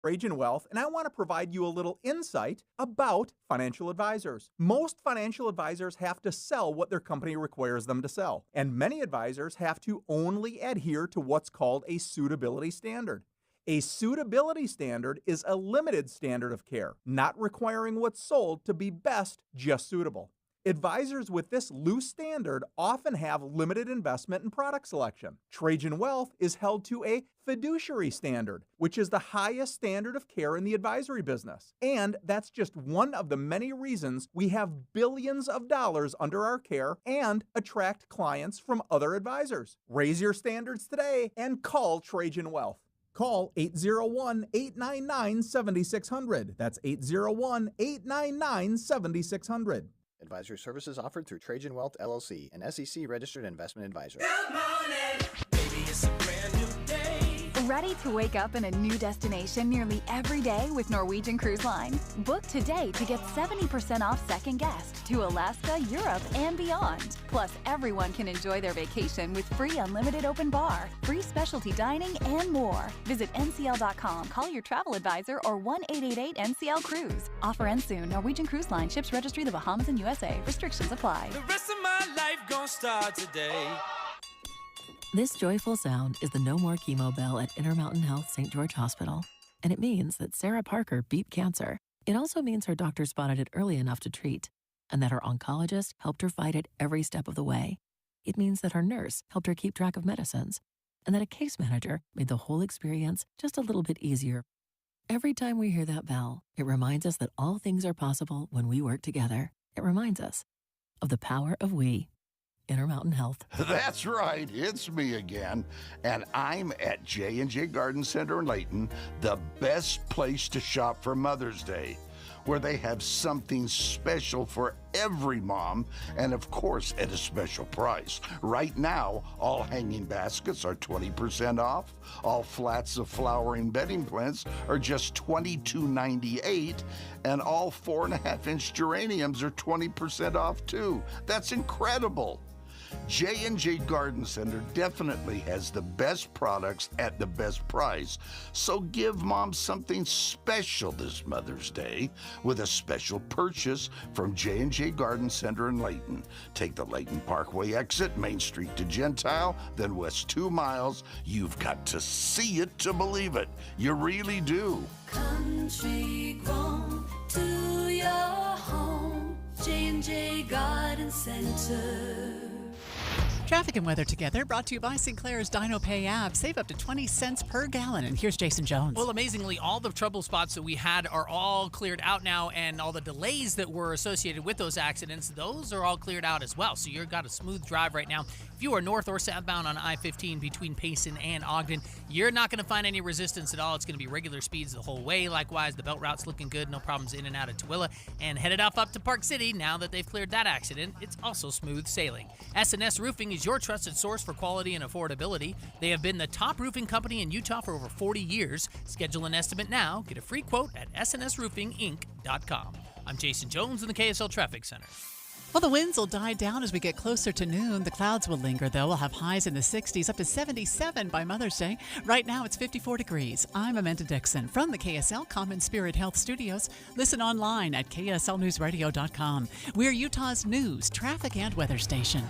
Trajan Wealth, and I want to provide you a little insight about financial advisors. Most financial advisors have to sell what their company requires them to sell, and many advisors have to only adhere to what's called a suitability standard. A suitability standard is a limited standard of care, not requiring what's sold to be best just suitable. Advisors with this loose standard often have limited investment and product selection. Trajan Wealth is held to a fiduciary standard, which is the highest standard of care in the advisory business. And that's just one of the many reasons we have billions of dollars under our care and attract clients from other advisors. Raise your standards today and call Trajan Wealth. Call 801-899-7600. That's 801-899-7600. Advisory services offered through Trajan Wealth, LLC, an SEC-registered investment advisor. Good morning, baby, it's a brand new day. Ready to wake up in a new destination nearly every day with Norwegian Cruise Line? Book today to get 70% off second guest to Alaska, Europe, and beyond. Plus, everyone can enjoy their vacation with free unlimited open bar, free specialty dining, and more. Visit ncl.com, call your travel advisor, or 1-888-NCL-CRUISE. Offer ends soon. Norwegian Cruise Line. Ships registry the Bahamas and USA. Restrictions apply. The rest of my life gon' start today. This joyful sound is the No More Chemo bell at Intermountain Health St. George Hospital. And it means that Sarah Parker beat cancer. It also means her doctor spotted it early enough to treat, and that her oncologist helped her fight it every step of the way. It means that her nurse helped her keep track of medicines, and that a case manager made the whole experience just a little bit easier. Every time we hear that bell, it reminds us that all things are possible when we work together. It reminds us of the power of we. Intermountain Health. That's right, it's me again, and I'm at J&J Garden Center in Layton, the best place to shop for Mother's Day, where they have something special for every mom, and of course at a special price. Right now, all hanging baskets are 20% off, all flats of flowering bedding plants are just $22.98, and all 4.5-inch geraniums are 20% off too. That's incredible. J&J Garden Center definitely has the best products at the best price, so give Mom something special this Mother's Day with a special purchase from J&J Garden Center in Layton. Take the Layton Parkway exit, Main Street to Gentile, then west 2 miles. You've got to see it to believe it. You really do. Country grown to your home, J&J Garden Center. Traffic and weather together, brought to you by Sinclair's Dino Pay app. Save up to 20 cents per gallon. And here's Jason Jones. Well, amazingly, all the trouble spots that we had are all cleared out now, and all the delays that were associated with those accidents, those are all cleared out as well. So you've got a smooth drive right now. If you are north or southbound on I-15 between Payson and Ogden, you're not going to find any resistance at all. It's going to be regular speeds the whole way. Likewise, the belt route's looking good. No problems in and out of Tooele. And headed off up to Park City, now that they've cleared that accident, it's also smooth sailing. S&S Roofing is your trusted source for quality and affordability. They have been the top roofing company in Utah for over 40 years. Schedule an estimate now. Get a free quote at snsroofinginc.com. I'm Jason Jones in the KSL Traffic Center. Well, the winds will die down as we get closer to noon. The clouds will linger, though. We'll have highs in the 60s, up to 77 by Mother's Day. Right now, it's 54 degrees. I'm Amanda Dixon from the KSL Common Spirit Health Studios. Listen online at kslnewsradio.com. We're Utah's news, traffic, and weather station.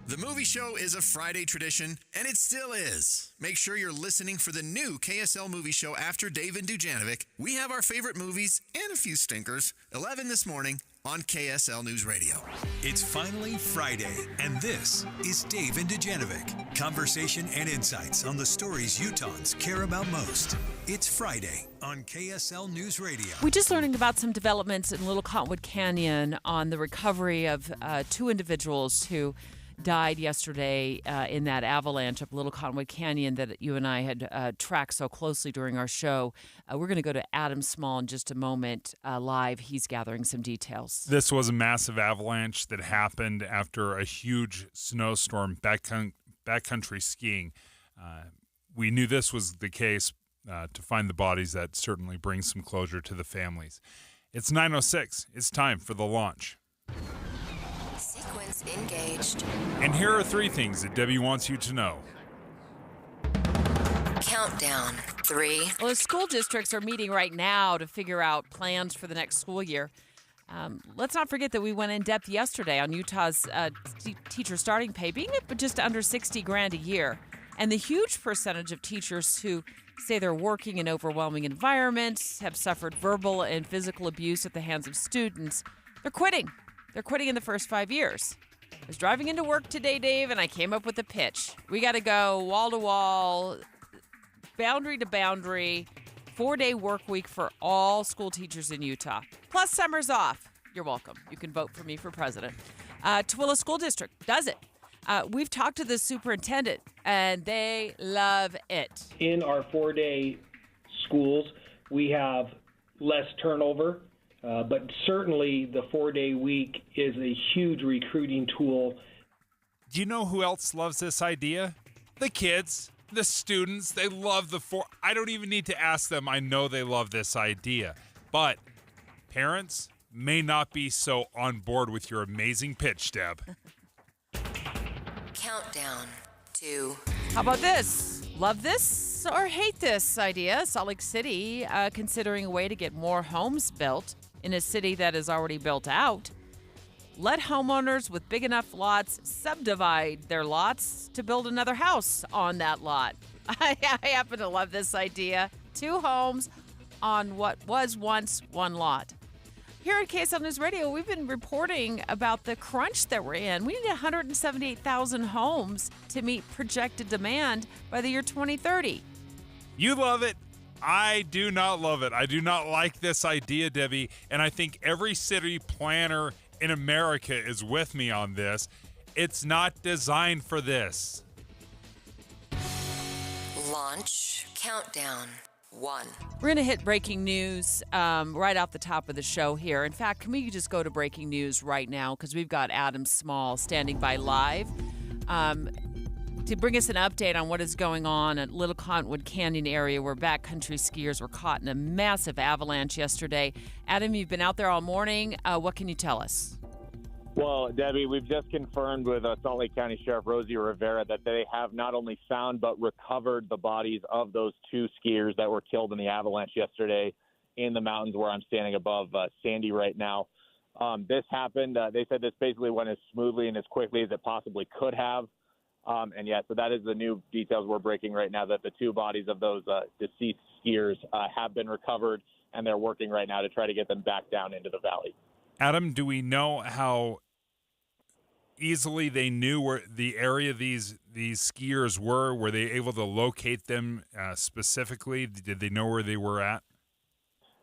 The movie show is a Friday tradition, and it still is. Make sure you're listening for the new KSL movie show after Dave and Dujanovic. We have our favorite movies and a few stinkers. 11 this morning on KSL News Radio. It's finally Friday, and this is Dave and Dujanovic. Conversation and insights on the stories Utahns care about most. It's Friday on KSL News Radio. We're just learning about some developments in Little Cottonwood Canyon on the recovery of 2 individuals who died yesterday in that avalanche up Little Cottonwood Canyon that you and I had tracked so closely during our show. We're going to go to Adam Small in just a moment live. He's gathering some details. This was a massive avalanche that happened after a huge snowstorm backcountry skiing. We knew this was the case. To find the bodies, that certainly brings some closure to the families. It's 9:06. It's time for the launch. Sequence engaged. And here are 3 things that Debbie wants you to know. Countdown. 3. Well, the school districts are meeting right now to figure out plans for the next school year. Let's not forget that we went in depth yesterday on Utah's teacher starting pay being just under $60,000 a year, and the huge percentage of teachers who say they're working in overwhelming environments, have suffered verbal and physical abuse at the hands of students. They're quitting. They're quitting in the first 5 years. I was driving into work today, Dave, and I came up with a pitch. We got to go wall to wall, boundary to boundary, 4-day work week for all school teachers in Utah. Plus summers off. You're welcome. You can vote for me for president. Tooele School District does it. We've talked to the superintendent, and they love it. In our 4-day schools, we have less turnover, but certainly the 4-day week is a huge recruiting tool. Do you know who else loves this idea? The kids, the students. They love the 4. I don't even need to ask them. I know they love this idea. But parents may not be so on board with your amazing pitch, Deb. Countdown. 2. How about this? Love this or hate this idea? Salt Lake City considering a way to get more homes built in a city that is already built out. Let homeowners with big enough lots subdivide their lots to build another house on that lot. I happen to love this idea. 2 homes on what was once one lot. Here at KSL News Radio, we've been reporting about the crunch that we're in. We need 178,000 homes to meet projected demand by the year 2030. You love it. I do not love it. I do not like this idea, Debbie, and I think every city planner in America is with me on this. It's not designed for this. Launch. Countdown. 1. We're going to hit breaking news right off the top of the show here. In fact, can we just go to breaking news right now? Because we've got Adam Small standing by live to bring us an update on what is going on at Little Cottonwood Canyon area where backcountry skiers were caught in a massive avalanche yesterday. Adam, you've been out there all morning. What can you tell us? Well, Debbie, we've just confirmed with Salt Lake County Sheriff Rosie Rivera that they have not only found but recovered the bodies of those 2 skiers that were killed in the avalanche yesterday in the mountains where I'm standing above Sandy right now. This happened. They said this basically went as smoothly and as quickly as it possibly could have. So that is the new details we're breaking right now, that the 2 bodies of those deceased skiers have been recovered, and they're working right now to try to get them back down into the valley. Adam, do we know how easily they knew where the area these skiers were? Were they able to locate them specifically? Did they know where they were at?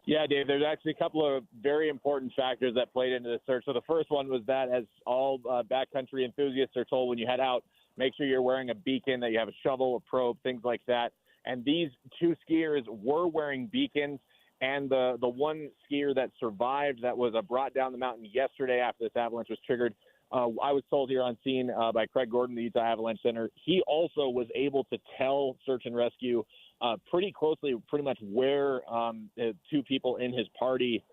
Yeah, Dave, there's actually a couple of very important factors that played into the search. So the first one was that, as all backcountry enthusiasts are told, when you head out, make sure you're wearing a beacon, that you have a shovel, a probe, things like that. And these 2 skiers were wearing beacons. And the one skier that survived, that was brought down the mountain yesterday after this avalanche was triggered, I was told here on scene by Craig Gordon, the Utah Avalanche Center, he also was able to tell search and rescue pretty closely, pretty much where the 2 people in his party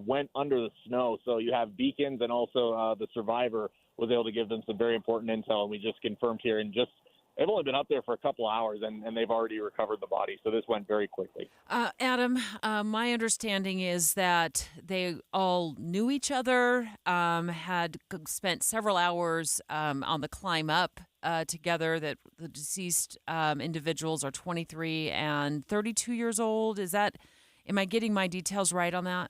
went under the snow. So you have beacons, and also the survivor was able to give them some very important intel. And we just confirmed here, and they've only been up there for a couple of hours, and they've already recovered the body. So this went very quickly. Adam, my understanding is that they all knew each other, had spent several hours on the climb up together, that the deceased individuals are 23 and 32 years old. Am I getting my details right on that?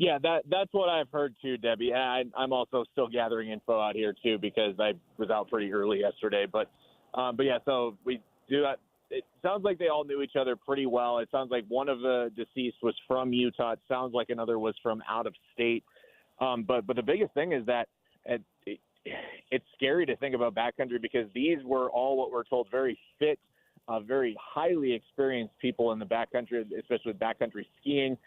Yeah, that's what I've heard too, Debbie. I'm also still gathering info out here too, because I was out pretty early yesterday. But yeah, so we do that. It sounds like they all knew each other pretty well. It sounds like one of the deceased was from Utah. It sounds like another was from out of state. But the biggest thing is that it's scary to think about backcountry, because these were all, what we're told, very fit, very highly experienced people in the backcountry, especially with backcountry skiing.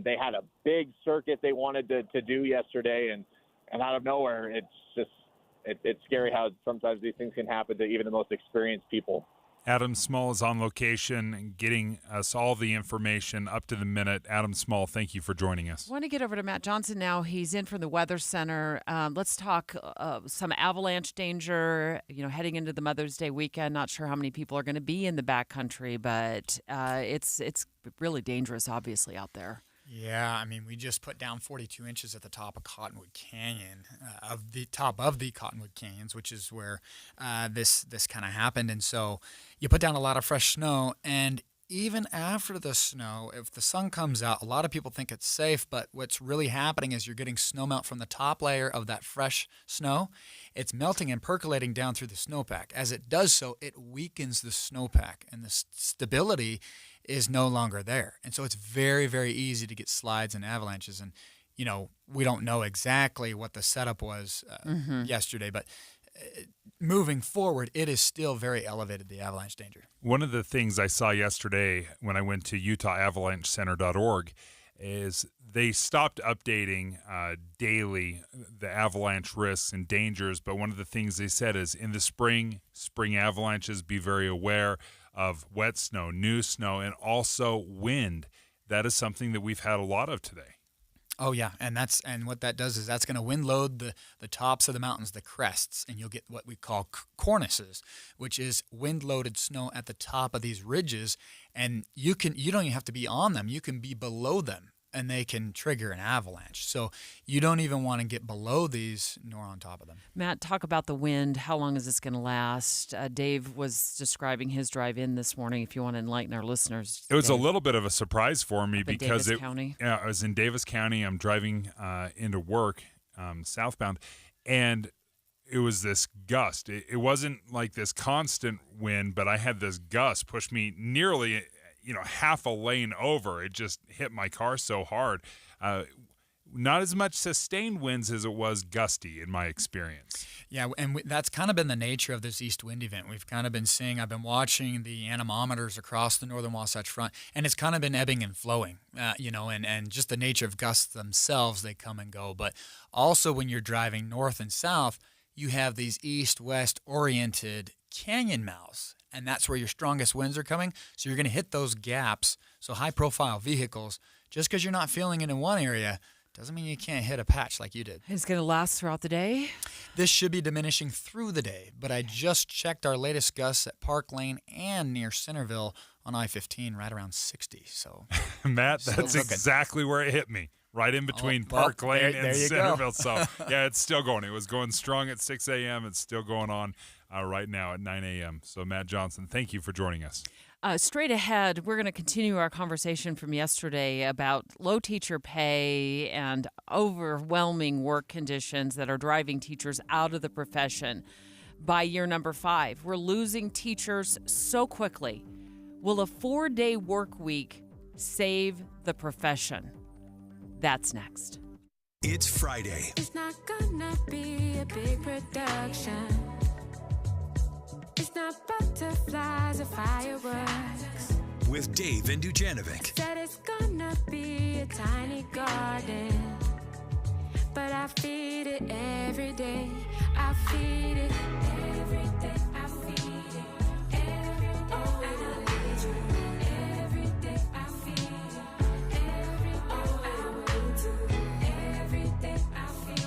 They had a big circuit they wanted to do yesterday, and out of nowhere, it's scary how sometimes these things can happen to even the most experienced people. Adam Small is on location and getting us all the information up to the minute. Adam Small, thank you for joining us. I want to get over to Matt Johnson now. He's in from the Weather Center. Let's talk some avalanche danger, heading into the Mother's Day weekend. Not sure how many people are going to be in the backcountry, but it's really dangerous, obviously, out there. Yeah, I mean, we just put down 42 inches at the top of Cottonwood Canyon, of the top of the Cottonwood Canyons, which is where this kind of happened. And so you put down a lot of fresh snow, and even after the snow, if the sun comes out, a lot of people think it's safe, but what's really happening is you're getting snow melt from the top layer of that fresh snow. It's melting and percolating down through the snowpack. As it does so, it weakens the snowpack, and the stability is no longer there. And so it's very, very easy to get slides and avalanches. And, we don't know exactly what the setup was yesterday, but moving forward, it is still very elevated, the avalanche danger. One of the things I saw yesterday when I went to UtahAvalancheCenter.org is they stopped updating daily the avalanche risks and dangers. But one of the things they said is in the spring avalanches, be very aware of wet snow, new snow, and also wind. That is something that we've had a lot of today. Oh yeah, and what that does is that's going to wind load the tops of the mountains, the crests, and you'll get what we call cornices, which is wind loaded snow at the top of these ridges, and you don't even have to be on them. You can be below them, and they can trigger an avalanche. So you don't even want to get below these nor on top of them. Matt, talk about the wind. How long is this going to last? Dave was describing his drive in this morning. If you want to enlighten our listeners. It was Dave. A little bit of a surprise for me because I was in Davis County. I'm driving into work southbound, and it was this gust. It wasn't like this constant wind, but I had this gust push me nearly half a lane over. It just hit my car so hard. Not as much sustained winds as it was gusty in my experience. Yeah, and that's kind of been the nature of this east wind event. We've kind of been seeing, I've been watching the anemometers across the northern Wasatch Front, and it's kind of been ebbing and flowing, and just the nature of gusts themselves, they come and go. But also when you're driving north and south, you have these east-west oriented canyon mouths, and that's where your strongest winds are coming. So you're going to hit those gaps. So high-profile vehicles, just because you're not feeling it in one area doesn't mean you can't hit a patch like you did. It's going to last throughout the day? This should be diminishing through the day, but I just checked our latest gusts at Park Lane and near Centerville on I-15, right around 60. So, Matt, that's exactly where it hit me. Right in between Park Lane and Centerville. So, yeah, it's still going. It was going strong at 6 a.m. It's still going on right now at 9 a.m. So, Matt Johnson, thank you for joining us. Straight ahead, we're going to continue our conversation from yesterday about low teacher pay and overwhelming work conditions that are driving teachers out of the profession. By year number 5, we're losing teachers so quickly. Will a 4-day work week save the profession? That's next. It's Friday. It's not gonna be a big production. It's not butterflies or fireworks. With Dave and Dujanovic. Said it's gonna be a tiny garden, but I feed it every day. I feed it every day. I feed it every day. Oh, and I need you every day. I feed it every day. Oh, I want to every day. I feed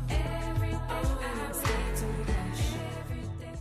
it every day. Oh, and I'm scared to rush every day.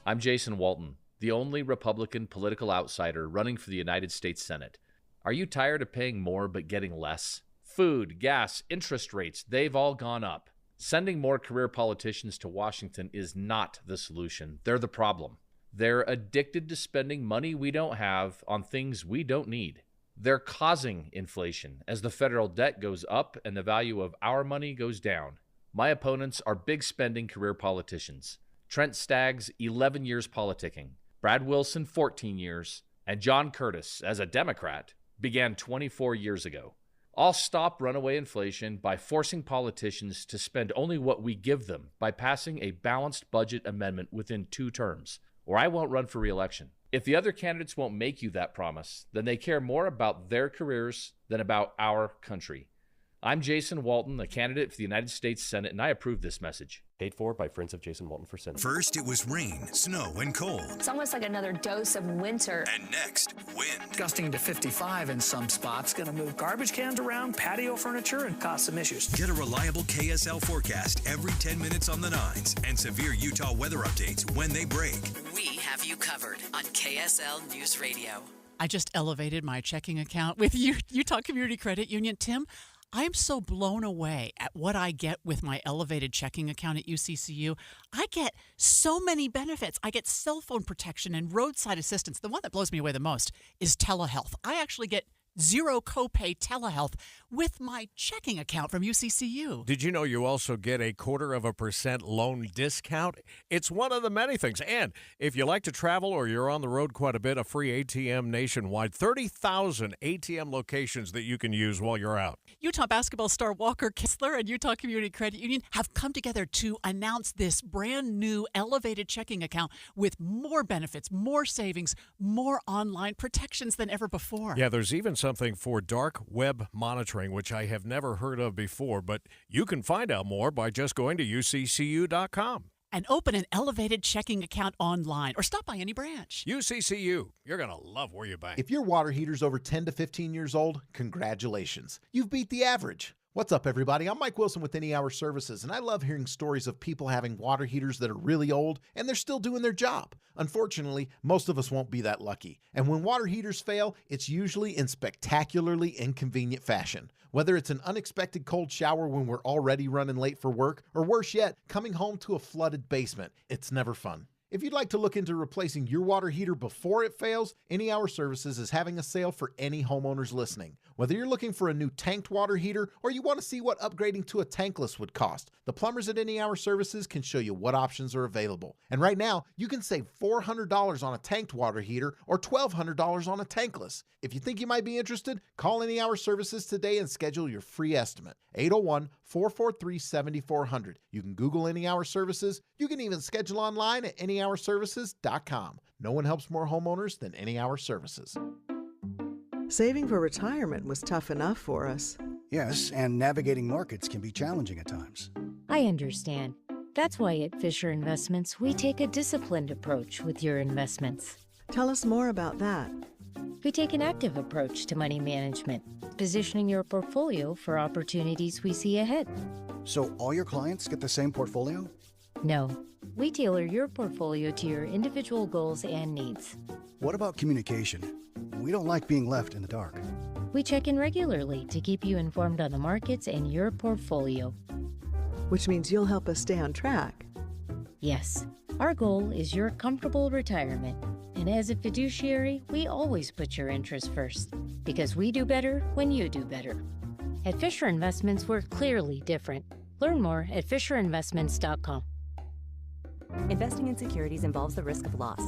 I'm Jason Walton, the only Republican political outsider running for the United States Senate. Are you tired of paying more but getting less? Food, gas, interest rates, they've all gone up. Sending more career politicians to Washington is not the solution. They're the problem. They're addicted to spending money we don't have on things we don't need. They're causing inflation as the federal debt goes up and the value of our money goes down. My opponents are big spending career politicians. Trent Staggs, 11 years politicking. Brad Wilson, 14 years. And John Curtis, as a Democrat, began 24 years ago. I'll stop runaway inflation by forcing politicians to spend only what we give them by passing a balanced budget amendment within 2 terms, or I won't run for re-election. If the other candidates won't make you that promise, then they care more about their careers than about our country. I'm Jason Walton, a candidate for the United States Senate, and I approve this message. Paid for by Friends of Jason Walton for Senate. First, it was rain, snow, and cold. It's almost like another dose of winter. And next, wind. Gusting to 55 in some spots. Going to move garbage cans around, patio furniture, and cause some issues. Get a reliable KSL forecast every 10 minutes on the 9s and severe Utah weather updates when they break. We have you covered on KSL News Radio. I just elevated my checking account with Utah Community Credit Union. Tim, I'm so blown away at what I get with my elevated checking account at UCCU. I get so many benefits. I get cell phone protection and roadside assistance. The one that blows me away the most is telehealth. I actually get zero copay telehealth with my checking account from UCCU. Did you know you also get a 0.25% loan discount? It's one of the many things. And if you like to travel or you're on the road quite a bit, a free ATM nationwide, 30,000 ATM locations that you can use while you're out. Utah basketball star Walker Kessler and Utah Community Credit Union have come together to announce this brand new elevated checking account with more benefits, more savings, more online protections than ever before. Yeah, there's even something for dark web monitoring, which I have never heard of before, but you can find out more by just going to uccu.com. And open an elevated checking account online or stop by any branch. UCCU, you're going to love where you bank. If your water heater's over 10 to 15 years old, congratulations. You've beat the average. What's up, everybody? I'm Mike Wilson with Any Hour Services, and I love hearing stories of people having water heaters that are really old and they're still doing their job. Unfortunately, most of us won't be that lucky. And when water heaters fail, it's usually in spectacularly inconvenient fashion. Whether it's an unexpected cold shower when we're already running late for work, or worse yet, coming home to a flooded basement, it's never fun. If you'd like to look into replacing your water heater before it fails, Any Hour Services is having a sale for any homeowners listening. Whether you're looking for a new tanked water heater or you want to see what upgrading to a tankless would cost, the plumbers at Any Hour Services can show you what options are available. And right now, you can save $400 on a tanked water heater or $1,200 on a tankless. If you think you might be interested, call Any Hour Services today and schedule your free estimate. 801-443-7400. You can Google Any Hour Services. You can even schedule online at anyhourservices.com. No one helps more homeowners than Any Hour Services. Saving for retirement was tough enough for us. Yes, and navigating markets can be challenging at times. I understand. That's why at Fisher Investments, we take a disciplined approach with your investments. Tell us more about that. We take an active approach to money management, positioning your portfolio for opportunities we see ahead. So all your clients get the same portfolio? No, we tailor your portfolio to your individual goals and needs. What about communication? We don't like being left in the dark. We check in regularly to keep you informed on the markets and your portfolio. Which means you'll help us stay on track. Yes, our goal is your comfortable retirement. And as a fiduciary, we always put your interests first, because we do better when you do better. At Fisher Investments, we're clearly different. Learn more at FisherInvestments.com. Investing in securities involves the risk of loss.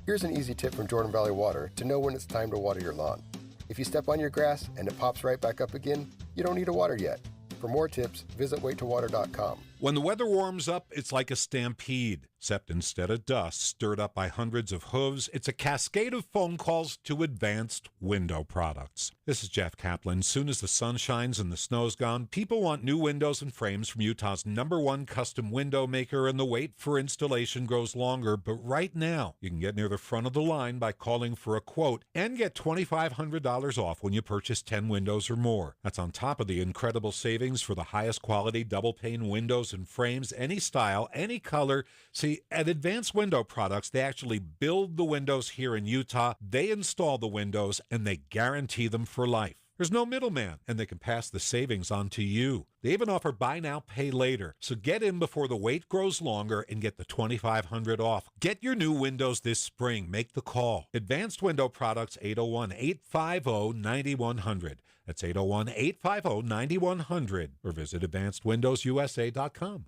Here's an easy tip from Jordan Valley Water to know when it's time to water your lawn. If you step on your grass and it pops right back up again, you don't need to water yet. For more tips, visit waittowwater.com. When the weather warms up, it's like a stampede, except instead of dust stirred up by hundreds of hooves, it's a cascade of phone calls to Advanced Window Products. This is Jeff Kaplan. Soon as the sun shines and the snow's gone, people want new windows and frames from Utah's #1 custom window maker, and the wait for installation grows longer. But right now, you can get near the front of the line by calling for a quote and get $2,500 off when you purchase 10 windows or more. That's on top of the incredible savings for the highest quality double-pane windows and frames, any style, any color. See, at Advanced Window Products, they actually build the windows here in Utah, they install the windows, and they guarantee them for life. There's no middleman, and they can pass the savings on to you. They even offer buy now, pay later. So get in before the wait grows longer and get the $2,500 off. Get your new windows this spring. Make the call. Advanced Window Products, 801-850-9100. That's 801-850-9100. Or visit AdvancedWindowsUSA.com.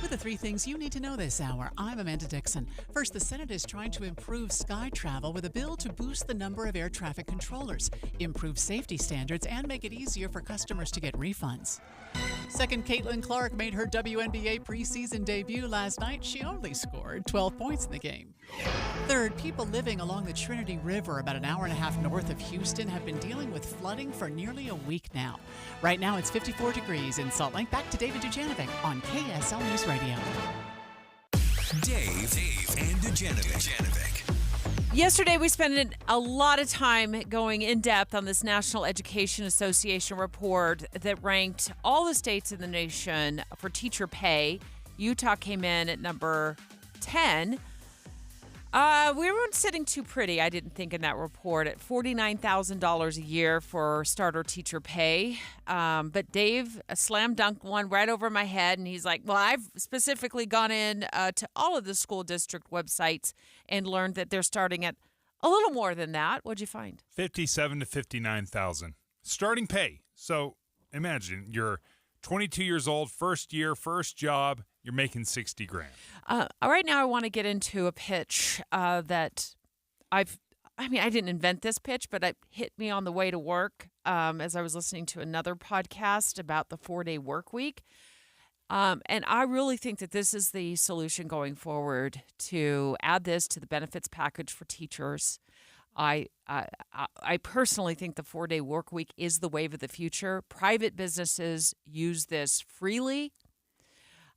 With the 3 things you need to know this hour, I'm Amanda Dixon. First, the Senate is trying to improve sky travel with a bill to boost the number of air traffic controllers, improve safety standards, and make it easier for customers to get refunds. Second, Caitlin Clark made her WNBA preseason debut last night. She only scored 12 points in the game. Third, people living along the Trinity River about an hour and a half north of Houston have been dealing with flooding for nearly a week now. Right now, it's 54 degrees in Salt Lake. Back to David Dujanovic on KSL News Radio. Dave and Dujanovic. Yesterday, we spent a lot of time going in depth on this National Education Association report that ranked all the states in the nation for teacher pay. Utah came in at number 10. We weren't sitting too pretty, I didn't think, in that report at $49,000 a year for starter teacher pay. But Dave slam dunked one right over my head, and he's like, well, I've specifically gone in to all of the school district websites and learned that they're starting at a little more than that. What'd you find? $57,000 to $59,000 starting pay. So imagine you're 22 years old, first year, first job. You're making $60,000. Right now, I want to get into a pitch that I didn't invent this pitch, but it hit me on the way to work as I was listening to another podcast about the 4-day work week. And I really think that this is the solution going forward to add this to the benefits package for teachers. I personally think the 4-day work week is the wave of the future. Private businesses use this freely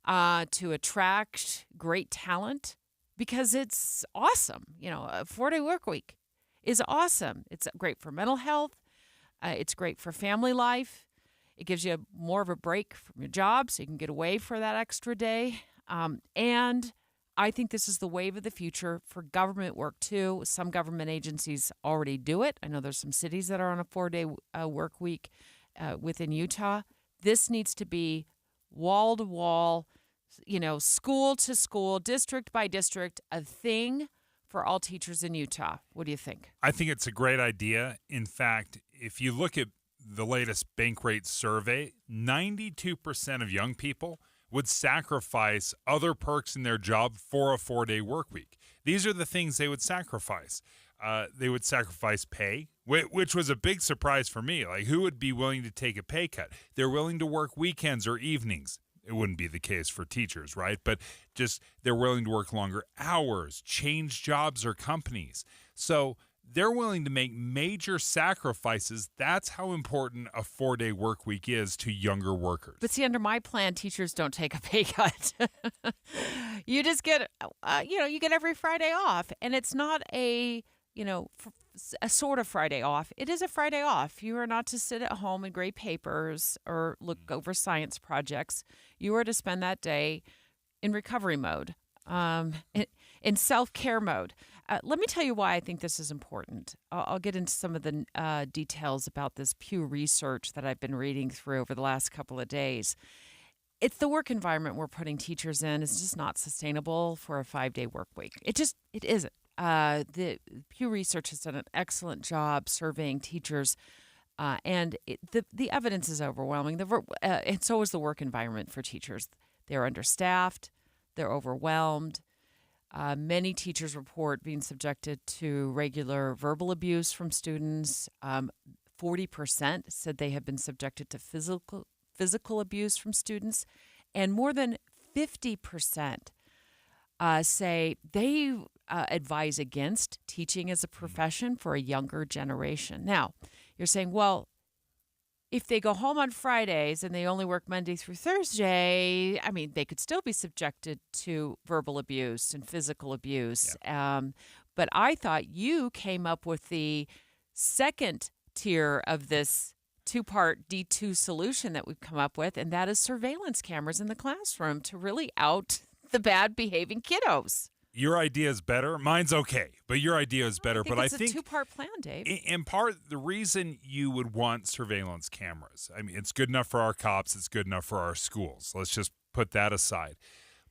to attract great talent because it's awesome. A 4-day work week is awesome. It's great for mental health. It's great for family life. It gives you more of a break from your job so you can get away for that extra day. And I think this is the wave of the future for government work, too. Some government agencies already do it. I know there's some cities that are on a 4-day work week within Utah. This needs to be wall to wall, school to school, district by district, a thing for all teachers in Utah. What do you think? I think it's a great idea. In fact, if you look at the latest bank rate survey, 92% of young people would sacrifice other perks in their job for a 4-day work week. These are the things they would sacrifice. They would sacrifice pay, which was a big surprise for me. Like, who would be willing to take a pay cut? They're willing to work weekends or evenings. It wouldn't be the case for teachers, right? But just they're willing to work longer hours, change jobs or companies. So they're willing to make major sacrifices. That's how important a 4-day work week is to younger workers. But see, under my plan, teachers don't take a pay cut. You just get, you get every Friday off. And it's not a sort of Friday off. It is a Friday off. You are not to sit at home and grade papers or look over science projects. You are to spend that day in recovery mode, in self-care mode. Let me tell you why I think this is important. I'll get into some of the details about this Pew Research that I've been reading through over the last couple of days. It's the work environment we're putting teachers in is just not sustainable for a 5-day work week. It isn't. The Pew Research has done an excellent job surveying teachers, and the evidence is overwhelming. And so is the work environment for teachers. They're understaffed. They're overwhelmed. Many teachers report being subjected to regular verbal abuse from students. 40% said they have been subjected to physical abuse from students, and more than 50% say they advise against teaching as a profession for a younger generation. Now, you're saying, well, if they go home on Fridays and they only work Monday through Thursday, they could still be subjected to verbal abuse and physical abuse. Yeah. But I thought you came up with the second tier of this 2-part D2 solution that we've come up with, and that is surveillance cameras in the classroom to really out the bad behaving kiddos. Your idea is better. Mine's okay, but your idea is better. I think it's a 2-part plan, Dave. In part, the reason you would want surveillance cameras, it's good enough for our cops. It's good enough for our schools. Let's just put that aside.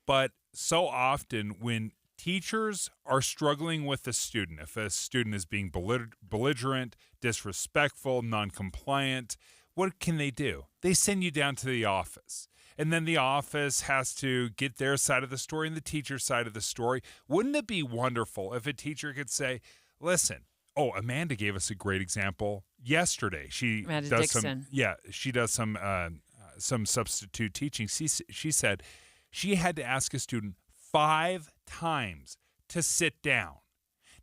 But so often when teachers are struggling with a student, if a student is being belligerent, disrespectful, non-compliant, what can they do? They send you down to the office. and then the office has to get their side of the story and the teacher's side of the story. Wouldn't it be wonderful if a teacher could say, listen, Amanda gave us a great example yesterday. She Amanda does Dixon. she does some substitute teaching. She said she had to ask a student 5 times to sit down.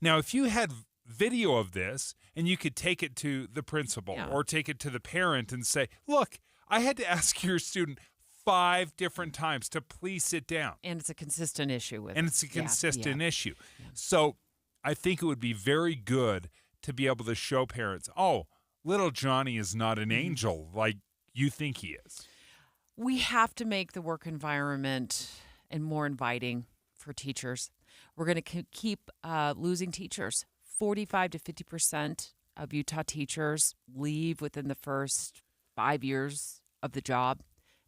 Now, if you had video of this and you could take it to the principal or take it to the parent and say, look, I had to ask your student 5 different times to please sit down. And it's a consistent issue with And it's a consistent issue. Yeah. So I think it would be very good to be able to show parents, little Johnny is not an angel like you think he is. We have to make the work environment and more inviting for teachers. We're going to keep losing teachers. 45 to 50% of Utah teachers leave within the first 5 years of the job.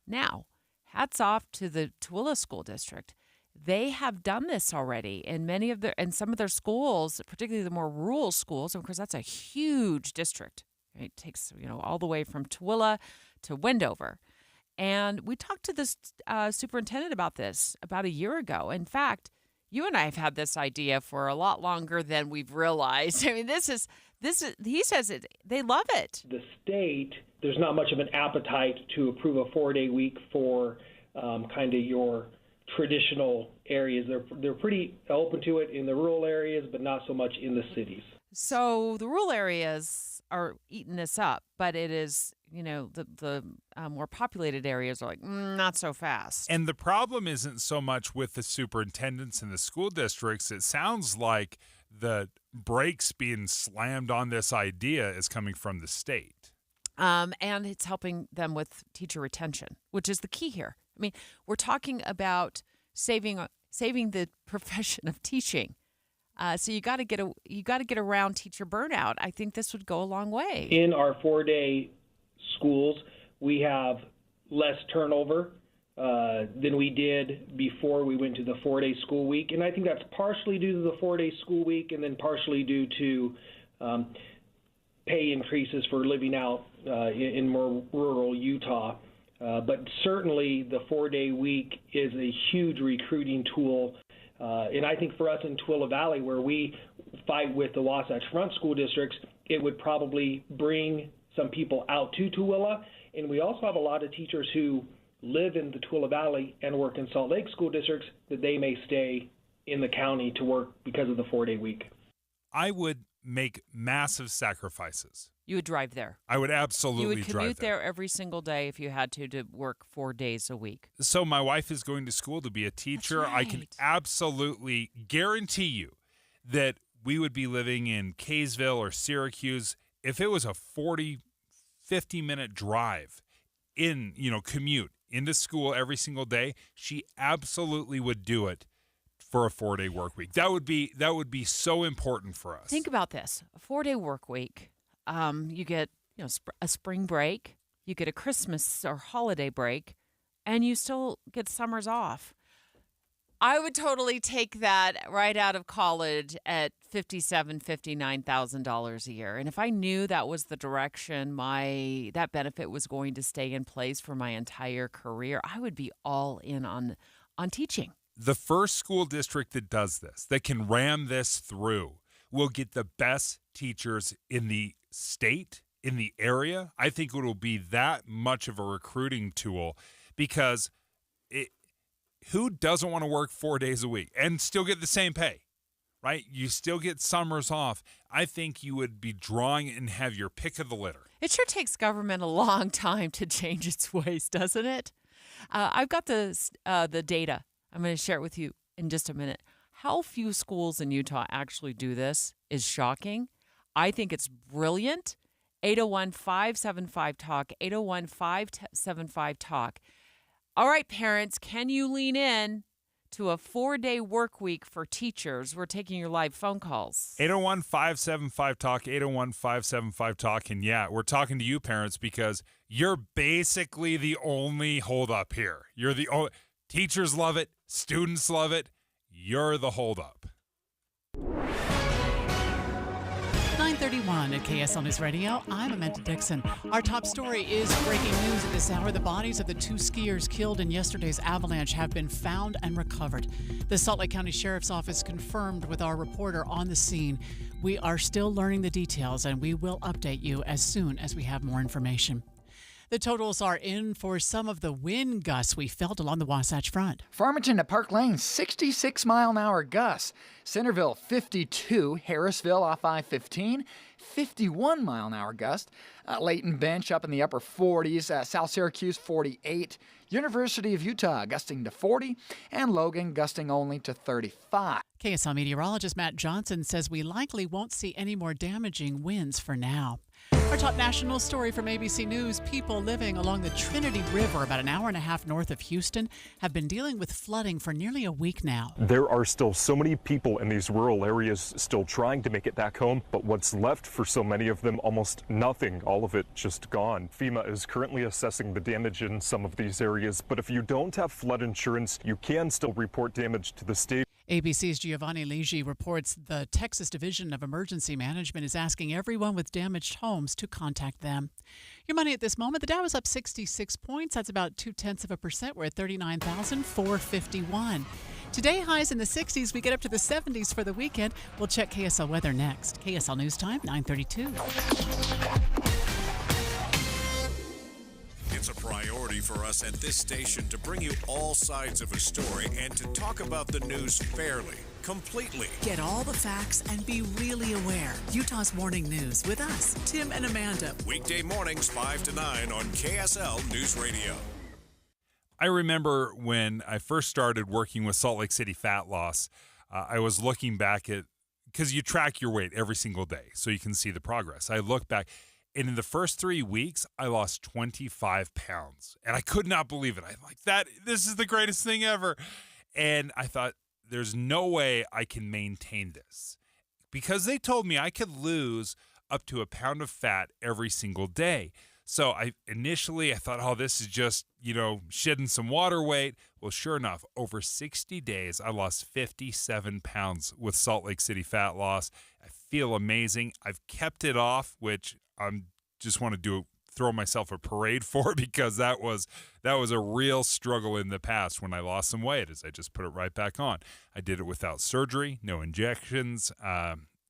Now, hats off to the Tooele School District. They have done this already in some of their schools, particularly the more rural schools. And of course, that's a huge district. Right? It takes all the way from Tooele to Wendover. And we talked to this superintendent about this about a year ago. In fact, you and I have had this idea for a lot longer than we've realized. I mean, this is he says it. They love it. The state, there's not much of an appetite to approve a 4-day week for kind of your traditional areas. They're pretty open to it in the rural areas, but not so much in the cities. So the rural areas are eating this up, but it is, the more populated areas are like, not so fast. And the problem isn't so much with the superintendents and the school districts. It sounds like the brakes being slammed on this idea is coming from the state. And it's helping them with teacher retention, which is the key here. I mean, we're talking about saving the profession of teaching. So you got to get around teacher burnout. I think this would go a long way. In our 4-day schools, we have less turnover than we did before we went to the 4-day school week, and I think that's partially due to the 4-day school week, and then partially due to pay increases for living out in more rural Utah. But certainly the 4-day week is a huge recruiting tool. And I think for us in Tooele Valley, where we fight with the Wasatch Front school districts, it would probably bring some people out to Tooele. And we also have a lot of teachers who live in the Tooele Valley and work in Salt Lake school districts that they may stay in the county to work because of the 4-day week. I would make massive sacrifices. You would drive there. I would absolutely drive there. You would commute there every single day if you had to work 4 days a week. So my wife is going to school to be a teacher. That's right. I can absolutely guarantee you that we would be living in Kaysville or Syracuse if it was a 40, 50-minute drive commute into school every single day. She absolutely would do it for a 4-day work week. That would be so important for us. Think about this: a 4-day work week. You get a spring break, you get a Christmas or holiday break, and you still get summers off. I would totally take that right out of college at $57,000, $59,000 a year. And if I knew that was the direction that benefit was going to stay in place for my entire career, I would be all in on teaching. The first school district that does this, that can ram this through, will get the best teachers in the state, in the area. I think it will be that much of a recruiting tool because who doesn't want to work 4 days a week and still get the same pay, right? You still get summers off. I think you would be drawing and have your pick of the litter. It sure takes government a long time to change its ways, doesn't it? I've got the data. I'm going to share it with you in just a minute. How few schools in Utah actually do this is shocking. I think it's brilliant. 801-575-TALK, 801-575-TALK. All right, parents, can you lean in to a 4-day work week for teachers? We're taking your live phone calls. 801-575-TALK, 801-575-TALK. And yeah, we're talking to you, parents, because you're basically the only holdup here. You're the only. Teachers love it. Students love it. You're the holdup. 9:31 at KSL News Radio. I'm Amanda Dixon. Our top story is breaking news at this hour. The bodies of the 2 skiers killed in yesterday's avalanche have been found and recovered. The Salt Lake County Sheriff's Office confirmed with our reporter on the scene. We are still learning the details, and we will update you as soon as we have more information. The totals are in for some of the wind gusts we felt along the Wasatch Front. Farmington to Park Lane, 66 mile an hour gusts. Centerville, 52. Harrisville off I-15, 51 mile an hour gust. Layton Bench up in the upper 40s. South Syracuse, 48. University of Utah gusting to 40. And Logan gusting only to 35. KSL meteorologist Matt Johnson says we likely won't see any more damaging winds for now. Our top national story from ABC News, people living along the Trinity River about an hour and a half north of Houston have been dealing with flooding for nearly a week now. There are still so many people in these rural areas still trying to make it back home, but what's left for so many of them, almost nothing, all of it just gone. FEMA is currently assessing the damage in some of these areas, but if you don't have flood insurance, you can still report damage to the state. ABC's Giovanni Ligi reports the Texas Division of Emergency Management is asking everyone with damaged homes to contact them. Your money at this moment, the Dow is up 66 points. That's about 0.2%. We're at 39,451. Today, highs in the 60s. We get up to the 70s for the weekend. We'll check KSL weather next. KSL News Time, 9:32. It's a priority for us at this station to bring you all sides of a story and to talk about the news fairly, completely. Get all the facts and be really aware. Utah's Morning News with us, Tim and Amanda. Weekday mornings 5 to 9 on KSL News Radio. I remember when I first started working with Salt Lake City Fat Loss, I was looking back at, because you track your weight every single day so you can see the progress. I look back. And in the first 3 weeks, I lost 25 pounds. And I could not believe it. I'm like, this is the greatest thing ever. And I thought, there's no way I can maintain this. Because they told me I could lose up to a pound of fat every single day. So I thought, oh, this is just, shedding some water weight. Well, sure enough, over 60 days, I lost 57 pounds with Salt Lake City Fat Loss. I feel amazing. I've kept it off, which I just want to throw myself a parade for, because that was a real struggle in the past when I lost some weight, as I just put it right back on. I did it without surgery, no injections,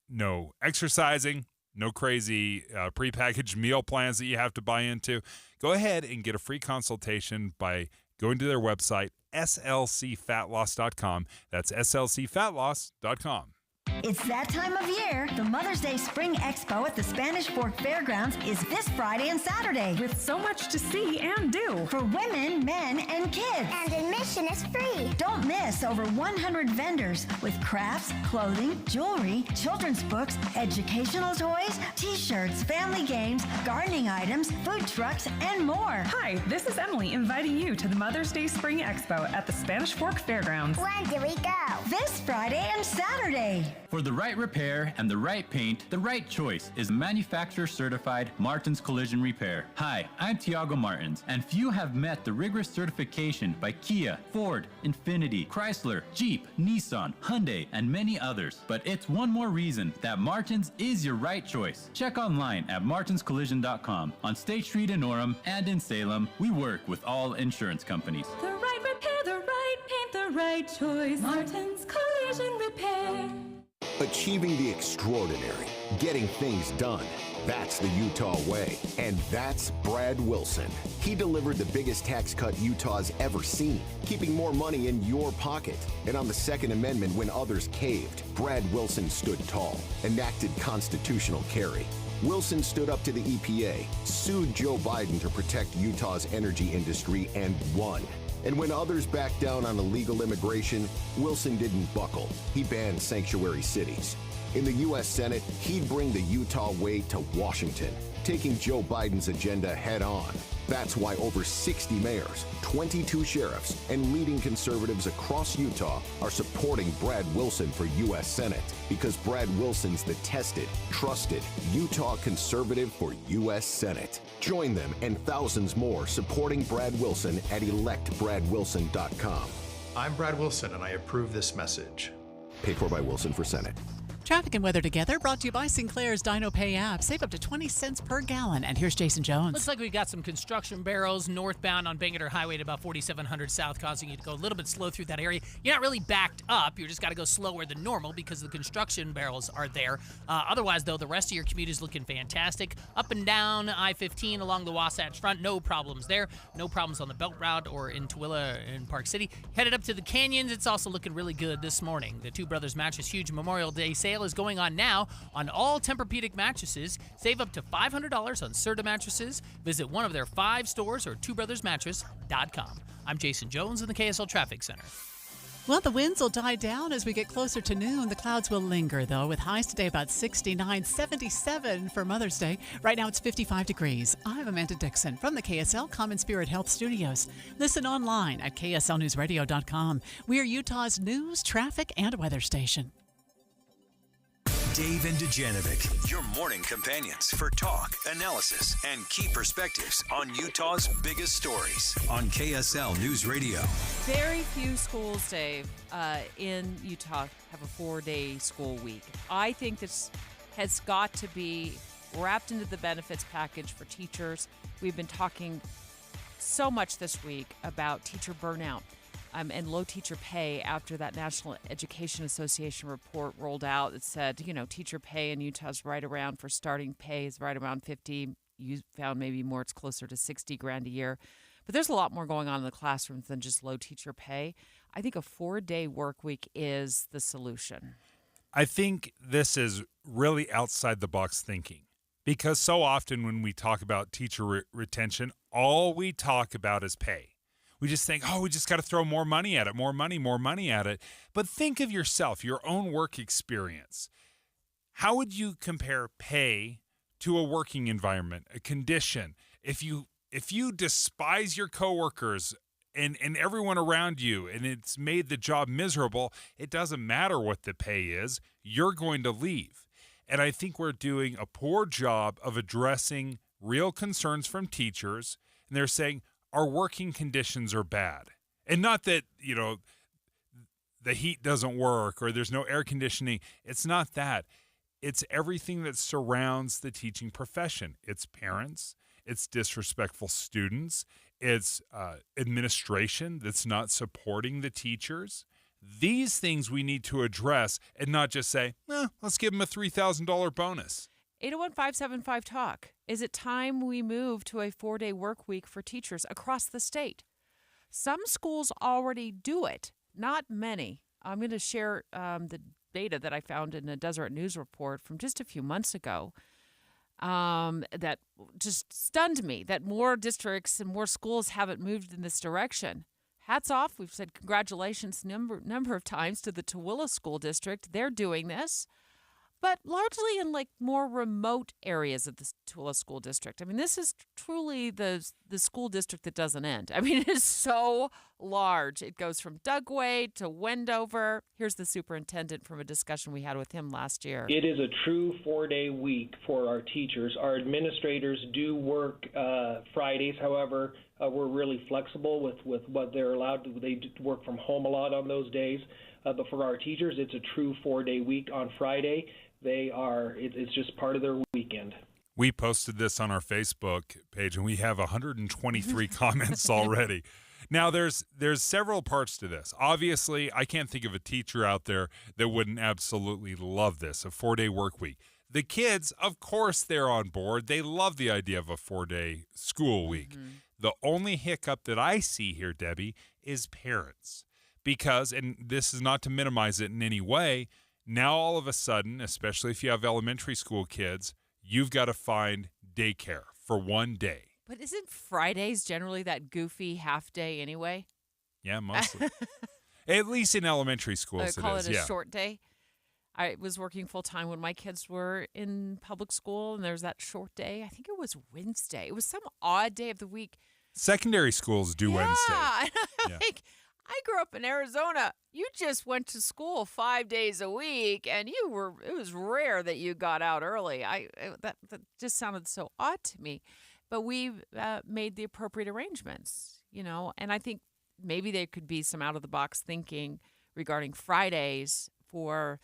no exercising, no crazy prepackaged meal plans that you have to buy into. Go ahead and get a free consultation by going to their website, slcfatloss.com. That's slcfatloss.com. It's that time of year. The Mother's Day Spring Expo at the Spanish Fork Fairgrounds is this Friday and Saturday. With so much to see and do. For women, men, and kids. And admission is free. Don't miss over 100 vendors with crafts, clothing, jewelry, children's books, educational toys, t-shirts, family games, gardening items, food trucks, and more. Hi, this is Emily inviting you to the Mother's Day Spring Expo at the Spanish Fork Fairgrounds. When do we go? This Friday and Saturday. For the right repair and the right paint, the right choice is manufacturer-certified Martins Collision Repair. Hi, I'm Tiago Martins, and few have met the rigorous certification by Kia, Ford, Infiniti, Chrysler, Jeep, Nissan, Hyundai, and many others. But it's one more reason that Martins is your right choice. Check online at martinscollision.com. On State Street in Orem and in Salem, we work with all insurance companies. The right repair, the right paint, the right choice. Martins Collision Repair. Achieving the extraordinary, getting things done. That's the Utah way. And that's Brad Wilson. He delivered the biggest tax cut Utah's ever seen, keeping more money in your pocket. And on the Second Amendment, when others caved, Brad Wilson stood tall, enacted constitutional carry. Wilson stood up to the EPA, sued Joe Biden to protect Utah's energy industry, and won. And when others backed down on illegal immigration, Wilson didn't buckle. He banned sanctuary cities. In the U.S. Senate, he'd bring the Utah way to Washington, taking Joe Biden's agenda head on. That's why over 60 mayors, 22 sheriffs, and leading conservatives across Utah are supporting Brad Wilson for U.S. Senate, because Brad Wilson's the tested, trusted Utah conservative for U.S. Senate. Join them and thousands more supporting Brad Wilson at electbradwilson.com. I'm Brad Wilson, and I approve this message. Paid for by Wilson for Senate. Traffic and weather together, brought to you by Sinclair's Dino Pay app. Save up to 20 cents per gallon. And here's Jason Jones. Looks like we've got some construction barrels northbound on Bangerter Highway at about 4700 South, causing you to go a little bit slow through that area. You're not really backed up. You just got to go slower than normal because the construction barrels are there. Otherwise, though, the rest of your commute is looking fantastic. Up and down I-15 along the Wasatch Front, no problems there. No problems on the Belt Route or in Tooele in Park City. Headed up to the canyons, it's also looking really good this morning. The Two Brothers Mattress Huge Memorial Day sale is going on now on all Tempur-Pedic mattresses. Save up to $500 on Serta mattresses. Visit one of their 5 stores or twobrothersmattress.com. I'm Jason Jones in the KSL Traffic Center. Well, the winds will die down as we get closer to noon. The clouds will linger, though, with highs today about 69, 77 for Mother's Day. Right now it's 55 degrees. I'm Amanda Dixon from the KSL Common Spirit Health Studios. Listen online at kslnewsradio.com. We are Utah's news, traffic, and weather station. Dave and Dujanovic, your morning companions for talk, analysis, and key perspectives on Utah's biggest stories on KSL News Radio. Very few schools, Dave, in Utah have a 4-day school week. I think this has got to be wrapped into the benefits package for teachers. We've been talking so much this week about teacher burnout. And low teacher pay after that National Education Association report rolled out that said, teacher pay in Utah's right around, for starting pay is right around 50. You found maybe more, it's closer to 60 grand a year. But there's a lot more going on in the classrooms than just low teacher pay. I think a 4-day work week is the solution. I think this is really outside the box thinking, because so often when we talk about teacher retention, all we talk about is pay. We just think, we just got to throw more money at it, more money at it. But think of yourself, your own work experience. How would you compare pay to a working environment, a condition? If you despise your coworkers and everyone around you, and it's made the job miserable, it doesn't matter what the pay is, you're going to leave. And I think we're doing a poor job of addressing real concerns from teachers, and they're saying, our working conditions are bad. And not that, the heat doesn't work or there's no air conditioning. It's not that. It's everything that surrounds the teaching profession. It's parents. It's disrespectful students. It's administration that's not supporting the teachers. These things we need to address and not just say, let's give them a $3,000 bonus. 801-575-TALK. Is it time we move to a 4-day work week for teachers across the state? Some schools already do it, not many. I'm going to share the data that I found in a Deseret News report from just a few months ago that just stunned me, that more districts and more schools haven't moved in this direction. Hats off. We've said congratulations number of times to the Tooele School District. They're doing this. But largely in more remote areas of the Tooele School District. I mean, this is truly the school district that doesn't end. I mean, it is so large. It goes from Dugway to Wendover. Here's the superintendent from a discussion we had with him last year. It is a true 4-day week for our teachers. Our administrators do work Fridays. However, we're really flexible with what they're allowed to. They work from home a lot on those days. But for our teachers, it's a true 4-day week. On Friday, it's just part of their weekend. We posted this on our Facebook page, and we have 123 comments already. Now, there's several parts to this. Obviously, I can't think of a teacher out there that wouldn't absolutely love this, a 4-day work week. The kids, of course, they're on board. They love the idea of a 4-day school week. Mm-hmm. The only hiccup that I see here, Debbie, is parents. Because, and this is not to minimize it in any way, now all of a sudden, especially if you have elementary school kids, you've got to find daycare for 1 day. But isn't Fridays generally that goofy half day anyway? Yeah, mostly. At least in elementary schools call it a short day. I was working full-time when my kids were in public school, and there's that short day. I think it was Wednesday. It was some odd day of the week. Secondary schools do Wednesday. Yeah. I grew up in Arizona. You just went to school 5 days a week, and it was rare that you got out early. That just sounded so odd to me. But we've made the appropriate arrangements, and I think maybe there could be some out-of-the-box thinking regarding Fridays for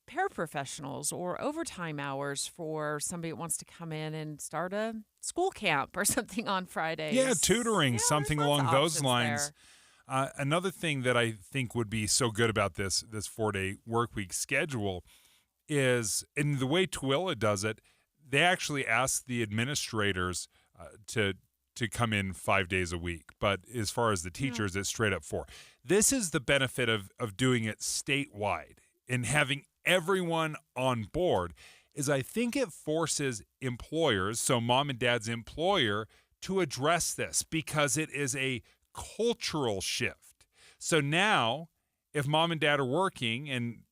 paraprofessionals or overtime hours for somebody that wants to come in and start a school camp or something on Fridays. Yeah, tutoring, something along those lines. There. Another thing that I think would be so good about this 4-day work week schedule is, in the way Tooele does it, they actually ask the administrators to come in 5 days a week. But as far as the teachers, it's straight up 4. This is the benefit of doing it statewide and having everyone on board, is I think it forces employers, so mom and dad's employer, to address this because it is a cultural shift. So now, if mom and dad are working and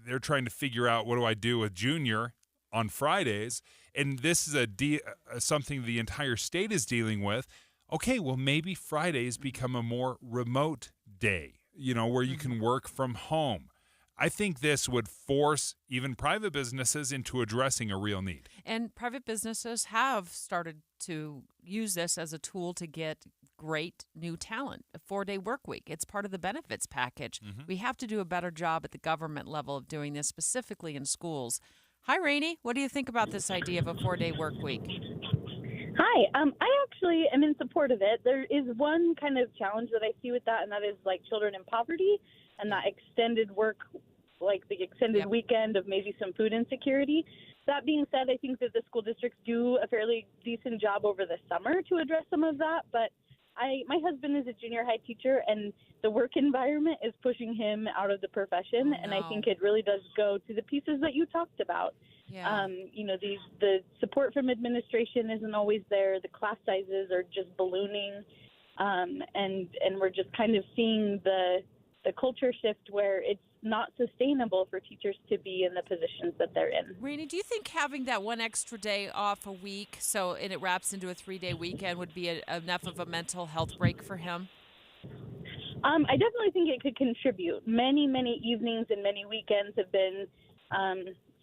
they're trying to figure out, what do I do with Junior on Fridays, and this is something the entire state is dealing with, okay, well, maybe Fridays become a more remote day, where you can work from home. I think this would force even private businesses into addressing a real need. And private businesses have started to use this as a tool to get great new talent, a 4-day work week. It's part of the benefits package. We have to do a better job at the government level of doing this, specifically in schools. Hi, Rainey. What do you think about this idea of a 4-day work week? Hi. I actually am in support of it. There is one kind of challenge that I see with that, and that is like children in poverty and that extended work, like the extended weekend of maybe some food insecurity. That being said, I think that the school districts do a fairly decent job over the summer to address some of that. But my husband is a junior high teacher, and the work environment is pushing him out of the profession. And I think it really does go to the pieces that you talked about. Yeah. The support from administration isn't always there. The class sizes are just ballooning. And we're just kind of seeing the culture shift where it's not sustainable for teachers to be in the positions that they're in. Rainey, do you think having that one extra day off a week, and it wraps into a 3-day weekend, would be enough of a mental health break for him? I definitely think it could contribute. Many, many evenings and many weekends have been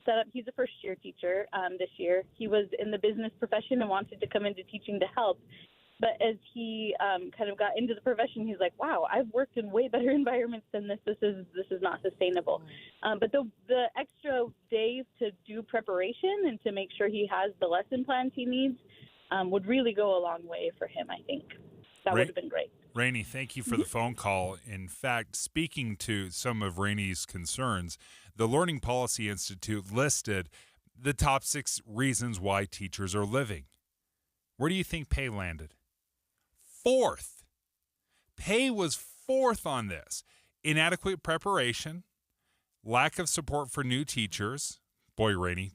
set up. He's a first-year teacher this year. He was in the business profession and wanted to come into teaching to help. But as he kind of got into the profession, he's like, wow, I've worked in way better environments than this. This is not sustainable. But the extra days to do preparation and to make sure he has the lesson plans he needs would really go a long way for him, I think. That would have been great. Rainey, thank you for the phone call. In fact, speaking to some of Rainey's concerns, the Learning Policy Institute listed the top 6 reasons why teachers are leaving. Where do you think pay landed? 4th. Pay was 4th on this. Inadequate preparation, lack of support for new teachers. Boy, Rainey,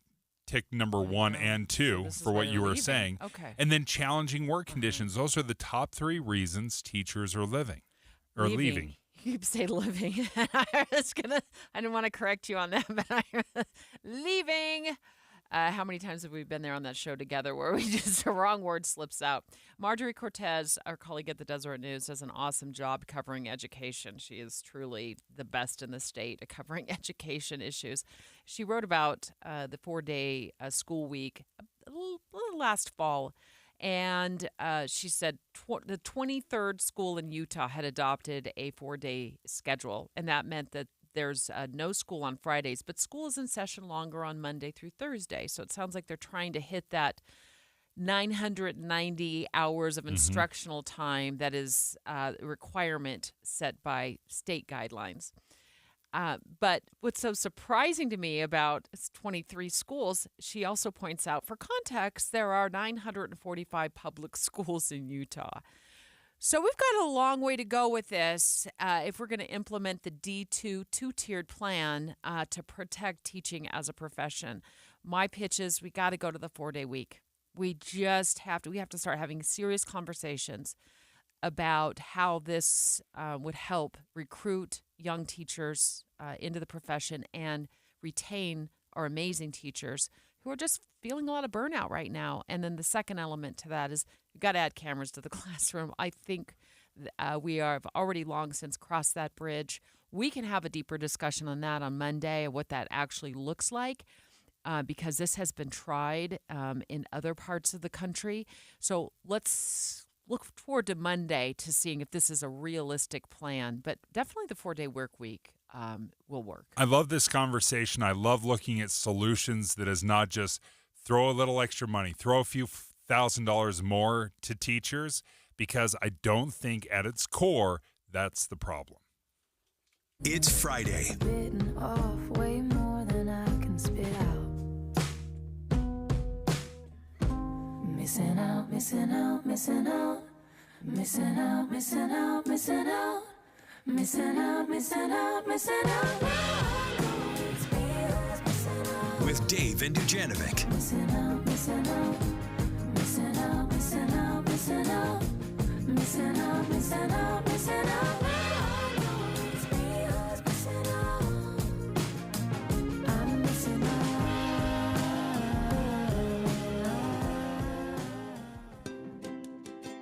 tick number 1 and 2 for what you were saying. Okay. And then challenging work conditions. Those are the top 3 reasons teachers are leaving. Leaving. You keep saying living. I didn't want to correct you on that, but leaving. How many times have we been there on that show together where we just the wrong word slips out? Marjorie Cortez, our colleague at the Deseret News, does an awesome job covering education. She is truly the best in the state at covering education issues. She wrote about the 4-day school week last fall, and she said the 23rd school in Utah had adopted a 4-day schedule, and that meant that there's no school on Fridays, but school is in session longer on Monday through Thursday. So it sounds like they're trying to hit that 990 hours of instructional time that is a requirement set by state guidelines. But what's so surprising to me about 23 schools, she also points out, for context, there are 945 public schools in Utah. So we've got a long way to go with this if we're going to implement the D2 two-tiered plan to protect teaching as a profession. My pitch is we got to go to the 4-day week. We have to start having serious conversations about how this would help recruit young teachers into the profession and retain our amazing teachers who are just feeling a lot of burnout right now. And then the second element to that is you've got to add cameras to the classroom. I think we have already long since crossed that bridge. We can have a deeper discussion on that on Monday of what that actually looks like because this has been tried in other parts of the country. So let's look forward to Monday to seeing if this is a realistic plan. But definitely the 4-day work week will work. I love this conversation. I love looking at solutions that is not just throw a little extra money, throw a few $1,000s more to teachers, because I don't think at its core that's the problem. It's Friday. Bitten off way more than I can spit out. Missing out, missing out, missing out. Missing out, missing out, missing out. Missing out, missing out, missing out. With Dave and Dujanovic. Missing out, missing out. Missing out, missing out, missing out. Missing out, missing out, missing out. I'm missing out.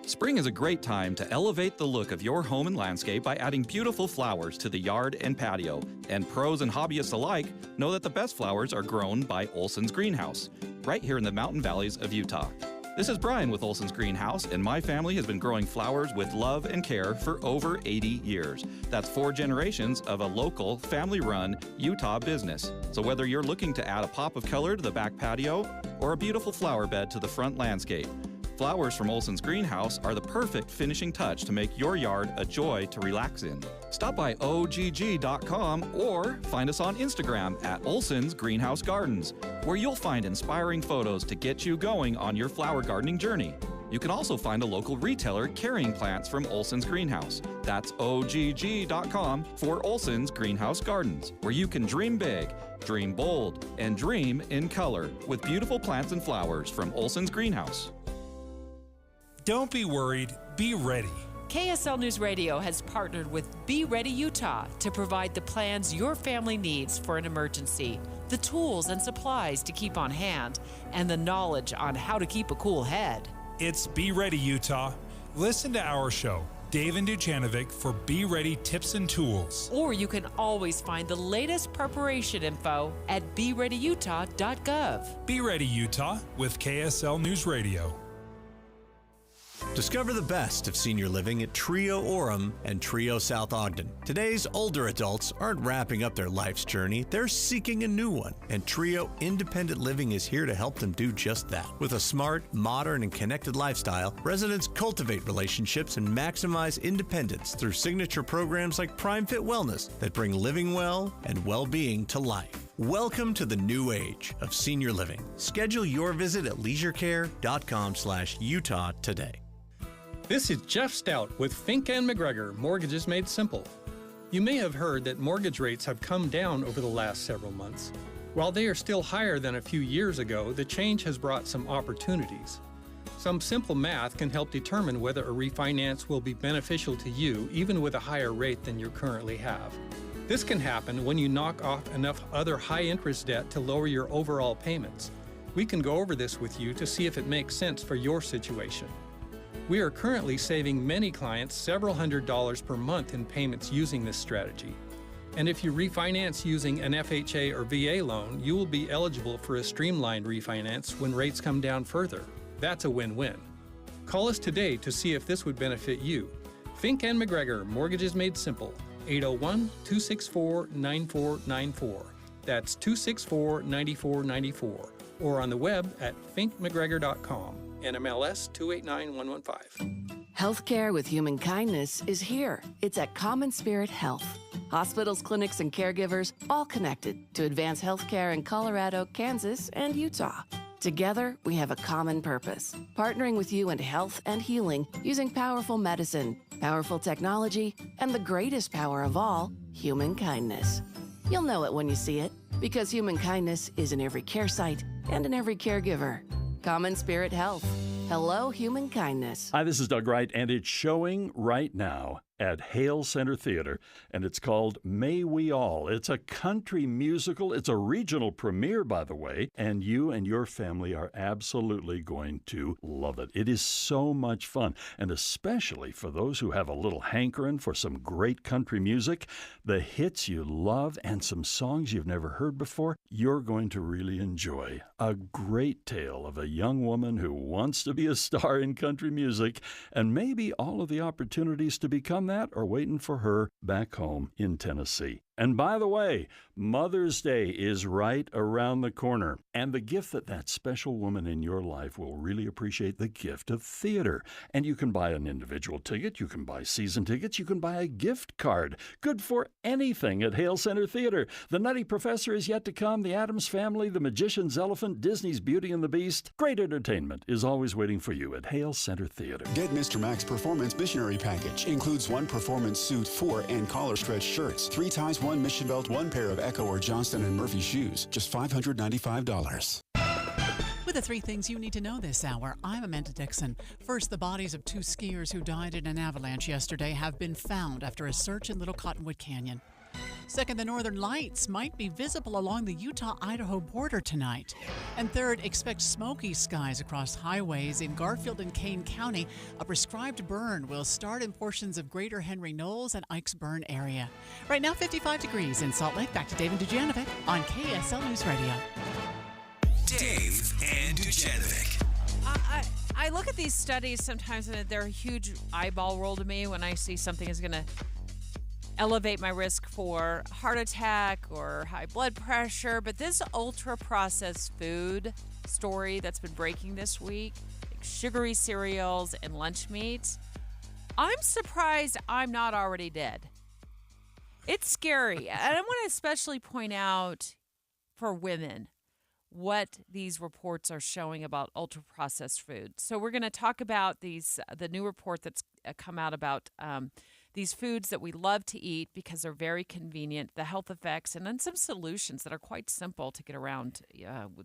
Spring is a great time to elevate the look of your home and landscape by adding beautiful flowers to the yard and patio. And pros and hobbyists alike know that the best flowers are grown by Olson's Greenhouse, right here in the mountain valleys of Utah. This is Brian with Olson's Greenhouse, and my family has been growing flowers with love and care for over 80 years. That's 4 generations of a local, family-run Utah business. So whether you're looking to add a pop of color to the back patio or a beautiful flower bed to the front landscape, flowers from Olson's Greenhouse are the perfect finishing touch to make your yard a joy to relax in. Stop by ogg.com or find us on Instagram at Olson's Greenhouse Gardens, where you'll find inspiring photos to get you going on your flower gardening journey. You can also find a local retailer carrying plants from Olson's Greenhouse. That's ogg.com for Olson's Greenhouse Gardens, where you can dream big, dream bold, and dream in color with beautiful plants and flowers from Olson's Greenhouse. Don't be worried, be ready. KSL News Radio has partnered with Be Ready Utah to provide the plans your family needs for an emergency, the tools and supplies to keep on hand, and the knowledge on how to keep a cool head. It's Be Ready Utah. Listen to our show, Dave and Dujanovic, for Be Ready tips and tools. Or you can always find the latest preparation info at BeReadyUtah.gov. Be Ready Utah with KSL News Radio. Discover the best of senior living at Trio Orem and Trio South Ogden. Today's older adults aren't wrapping up their life's journey, they're seeking a new one. And Trio Independent Living is here to help them do just that. With a smart, modern, and connected lifestyle, residents cultivate relationships and maximize independence through signature programs like Prime Fit Wellness that bring living well and well-being to life. Welcome to the new age of senior living. Schedule your visit at leisurecare.com/Utah today. This is Jeff Stout with Fink & McGregor, Mortgages Made Simple. You may have heard that mortgage rates have come down over the last several months. While they are still higher than a few years ago, the change has brought some opportunities. Some simple math can help determine whether a refinance will be beneficial to you, even with a higher rate than you currently have. This can happen when you knock off enough other high-interest debt to lower your overall payments. We can go over this with you to see if it makes sense for your situation. We are currently saving many clients several $100s per month in payments using this strategy. And if you refinance using an FHA or VA loan, you will be eligible for a streamlined refinance when rates come down further. That's a win-win. Call us today to see if this would benefit you. Fink & McGregor, Mortgages Made Simple, 801-264-9494. That's 264-9494. Or on the web at finkmcgregor.com. NMLS 289115. Healthcare with human kindness is here. It's at Common Spirit Health. Hospitals, clinics, and caregivers all connected to advance healthcare in Colorado, Kansas, and Utah. Together, we have a common purpose, partnering with you in health and healing using powerful medicine, powerful technology, and the greatest power of all, human kindness. You'll know it when you see it, because human kindness is in every care site and in every caregiver. Common Spirit Health. Hello, human kindness. Hi, this is Doug Wright, and it's showing right now at Hale Center Theater, and it's called May We All. It's a country musical. It's a regional premiere, by the way, and you and your family are absolutely going to love it. It is so much fun, and especially for those who have a little hankering for some great country music, the hits you love, and some songs you've never heard before, you're going to really enjoy. A great tale of a young woman who wants to be a star in country music, and maybe all of the opportunities to become that are waiting for her back home in Tennessee. And by the way, Mother's Day is right around the corner. And the gift that special woman in your life will really appreciate, the gift of theater. And you can buy an individual ticket, you can buy season tickets, you can buy a gift card. Good for anything at Hale Center Theater. The Nutty Professor is yet to come, The Addams Family, The Magician's Elephant, Disney's Beauty and the Beast. Great entertainment is always waiting for you at Hale Center Theater. Get Mr. Mac's Performance Missionary Package. Includes 1 performance suit, 4 and collar stretch shirts, 3 ties, 1 mission belt, 1 pair of Echo or Johnston & Murphy shoes. Just $595. With the 3 things you need to know this hour, I'm Amanda Dixon. First, the bodies of 2 skiers who died in an avalanche yesterday have been found after a search in Little Cottonwood Canyon. Second, the northern lights might be visible along the Utah-Idaho border tonight. And third, expect smoky skies across highways in Garfield and Kane County. A prescribed burn will start in portions of Greater Henry Knolls and Ike's Burn area. Right now, 55 degrees in Salt Lake. Back to Dave and Dujanovic on KSL News Radio. Dave and Dujanovic. I look at these studies sometimes and they're a huge eyeball roll to me when I see something is going to elevate my risk for heart attack or high blood pressure. But this ultra-processed food story that's been breaking this week, like sugary cereals and lunch meats, I'm surprised I'm not already dead. It's scary. And I want to especially point out for women what these reports are showing about ultra-processed food. So we're going to talk about the new report that's come out about these foods that we love to eat because they're very convenient, the health effects, and then some solutions that are quite simple to get around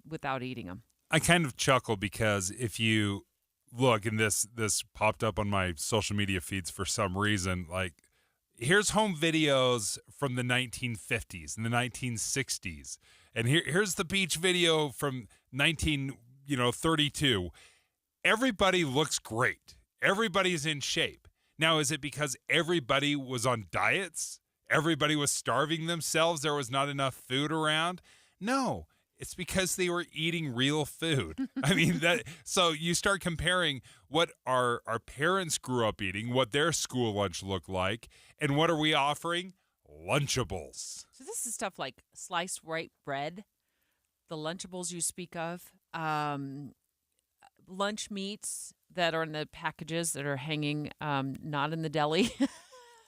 without eating them. I kind of chuckle because if you look, and this popped up on my social media feeds for some reason, like here's home videos from the 1950s and the 1960s. And here's the beach video from 1932. Everybody looks great. Everybody's in shape. Now, is it because everybody was on diets? Everybody was starving themselves? There was not enough food around? No, it's because they were eating real food. I mean, so you start comparing what our parents grew up eating, what their school lunch looked like, and what are we offering? Lunchables. So this is stuff like sliced white bread, the Lunchables you speak of, lunch meats that are in the packages that are hanging not in the deli.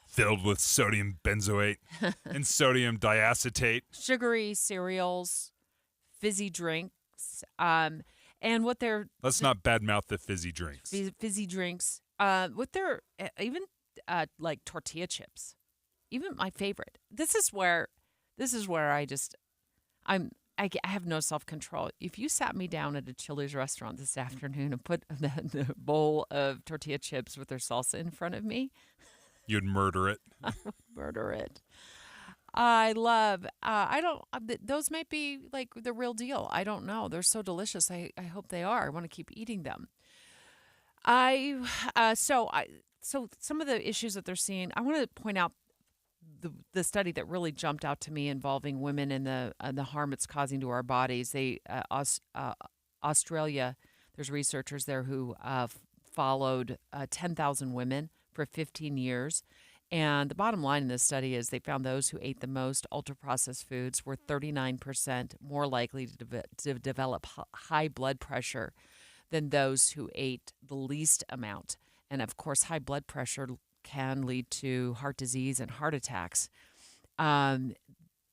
Filled with sodium benzoate and sodium diacetate. Sugary cereals, fizzy drinks, and what they're... Let's not badmouth the fizzy drinks. Fizzy drinks. What they're... even like tortilla chips. Even my favorite. This is where I have no self-control. If you sat me down at a Chili's restaurant this afternoon and put the bowl of tortilla chips with their salsa in front of me, you'd murder it. I would murder it. I love. Those might be like the real deal. I don't know. They're so delicious. I hope they are. I want to keep eating them. So some of the issues that they're seeing. I want to point out the study that really jumped out to me involving women and the harm it's causing to our bodies. Australia, there's researchers there who followed 10,000 women for 15 years. And the bottom line in this study is they found those who ate the most ultra-processed foods were 39% more likely to develop high blood pressure than those who ate the least amount. And, of course, high blood pressure can lead to heart disease and heart attacks.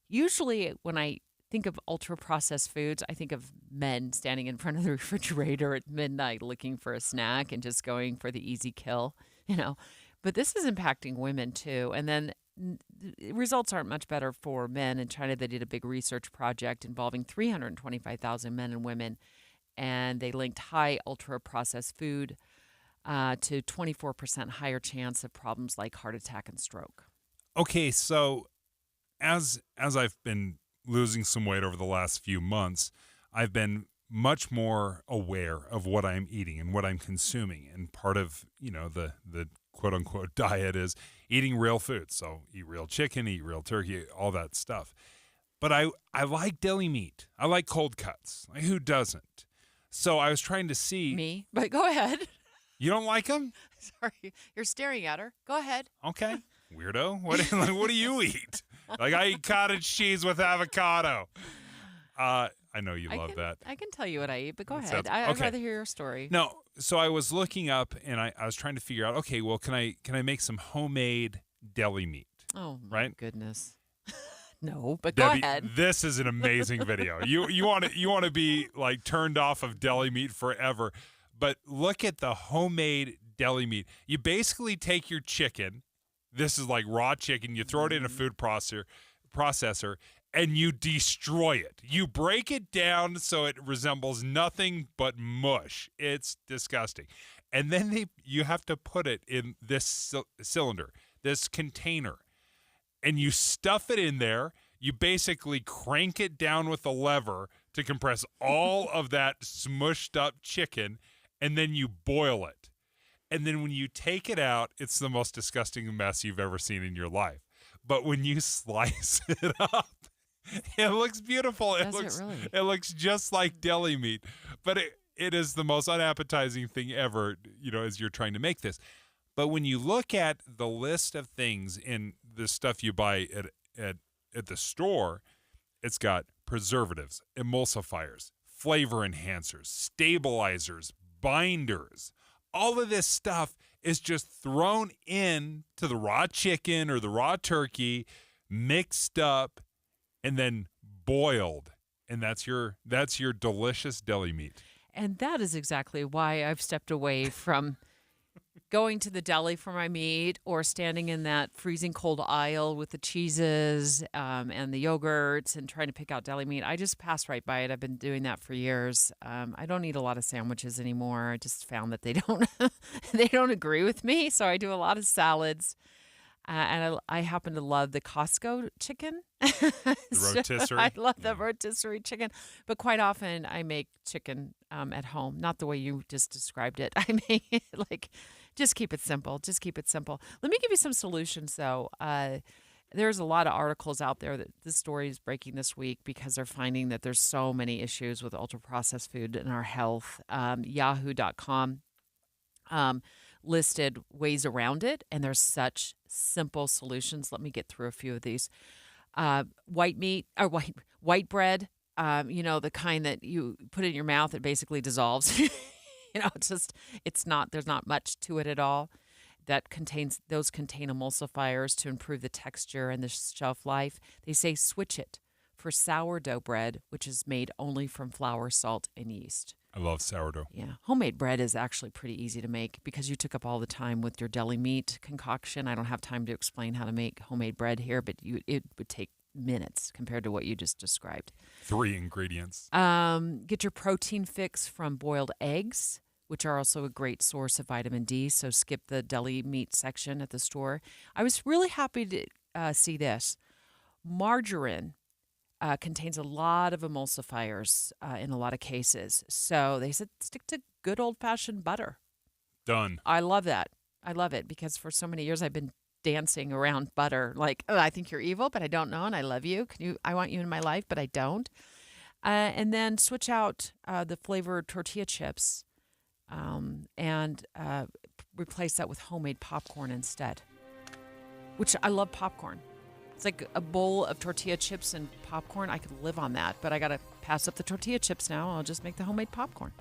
Usually when I think of ultra-processed foods, I think of men standing in front of the refrigerator at midnight looking for a snack and just going for the easy kill, But this is impacting women too. And then results aren't much better for men. In China, they did a big research project involving 325,000 men and women, and they linked high ultra-processed food to 24% higher chance of problems like heart attack and stroke. Okay, so as I've been losing some weight over the last few months, I've been much more aware of what I'm eating and what I'm consuming. And part of, the quote-unquote diet is eating real food. So eat real chicken, eat real turkey, all that stuff. But I like deli meat. I like cold cuts. Like, who doesn't? So I was trying to see... Me? But go ahead. You don't like them? Sorry, you're staring at her. Go ahead. Okay. Weirdo. What do you eat? Like, I eat cottage cheese with avocado. I know you love that. I can tell you what I eat, but go ahead. Sounds- I'd okay. rather hear your story. No, so I was looking up and I was trying to figure out, okay, well, can I make some homemade deli meat? Oh, my right? goodness. No, but Debbie, go ahead. This is an amazing video. You want to be like turned off of deli meat forever, but look at the homemade deli meat. You basically take your chicken. This is like raw chicken. You throw it in a food processor, and you destroy it. You break it down so it resembles nothing but mush. It's disgusting. And then you have to put it in this cylinder, this container. And you stuff it in there. You basically crank it down with a lever to compress all of that smushed up chicken, and then you boil it. And then when you take it out, it's the most disgusting mess you've ever seen in your life. But when you slice it up, it looks beautiful. It looks just like deli meat. But it is the most unappetizing thing ever, as you're trying to make this. But when you look at the list of things in the stuff you buy at the store, it's got preservatives, emulsifiers, flavor enhancers, stabilizers, binders. All of this stuff is just thrown in to the raw chicken or the raw turkey, mixed up, and then boiled. And that's your delicious deli meat. And that is exactly why I've stepped away from going to the deli for my meat or standing in that freezing cold aisle with the cheeses and the yogurts and trying to pick out deli meat. I just pass right by it. I've been doing that for years. I don't eat a lot of sandwiches anymore. I just found that they don't agree with me. So I do a lot of salads. And I happen to love the Costco chicken. The rotisserie. I love the rotisserie chicken. But quite often I make chicken at home. Not the way you just described it. I make it just keep it simple. Just keep it simple. Let me give you some solutions, though. There's a lot of articles out there that this story is breaking this week because they're finding that there's so many issues with ultra-processed food in our health. Yahoo.com listed ways around it, and there's such simple solutions. Let me get through a few of these. White bread, the kind that you put in your mouth, it basically dissolves. There's not much to it at all. Those contain emulsifiers to improve the texture and the shelf life. They say switch it for sourdough bread, which is made only from flour, salt, and yeast. I love sourdough. Yeah. Homemade bread is actually pretty easy to make because you took up all the time with your deli meat concoction. I don't have time to explain how to make homemade bread here, but it would take minutes compared to what you just described. 3 ingredients. Get your protein fix from boiled eggs, which are also a great source of vitamin D, so skip the deli meat section at the store. I was really happy to see this. Margarine contains a lot of emulsifiers in a lot of cases. So they said stick to good old-fashioned butter. Done. I love that. I love it because for so many years I've been dancing around butter. Like, oh, I think you're evil, but I don't know, and I love you. I want you in my life, but I don't. And then switch out the flavored tortilla chips and replace that with homemade popcorn instead, which I love popcorn. It's like a bowl of tortilla chips and popcorn. I could live on that, but I got to pass up the tortilla chips now. I'll just make the homemade popcorn.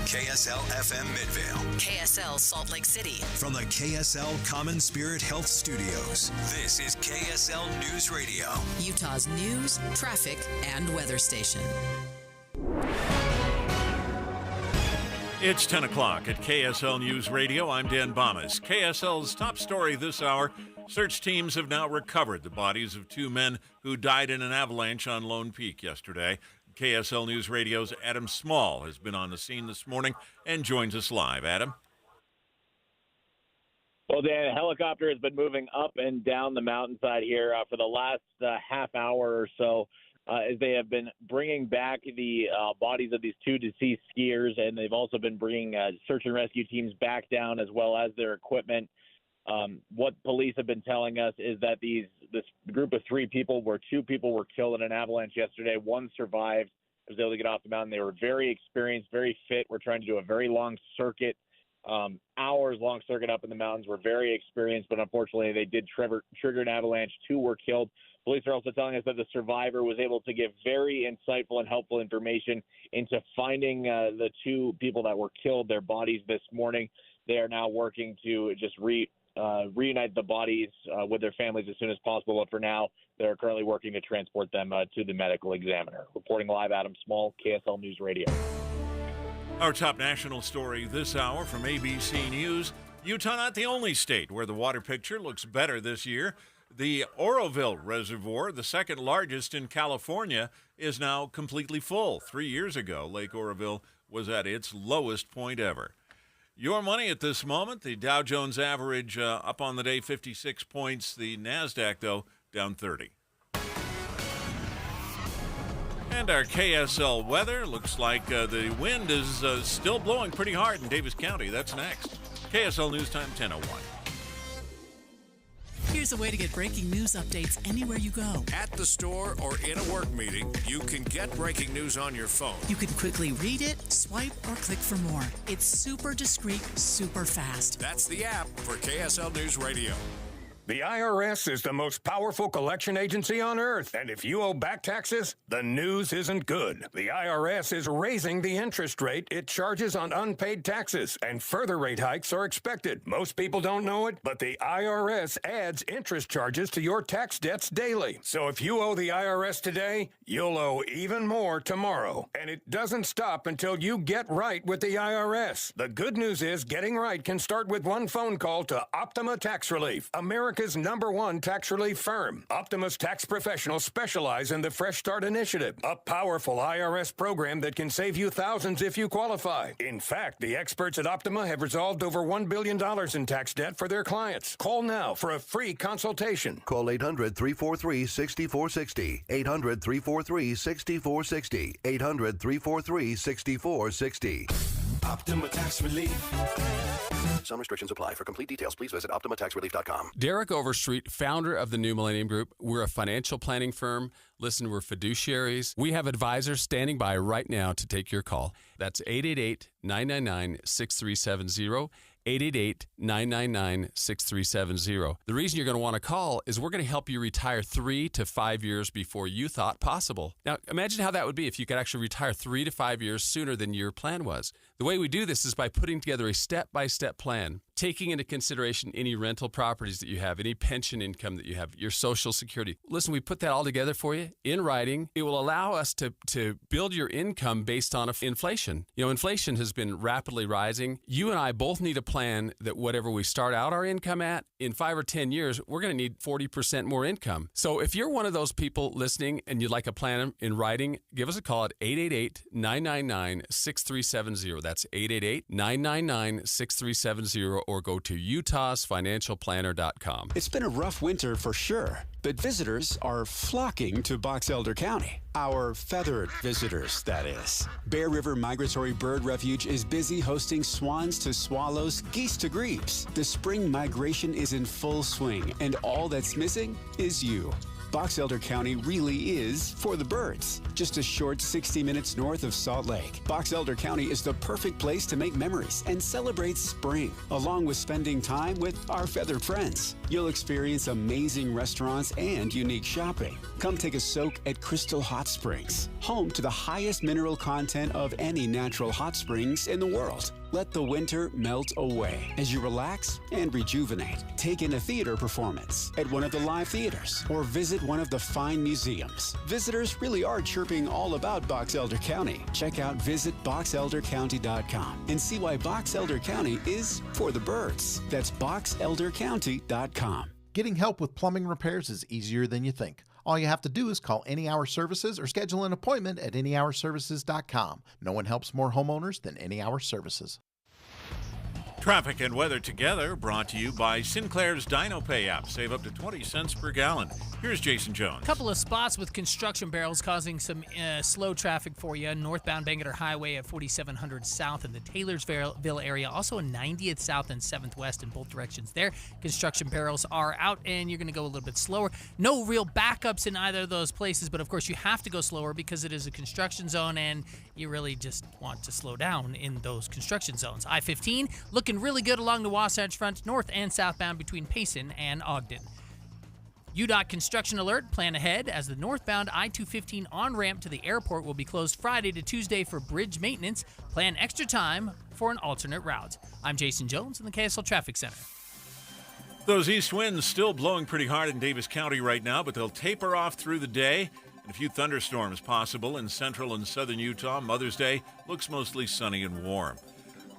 KSL FM Midvale. KSL Salt Lake City. From the KSL Common Spirit Health Studios, this is KSL News Radio. Utah's news, traffic, and weather station. It's 10 o'clock at KSL News Radio. I'm Dan Bomas. KSL's top story this hour. Search teams have now recovered the bodies of 2 men who died in an avalanche on Lone Peak yesterday. KSL News Radio's Adam Small has been on the scene this morning and joins us live. Adam? Well, Dan, a helicopter has been moving up and down the mountainside here for the last half hour or so as they have been bringing back the bodies of these 2 deceased skiers, and they've also been bringing search and rescue teams back down as well as their equipment. What police have been telling us is that this group of 3 people, where 2 people were killed in an avalanche yesterday, 1 survived, was able to get off the mountain. They were very experienced, very fit. We're trying to do a very long circuit hours-long circuit up in the mountains, were very experienced, but unfortunately they did trigger an avalanche. 2 were killed. Police are also telling us that the survivor was able to give very insightful and helpful information into finding the 2 people that were killed, their bodies this morning. They are now working to just reunite the bodies with their families as soon as possible. But for now, they're currently working to transport them to the medical examiner. Reporting live, Adam Small, KSL News Radio. Our top national story this hour from ABC News. Utah not the only state where the water picture looks better this year. The Oroville Reservoir, the second largest in California, is now completely full. 3 years ago, Lake Oroville was at its lowest point ever. Your money at this moment, the Dow Jones average up on the day 56 points. The NASDAQ, though, down 30. And our KSL weather, looks like the wind is still blowing pretty hard in Davis County. That's next. KSL News Time, 10:01. Here's a way to get breaking news updates anywhere you go. At the store or in a work meeting, you can get breaking news on your phone. You can quickly read it, swipe, or click for more. It's super discreet, super fast. That's the app for KSL News Radio. The IRS is the most powerful collection agency on earth, and if you owe back taxes, the news isn't good. The IRS is raising the interest rate it charges on unpaid taxes, and further rate hikes are expected. Most people don't know it, but the IRS adds interest charges to your tax debts daily. So if you owe the IRS today, you'll owe even more tomorrow. And it doesn't stop until you get right with the IRS. The good news is getting right can start with one phone call to Optima Tax Relief, America's #1 tax relief firm. Optima's tax professionals specialize in the Fresh Start Initiative, a powerful IRS program that can save you thousands if you qualify. In fact, the experts at Optima have resolved over $1 billion in tax debt for their clients. Call now for a free consultation. Call 800-343-6460. 800-343-6460. 800-343-6460. Optima Tax Relief. Some restrictions apply. For complete details, please visit OptimaTaxRelief.com. Derek Overstreet, founder of the New Millennium Group. We're a financial planning firm. Listen, we're fiduciaries. We have advisors standing by right now to take your call. That's 888-999-6370. 888-999-6370. The reason you're going to want to call is we're going to help you retire 3 to 5 years before you thought possible. Now, imagine how that would be if you could actually retire 3 to 5 years sooner than your plan was. The way we do this is by putting together a step-by-step plan, taking into consideration any rental properties that you have, any pension income that you have, your Social Security. Listen, we put that all together for you in writing. It will allow us to build your income based on inflation. You know, inflation has been rapidly rising. You and I both need a plan that whatever we start out our income at, in 5 or 10 years, we're going to need 40% more income. So if you're one of those people listening and you'd like a plan in writing, give us a call at 888-999-6370. That's 888-999-6370, or go to utahsfinancialplanner.com. It's been a rough winter for sure, but visitors are flocking to Box Elder County. Our feathered visitors, that is. Bear River Migratory Bird Refuge is busy hosting swans to swallows, geese to grebes. The spring migration is in full swing, and all that's missing is you. Box Elder County really is for the birds. Just a short 60 minutes north of Salt Lake, Box Elder County is the perfect place to make memories and celebrate spring, along with spending time with our feathered friends. You'll experience amazing restaurants and unique shopping. Come take a soak at Crystal Hot Springs, home to the highest mineral content of any natural hot springs in the world. Let the winter melt away as you relax and rejuvenate. Take in a theater performance at one of the live theaters or visit one of the fine museums. Visitors really are chirping all about Box Elder County. Check out visitboxeldercounty.com and see why Box Elder County is for the birds. That's boxeldercounty.com. Getting help with plumbing repairs is easier than you think. All you have to do is call Any Hour Services or schedule an appointment at anyhourservices.com. No one helps more homeowners than Any Hour Services. Traffic and weather together, brought to you by Sinclair's Dino Pay app. Save up to 20 cents per gallon. Here's Jason Jones. A couple of spots with construction barrels causing some slow traffic for you. Northbound Bangor Highway at 4700 South in the Taylorsville area. Also 90th South and 7th West in both directions there. Construction barrels are out, and you're going to go a little bit slower. No real backups in either of those places, but of course you have to go slower because it is a construction zone, and you really just want to slow down in those construction zones. I-15 looking looking really good along the Wasatch Front, north and southbound between Payson and Ogden. UDOT construction alert, plan ahead as the northbound I-215 on-ramp to the airport will be closed Friday to Tuesday for bridge maintenance. Plan extra time for an alternate route. I'm Jason Jones in the KSL Traffic Center. Those east winds still blowing pretty hard in Davis County right now, but they'll taper off through the day. And a few thunderstorms possible in central and southern Utah. Mother's Day looks mostly sunny and warm.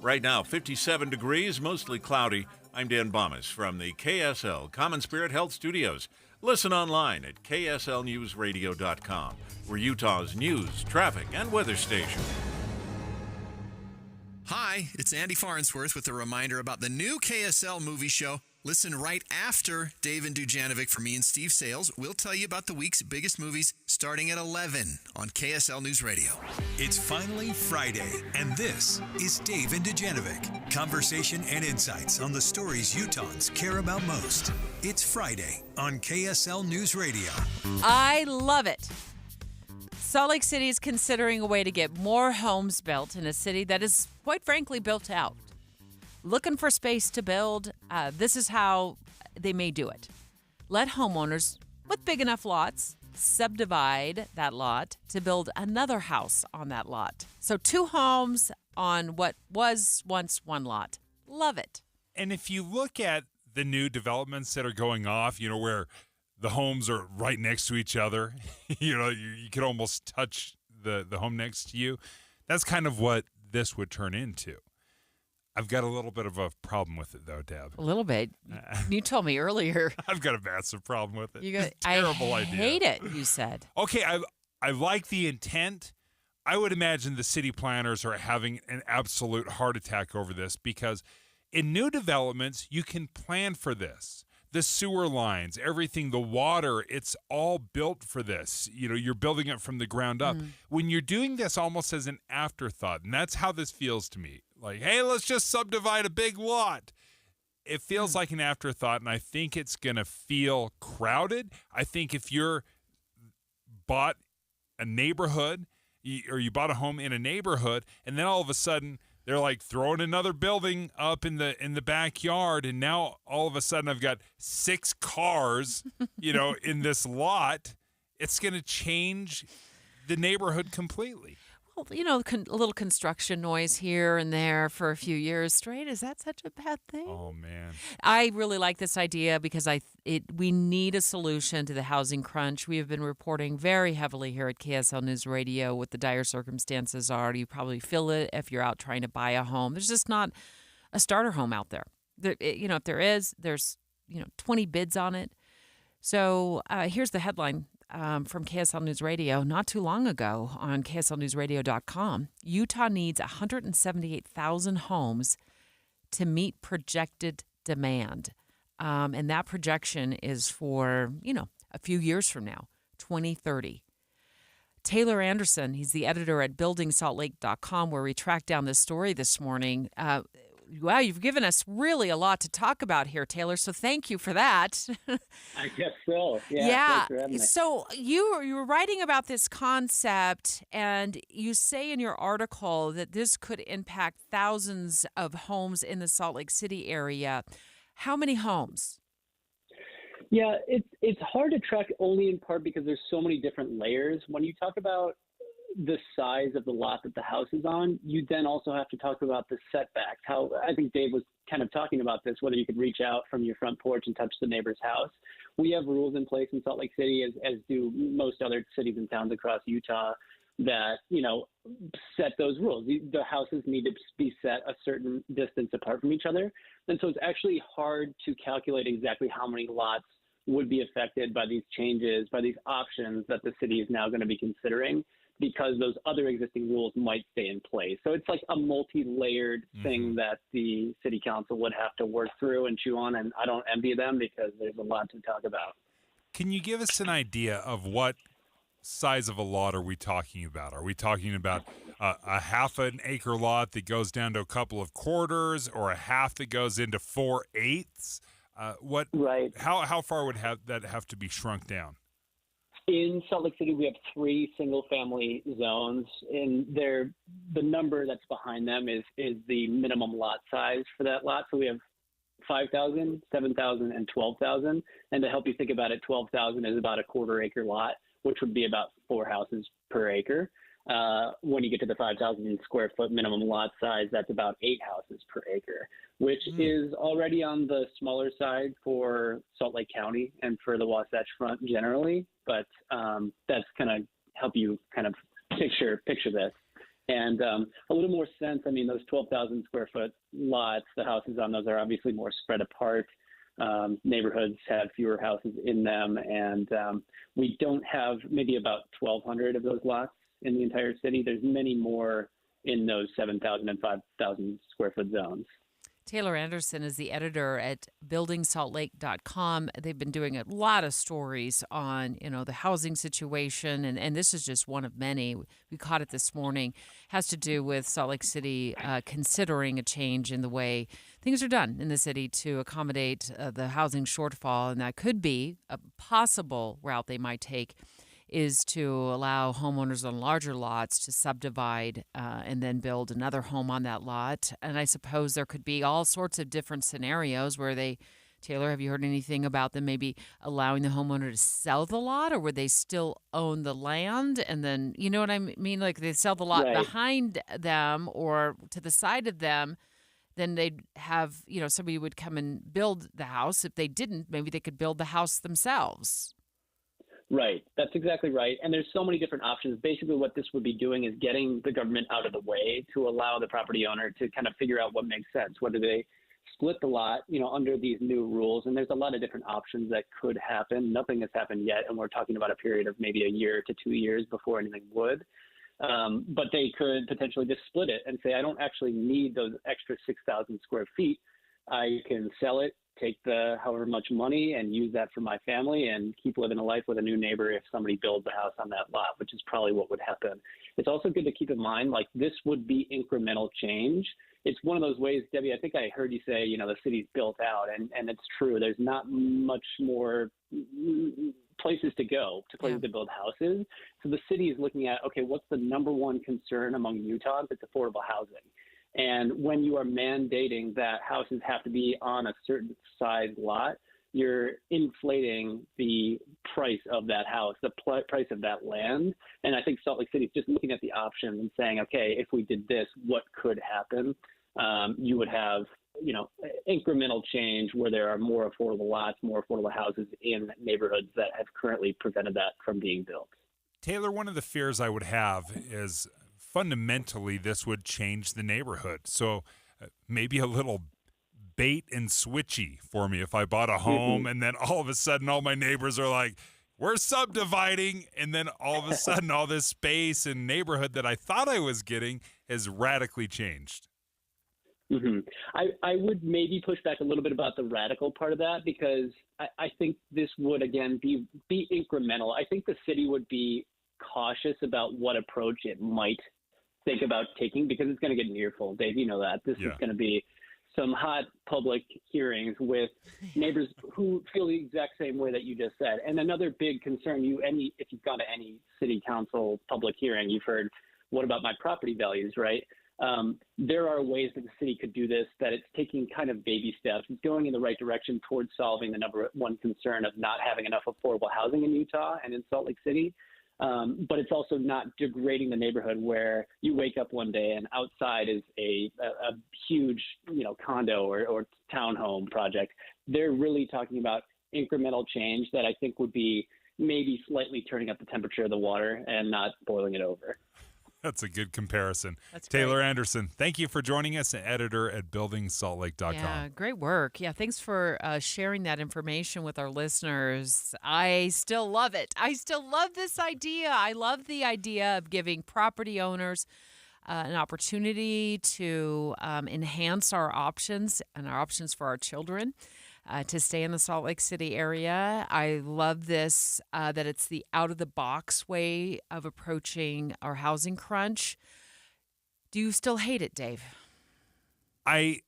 Right now, 57 degrees, mostly cloudy. I'm Dan Bomas from the KSL Common Spirit Health Studios. Listen online at kslnewsradio.com. We're Utah's news, traffic, and weather station. Hi, it's Andy Farnsworth with a reminder about the new KSL movie show. Listen right after Dave and Dujanovic from me and Steve Sales. We'll tell you about the week's biggest movies starting at 11 on KSL News Radio. It's finally Friday, and this is Dave and Dujanovic. Conversation and insights on the stories Utahns care about most. It's Friday on KSL News Radio. I love it. Salt Lake City is considering a way to get more homes built in a city that is, quite frankly, built out. Looking for space to build, this is how they may do it. Let homeowners with big enough lots subdivide that lot to build another house on that lot. So 2 homes on what was once 1 lot. Love it. And if you look at the new developments that are going off, where the homes are right next to each other, you can almost touch the home next to you. That's kind of what this would turn into. I've got a little bit of a problem with it, though, Deb. A little bit. You told me earlier. I've got a massive problem with it. Terrible idea. I hate it, you said. Okay, I like the intent. I would imagine the city planners are having an absolute heart attack over this because in new developments, you can plan for this. The sewer lines, everything, the water, it's all built for this. You're building it from the ground up. When you're doing this almost as an afterthought, and that's how this feels to me. Like, hey, let's just subdivide a big lot. It feels like an afterthought, and I think it's going to feel crowded. I think if you're bought a neighborhood or you bought a home in a neighborhood, and then all of a sudden they're like throwing another building up in the backyard, and now all of a sudden I've got 6 cars, in this lot. It's going to change the neighborhood completely. Well, a little construction noise here and there for a few years straight. Is that such a bad thing? Oh, man. I really like this idea because we need a solution to the housing crunch. We have been reporting very heavily here at KSL News Radio what the dire circumstances are. You probably feel it if you're out trying to buy a home. There's just not a starter home out there. If there is, there's 20 bids on it. So here's the headline. From KSL News Radio not too long ago on kslnewsradio.com. Utah needs 178,000 homes to meet projected demand. And that projection is for, a few years from now, 2030. Taylor Anderson, he's the editor at buildingsaltlake.com, where we tracked down this story this morning. Wow, you've given us really a lot to talk about here, Taylor, so thank you for that. I guess so. Yeah. Thanks for having me. So you were writing about this concept, and you say in your article that this could impact thousands of homes in the Salt Lake City area. How many homes? Yeah, it's hard to track only in part because there's so many different layers. When you talk about the size of the lot that the house is on, you then also have to talk about the setbacks. How I think Dave was kind of talking about this, whether you could reach out from your front porch and touch the neighbor's house. We have rules in place in Salt Lake City, as do most other cities and towns across Utah, that, set those rules. The houses need to be set a certain distance apart from each other. And so it's actually hard to calculate exactly how many lots would be affected by these changes, by these options that the city is now going to be considering, because those other existing rules might stay in place. So it's like a multi-layered thing that the city council would have to work through and chew on, and I don't envy them because there's a lot to talk about. Can you give us an idea of what size of a lot are we talking about? Are we talking about a half an acre lot that goes down to a couple of quarters, or a half that goes into 4/8? Right. How far would that have to be shrunk down? In Salt Lake City, we have 3 single-family zones, and the number that's behind them is the minimum lot size for that lot. So we have 5,000, 7,000, and 12,000. And to help you think about it, 12,000 is about a quarter-acre lot, which would be about 4 houses per acre. When you get to the 5,000 square foot minimum lot size, that's about 8 houses per acre, which is already on the smaller side for Salt Lake County and for the Wasatch Front generally. But that's going to help you kind of picture this. And a little more sense, I mean, those 12,000 square foot lots, the houses on those are obviously more spread apart. Neighborhoods have fewer houses in them. And we don't have maybe about 1,200 of those lots in the entire city. There's many more in those 7,000 and 5,000 square foot zones. Taylor Anderson is the editor at buildingsaltlake.com. They've been doing a lot of stories on, the housing situation, and this is just one of many. We caught it this morning. Has to do with Salt Lake City considering a change in the way things are done in the city to accommodate the housing shortfall, and that could be a possible route they might take is to allow homeowners on larger lots to subdivide and then build another home on that lot. And I suppose there could be all sorts of different scenarios where Taylor, have you heard anything about them maybe allowing the homeowner to sell the lot, or would they still own the land? And then, you know what I mean? Like they sell the lot behind them or to the side of them, then they'd have, somebody would come and build the house. If they didn't, maybe they could build the house themselves. Right. That's exactly right. And there's so many different options. Basically, what this would be doing is getting the government out of the way to allow the property owner to kind of figure out what makes sense. Whether they split the lot, under these new rules. And there's a lot of different options that could happen. Nothing has happened yet. And we're talking about a period of maybe a year to 2 years before anything would. But they could potentially just split it and say, I don't actually need those extra 6,000 square feet. I can sell it, take the however much money and use that for my family and keep living a life with a new neighbor if somebody builds a house on that lot, which is probably what would happen. It's also good to keep in mind, like, this would be incremental change. It's one of those ways, Debbie, I think I heard you say, the city's built out, and it's true. There's not much more places to go, to places to build houses. So the city is looking at, okay, what's the number one concern among Utahns? It's affordable housing. And when you are mandating that houses have to be on a certain size lot, you're inflating the price of that house, the price of that land. And I think Salt Lake City is just looking at the options and saying, okay, if we did this, what could happen? You would have, incremental change where there are more affordable lots, more affordable houses in neighborhoods that have currently prevented that from being built. Taylor, one of the fears I would have is fundamentally this would change the neighborhood. So maybe a little bait and switchy for me if I bought a home and then all of a sudden all my neighbors are like, we're subdividing, and then all of a sudden all this space and neighborhood that I thought I was getting has radically changed. I would maybe push back a little bit about the radical part of that, because I think this would, again, be incremental. I think the city would be cautious about what approach it might think about taking, because it's going to get an earful. Dave, you know that. This is going to be some hot public hearings with neighbors who feel the exact same way that you just said. And another big concern, if you've gone to any city council public hearing, you've heard, what about my property values, right? There are ways that the city could do this, that it's taking kind of baby steps. It's going in the right direction towards solving the number one concern of not having enough affordable housing in Utah and in Salt Lake City. But it's also not degrading the neighborhood where you wake up one day and outside is a huge, condo or townhome project. They're really talking about incremental change that I think would be maybe slightly turning up the temperature of the water and not boiling it over. That's a good comparison. That's Taylor great. Anderson, thank you for joining us, editor at buildingsaltlake.com. Yeah, great work. Yeah, thanks for sharing that information with our listeners. I still love it. I still love this idea. I love the idea of giving property owners an opportunity to enhance our options and our options for our children. To stay in the Salt Lake City area. I love this, that it's the out-of-the-box way of approaching our housing crunch. Do you still hate it, Dave? I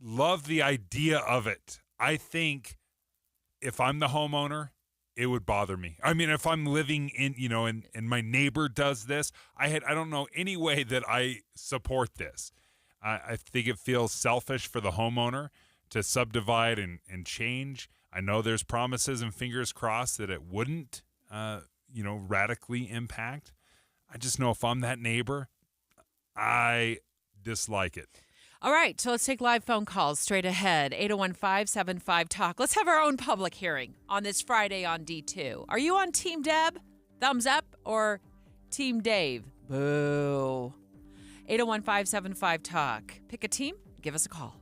love the idea of it. I think if I'm the homeowner, it would bother me. I mean, if I'm living in, and my neighbor does this, I don't know any way that I support this. I think it feels selfish for the homeowner to subdivide and change. I know there's promises and fingers crossed that it wouldn't, radically impact. I just know if I'm that neighbor, I dislike it. All right, so let's take live phone calls straight ahead. 801-575-TALK. Let's have our own public hearing on this Friday on D2. Are you on Team Deb, thumbs up, or Team Dave? Boo. 801-575-TALK. Pick a team, give us a call.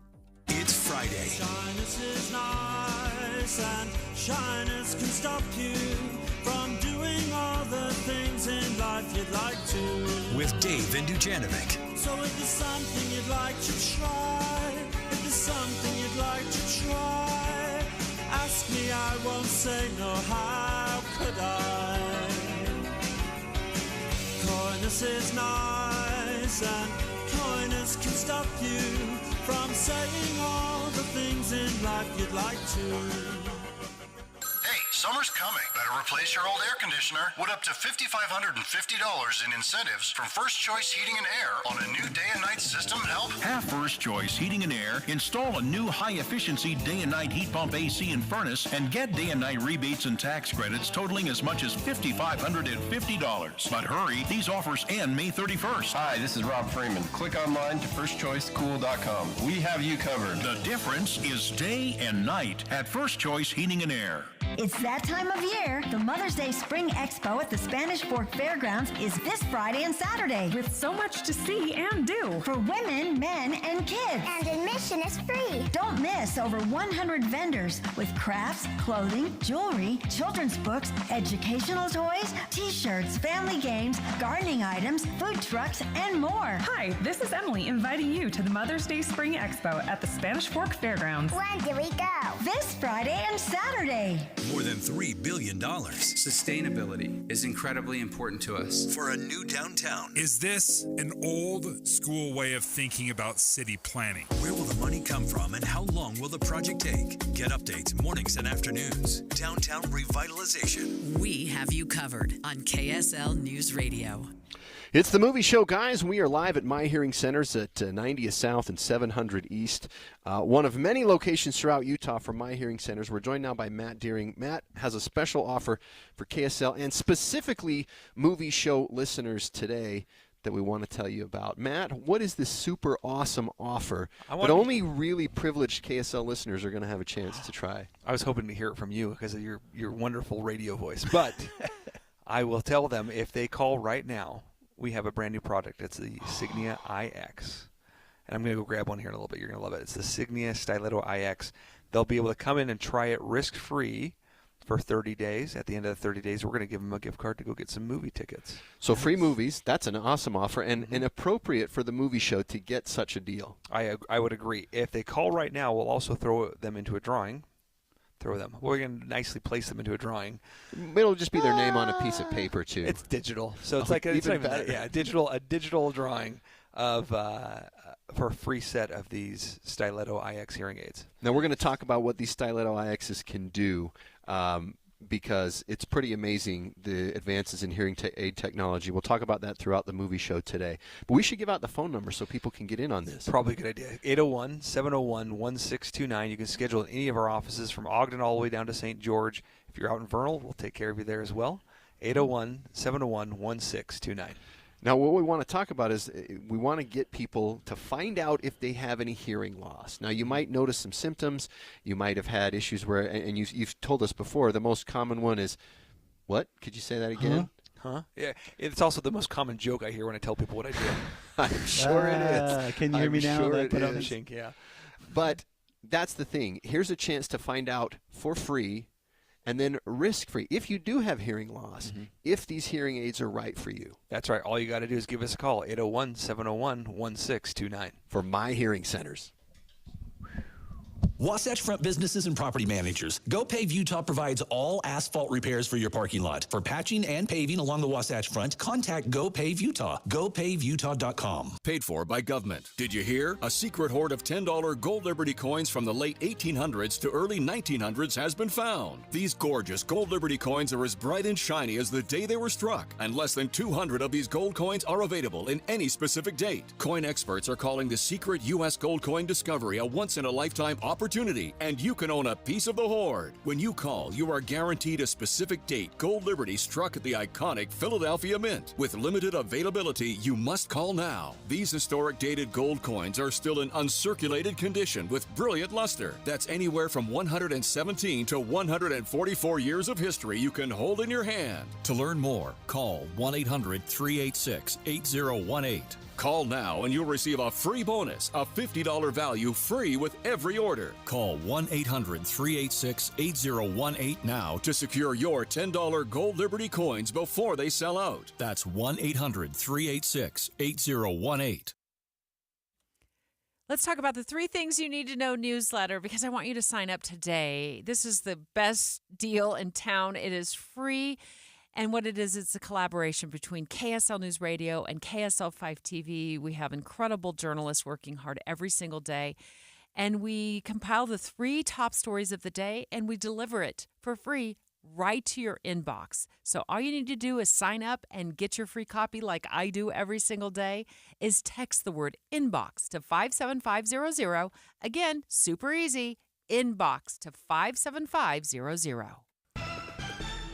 It's Friday. Shyness is nice, and shyness can stop you from doing all the things in life you'd like to. With Dave and Dujanovic. So if there's something you'd like to try, if there's something you'd like to try, ask me, I won't say no, how could I? Coyness is nice, and coyness can stop you from saying all the things in life you'd like to. Hey, summer's coming. Better replace your old air conditioner. With up to $5,550 in incentives from First Choice Heating and Air on a new day and night system help. Have First Choice Heating and Air install a new high-efficiency day and night heat pump AC and furnace and get day and night rebates and tax credits totaling as much as $5,550. But hurry, these offers end May 31st. Hi, this is Rob Freeman. Click online to firstchoicecool.com. We have you covered. The difference is day and night at First Choice Heating and Air. It's that time of year. The Mother's Day Spring Expo at the Spanish Fork Fairgrounds is this Friday and Saturday. With so much to see and do. For women, men, and kids. And admission is free. Don't miss over 100 vendors with crafts, clothing, jewelry, children's books, educational toys, t-shirts, family games, gardening items, food trucks, and more. Hi, this is Emily inviting you to the Mother's Day Spring Expo at the Spanish Fork Fairgrounds. When do we go? This Friday and Saturday. More than $3 billion. Sustainability is incredibly important to us. For a new downtown. Is this an old school way of thinking about city planning? Where will the money come from and how long will the project take? Get updates mornings and afternoons. Downtown revitalization. We have you covered on KSL News Radio. It's the movie show, guys. We are live at My Hearing Centers at 90th South and 700 East. One of many locations throughout Utah for My Hearing Centers. We're joined now by Matt Deering. Matt has a special offer for KSL and specifically movie show listeners today that we want to tell you about. Matt, what is this super awesome offer that only really privileged KSL listeners are going to have a chance to try? I was hoping to hear it from you because of your wonderful radio voice. But I will tell them if they call right now, we have a brand new product. It's the Signia IX. And I'm going to go grab one here in a little bit. You're going to love it. It's the Signia Stiletto IX. They'll be able to come in and try it risk-free for 30 days. At the end of the 30 days, we're going to give them a gift card to go get some movie tickets. So free movies, that's an awesome offer and appropriate for the movie show to get such a deal. I would agree. If they call right now, we'll also throw them into a drawing. We're going to nicely place them into a drawing. It'll just be their name on a piece of paper, too. It's digital. So it's a digital drawing of for a free set of these Stiletto IX hearing aids. Now, we're going to talk about what these Stiletto IXs can do because it's pretty amazing, the advances in hearing aid technology. We'll talk about that throughout the movie show today. But we should give out the phone number so people can get in on this. Probably a good idea. 801-701-1629. You can schedule at any of our offices from Ogden all the way down to St. George. If you're out in Vernal, we'll take care of you there as well. 801-701-1629. Now, what we want to talk about is we want to get people to find out if they have any hearing loss. Now, you might notice some symptoms. You might have had issues where, and you've told us before, the most common one is, what? Could you say that again? Huh? Yeah, it's also the most common joke I hear when I tell people what I do. I'm sure it is. Can you hear me now? Sure it is. Yeah. But that's the thing. Here's a chance to find out for free and then risk-free, if you do have hearing loss, if these hearing aids are right for you. That's right. All you got to do is give us a call, 801-701-1629. For My Hearing Centers. Wasatch Front businesses and property managers. GoPave Utah provides all asphalt repairs for your parking lot. For patching and paving along the Wasatch Front, contact GoPave Utah. GoPaveUtah.com. Paid for by government. Did you hear? A secret hoard of $10 Gold Liberty coins from the late 1800s to early 1900s has been found. These gorgeous Gold Liberty coins are as bright and shiny as the day they were struck, and less than 200 of these gold coins are available in any specific date. Coin experts are calling the secret U.S. gold coin discovery a once-in-a-lifetime opportunity, and you can own a piece of the hoard. When you call, you are guaranteed a specific date Gold Liberty struck at the iconic Philadelphia Mint. With limited availability, you must call now. These historic dated gold coins are still in uncirculated condition with brilliant luster. That's anywhere from 117 to 144 years of history you can hold in your hand. To learn more, call 1-800-386-8018. Call now and you'll receive a free bonus, a $50 value free with every order. Call 1-800-386-8018 now to secure your $10 Gold Liberty coins before they sell out. That's 1-800-386-8018. Let's talk about the 3 Things You Need to Know newsletter, because I want you to sign up today. This is the best deal in town. It is free. And what it is, it's a collaboration between KSL News Radio and KSL 5 TV. We have incredible journalists working hard every single day. And we compile the 3 top stories of the day, and we deliver it for free right to your inbox. So all you need to do is sign up and get your free copy like I do every single day, is text the word inbox to 57500. Again, super easy, inbox to 57500.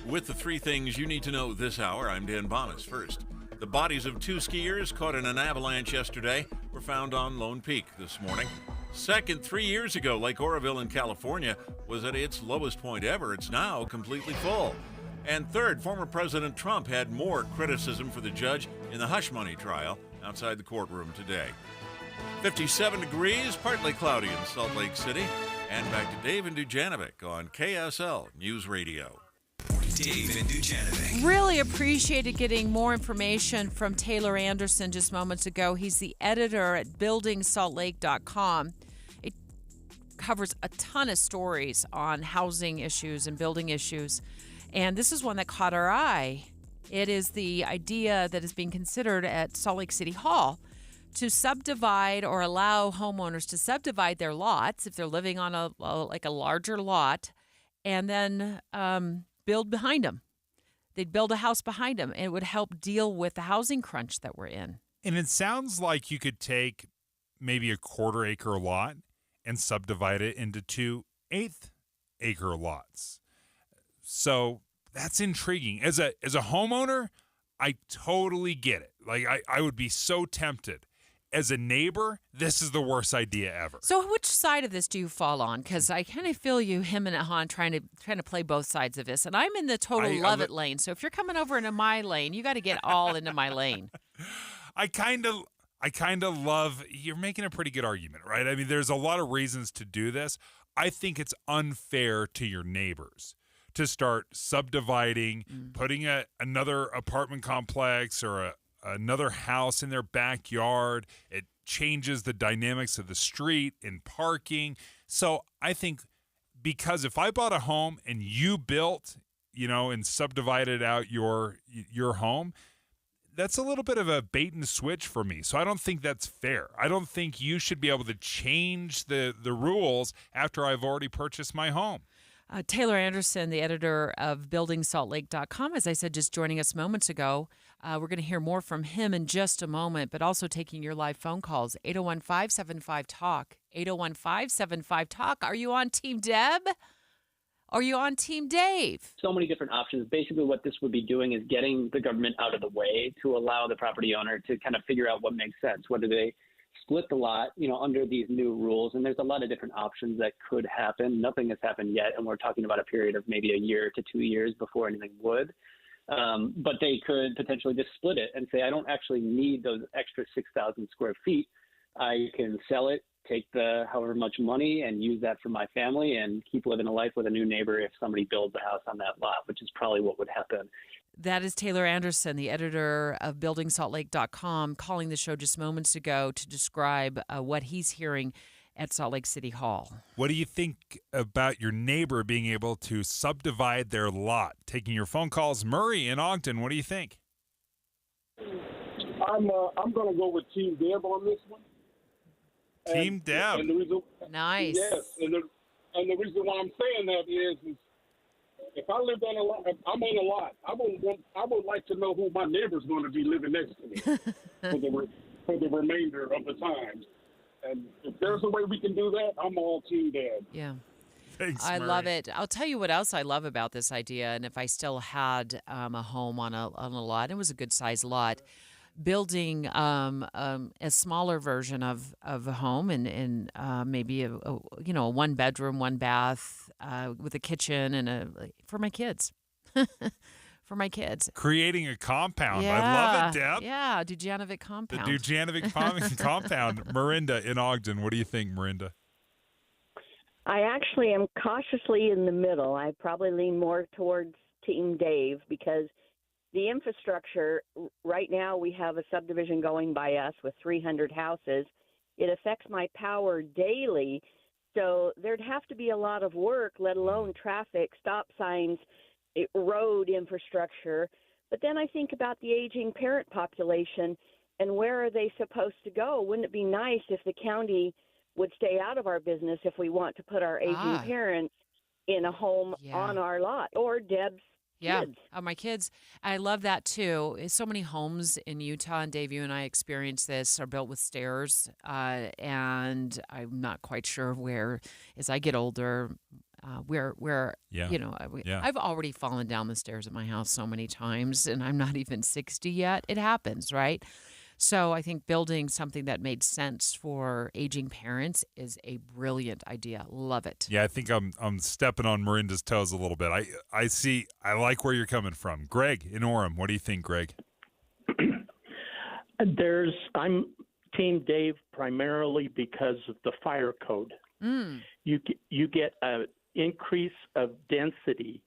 With the 3 things you need to know this hour, I'm Dan Bonas. First, the bodies of 2 skiers caught in an avalanche yesterday were found on Lone Peak this morning. Second, 3 years ago, Lake Oroville in California was at its lowest point ever. It's now completely full. And third, former President Trump had more criticism for the judge in the hush money trial outside the courtroom today. 57 degrees, partly cloudy in Salt Lake City. And back to Dave and Dujanovic on KSL News Radio. Dave and Dujanovic. Really appreciated getting more information from Taylor Anderson just moments ago. He's the editor at buildingsaltlake.com. It covers a ton of stories on housing issues and building issues. And this is one that caught our eye. It is the idea that is being considered at Salt Lake City Hall to subdivide or allow homeowners to subdivide their lots if they're living on a larger lot, and then build behind them. They'd build a house behind them, and it would help deal with the housing crunch that we're in. And it sounds like you could take maybe a 1/4 acre lot and subdivide it into 2 1/8 acre lots. So that's intriguing. As a homeowner, I totally get it. Like I would be so tempted. As a neighbor, this is the worst idea ever. So which side of this do you fall on? Because I kind of feel you him and Han trying to play both sides of this. And I'm in the total love it lane. So if you're coming over into my lane, you got to get all into my lane. I kind of love, you're making a pretty good argument, right? I mean, there's a lot of reasons to do this. I think it's unfair to your neighbors to start subdividing, putting another apartment complex or another house in their backyard. It changes the dynamics of the street and parking. So I think, because if I bought a home and you built, and subdivided out your home, that's a little bit of a bait and switch for me. So I don't think that's fair. I don't think you should be able to change the rules after I've already purchased my home. Taylor Anderson, the editor of buildingsaltlake.com, as I said, just joining us moments ago. We're going to hear more from him in just a moment, but also taking your live phone calls, 801-575-TALK, 801-575-TALK. Are you on Team Deb? Are you on Team Dave? So many different options. Basically, what this would be doing is getting the government out of the way to allow the property owner to kind of figure out what makes sense. Whether they split the lot, under these new rules. And there's a lot of different options that could happen. Nothing has happened yet. And we're talking about a period of maybe a year to 2 years before anything would. But they could potentially just split it and say, I don't actually need those extra 6,000 square feet. I can sell it, take the however much money and use that for my family and keep living a life with a new neighbor if somebody builds a house on that lot, which is probably what would happen. That is Taylor Anderson, the editor of buildingsaltlake.com, calling the show just moments ago to describe what he's hearing at Salt Lake City Hall. What do you think about your neighbor being able to subdivide their lot? Taking your phone calls. Murray in Ogden, what do you think? I'm going to go with Team Deb on this one. Team Deb. And the reason, nice. Yes, and the reason why I'm saying that is if I lived on a lot, if I'm on a lot, I would like to know who my neighbor's going to be living next to me for the remainder of the time. And if there's a way we can do that, I'm all Team Deb. Yeah. Thanks, I Murray. love it. I'll tell you what else I love about this idea. And if I still had a home on a lot, it was a good sized lot, building a smaller version of a home and maybe a 1 bedroom, 1 bath with a kitchen and for my kids. For my kids. Creating a compound. Yeah. I love it, Deb. Yeah, Dujanovic compound. The Dujanovic compound. Miranda in Ogden. What do you think, Miranda? I actually am cautiously in the middle. I probably lean more towards Team Dave because the infrastructure, right now we have a subdivision going by us with 300 houses. It affects my power daily, so there'd have to be a lot of work, let alone traffic, stop signs, road infrastructure. But then I think about the aging parent population and where are they supposed to go? Wouldn't it be nice if the county would stay out of our business if we want to put our aging parents in a home on our lot or Deb's kids? My kids. I love that too. So many homes in Utah, and Dave, you and I experienced this, are built with stairs. And I'm not quite sure where, as I get older, I've already fallen down the stairs at my house so many times, and I'm not even 60 yet. It happens, right? So I think building something that made sense for aging parents is a brilliant idea. Love it. Yeah, I think I'm stepping on Miranda's toes a little bit. I like where you're coming from. Greg in Orem, what do you think, Greg? I'm Team Dave primarily because of the fire code. You get an increase of density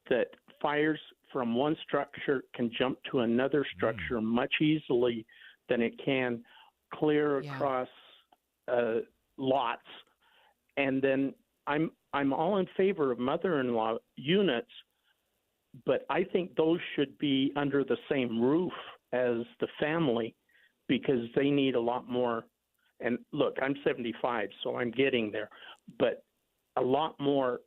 that fires from one structure can jump to another structure much easily than it can clear across lots. And then I'm all in favor of mother-in-law units, but I think those should be under the same roof as the family because they need a lot more. And look, I'm 75, so I'm getting there, but a lot more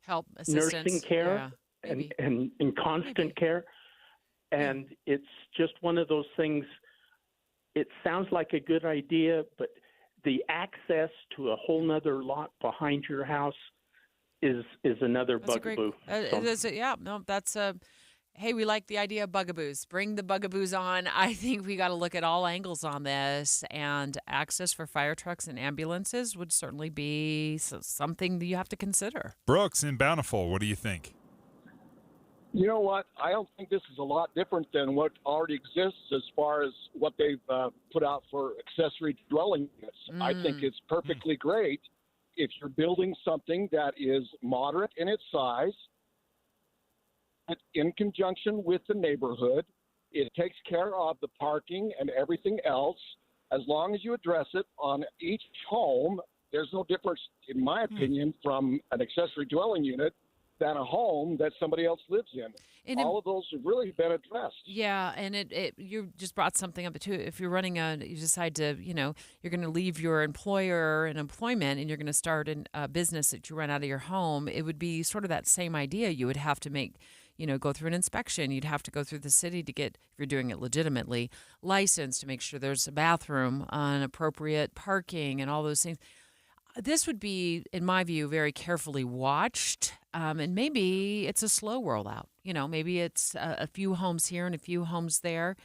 help, assistance, nursing care and constant care. And it's just one of those things. It sounds like a good idea, but the access to a whole nother lot behind your house is another bugaboo. Hey, we like the idea of bugaboos. Bring the bugaboos on. I think we got to look at all angles on this, and access for fire trucks and ambulances would certainly be something that you have to consider. Brooks in Bountiful, what do you think? You know what? I don't think this is a lot different than what already exists as far as what they've put out for accessory dwelling units. I think it's perfectly great if you're building something that is moderate in its size, in conjunction with the neighborhood. It takes care of the parking and everything else. As long as you address it on each home, there's no difference, in my opinion, from an accessory dwelling unit than a home that somebody else lives in. And all of those have really been addressed. Yeah, and you just brought something up too. If you're running you decide to, you're going to leave your employer and employment and you're going to start a business that you run out of your home, it would be sort of that same idea. You would have to go through an inspection. You'd have to go through the city to get, if you're doing it legitimately, licensed to make sure there's a bathroom, appropriate parking, and all those things. This would be, in my view, very carefully watched, and maybe it's a slow rollout. Maybe it's a few homes here and a few homes there.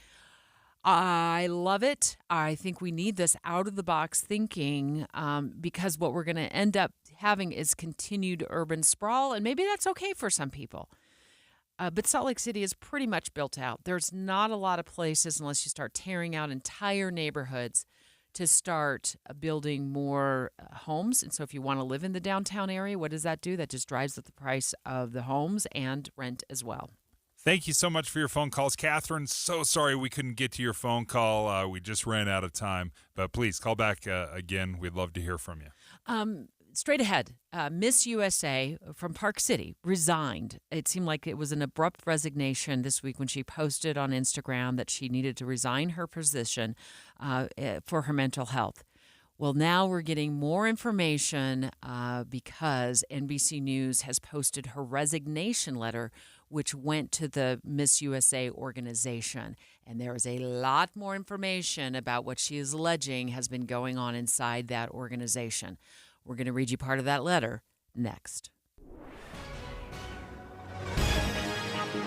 I love it. I think we need this out-of-the-box thinking because what we're going to end up having is continued urban sprawl, and maybe that's okay for some people. But Salt Lake City is pretty much built out. There's not a lot of places, unless you start tearing out entire neighborhoods, to start building more homes. And so if you want to live in the downtown area, what does that do? That just drives up the price of the homes and rent as well. Thank you so much for your phone calls. Catherine, so sorry we couldn't get to your phone call. We just ran out of time. But please call back again. We'd love to hear from you. Straight ahead, Miss USA from Park City resigned. It seemed like it was an abrupt resignation this week when she posted on Instagram that she needed to resign her position for her mental health. Well, now we're getting more information because NBC News has posted her resignation letter, which went to the Miss USA organization. And there is a lot more information about what she is alleging has been going on inside that organization. We're going to read you part of that letter next.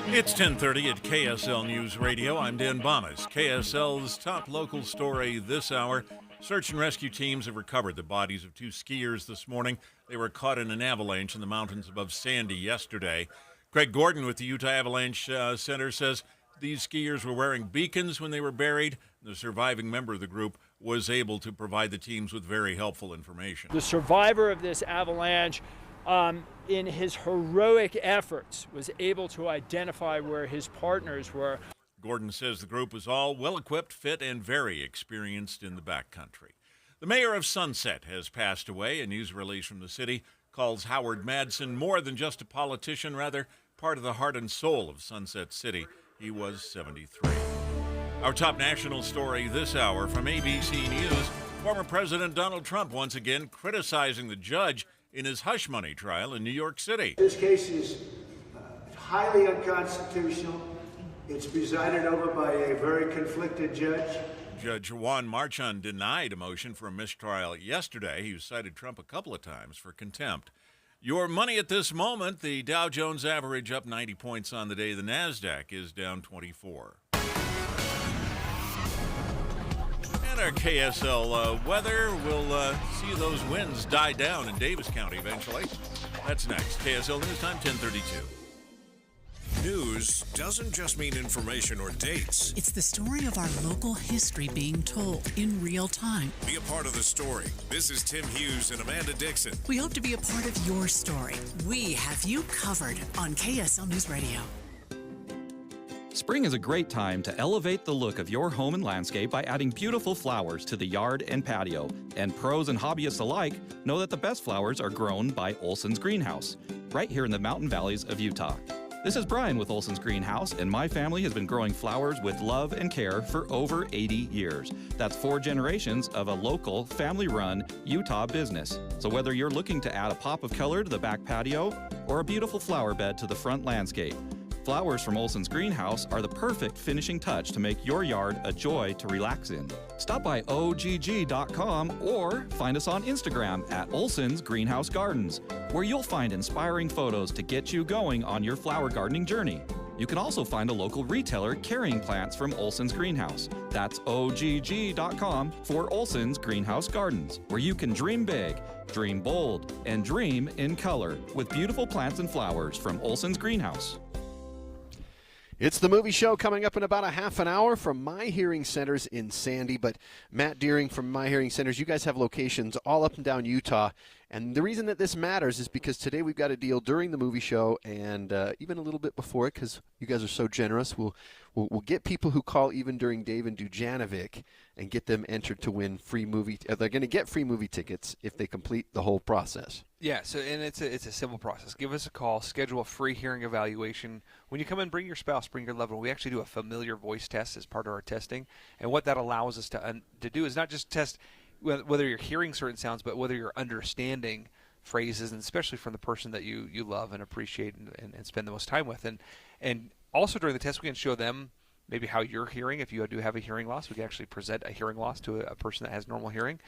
It's 10:30 at KSL News Radio. I'm Dan Bomas. KSL's top local story this hour. Search and rescue teams have recovered the bodies of two skiers this morning. They were caught in an avalanche in the mountains above Sandy yesterday. Greg Gordon with the Utah Avalanche Center says these skiers were wearing beacons when they were buried. The surviving member of the group was able to provide the teams with very helpful information. The survivor of this avalanche, in his heroic efforts, was able to identify where his partners were. Gordon says the group was all well-equipped, fit, and very experienced in the backcountry. The mayor of Sunset has passed away. A news release from the city calls Howard Madsen more than just a politician, rather part of the heart and soul of Sunset City. He was 73. Our top national story this hour from ABC News. Former President Donald Trump once again criticizing the judge in his hush money trial in New York City. This case is highly unconstitutional. It's presided over by a very conflicted judge. Judge Juan Marchand denied a motion for a mistrial yesterday. He cited Trump a couple of times for contempt. Your money at this moment, the Dow Jones average up 90 points on the day. The NASDAQ is down 24. And our KSL weather, we'll see those winds die down in Davis County eventually. That's next. KSL News Time, 10:32. News doesn't just mean information or dates. It's the story of our local history being told in real time. Be a part of the story. This is Tim Hughes and Amanda Dixon. We hope to be a part of your story. We have you covered on KSL News Radio. Spring is a great time to elevate the look of your home and landscape by adding beautiful flowers to the yard and patio. And pros and hobbyists alike know that the best flowers are grown by Olson's Greenhouse, right here in the mountain valleys of Utah. This is Brian with Olson's Greenhouse, and my family has been growing flowers with love and care for over 80 years. That's 4 generations of a local, family-run Utah business. So whether you're looking to add a pop of color to the back patio or a beautiful flower bed to the front landscape, flowers from Olson's Greenhouse are the perfect finishing touch to make your yard a joy to relax in. Stop by ogg.com or find us on Instagram at Olson's Greenhouse Gardens, where you'll find inspiring photos to get you going on your flower gardening journey. You can also find a local retailer carrying plants from Olson's Greenhouse. That's ogg.com for Olson's Greenhouse Gardens, where you can dream big, dream bold, and dream in color with beautiful plants and flowers from Olson's Greenhouse. It's the movie show coming up in about a half an hour from My Hearing Centers in Sandy. But Matt Deering from My Hearing Centers, you guys have locations all up and down Utah. And the reason that this matters is because today we've got a deal during the movie show and even a little bit before it, because you guys are so generous. We'll get people who call even during Dave and Dujanovic and get them entered to win free movie. They're going to get free movie tickets if they complete the whole process. Yeah, so and it's a simple process. Give us a call, schedule a free hearing evaluation. When you come in, bring your spouse, bring your loved one. We actually do a familiar voice test as part of our testing, and what that allows us to do is not just test whether you're hearing certain sounds, but whether you're understanding phrases, and especially from the person that you love and appreciate and spend the most time with. And also during the test, we can show them maybe how you're hearing. If you do have a hearing loss, we can actually present a hearing loss to a person that has normal hearing,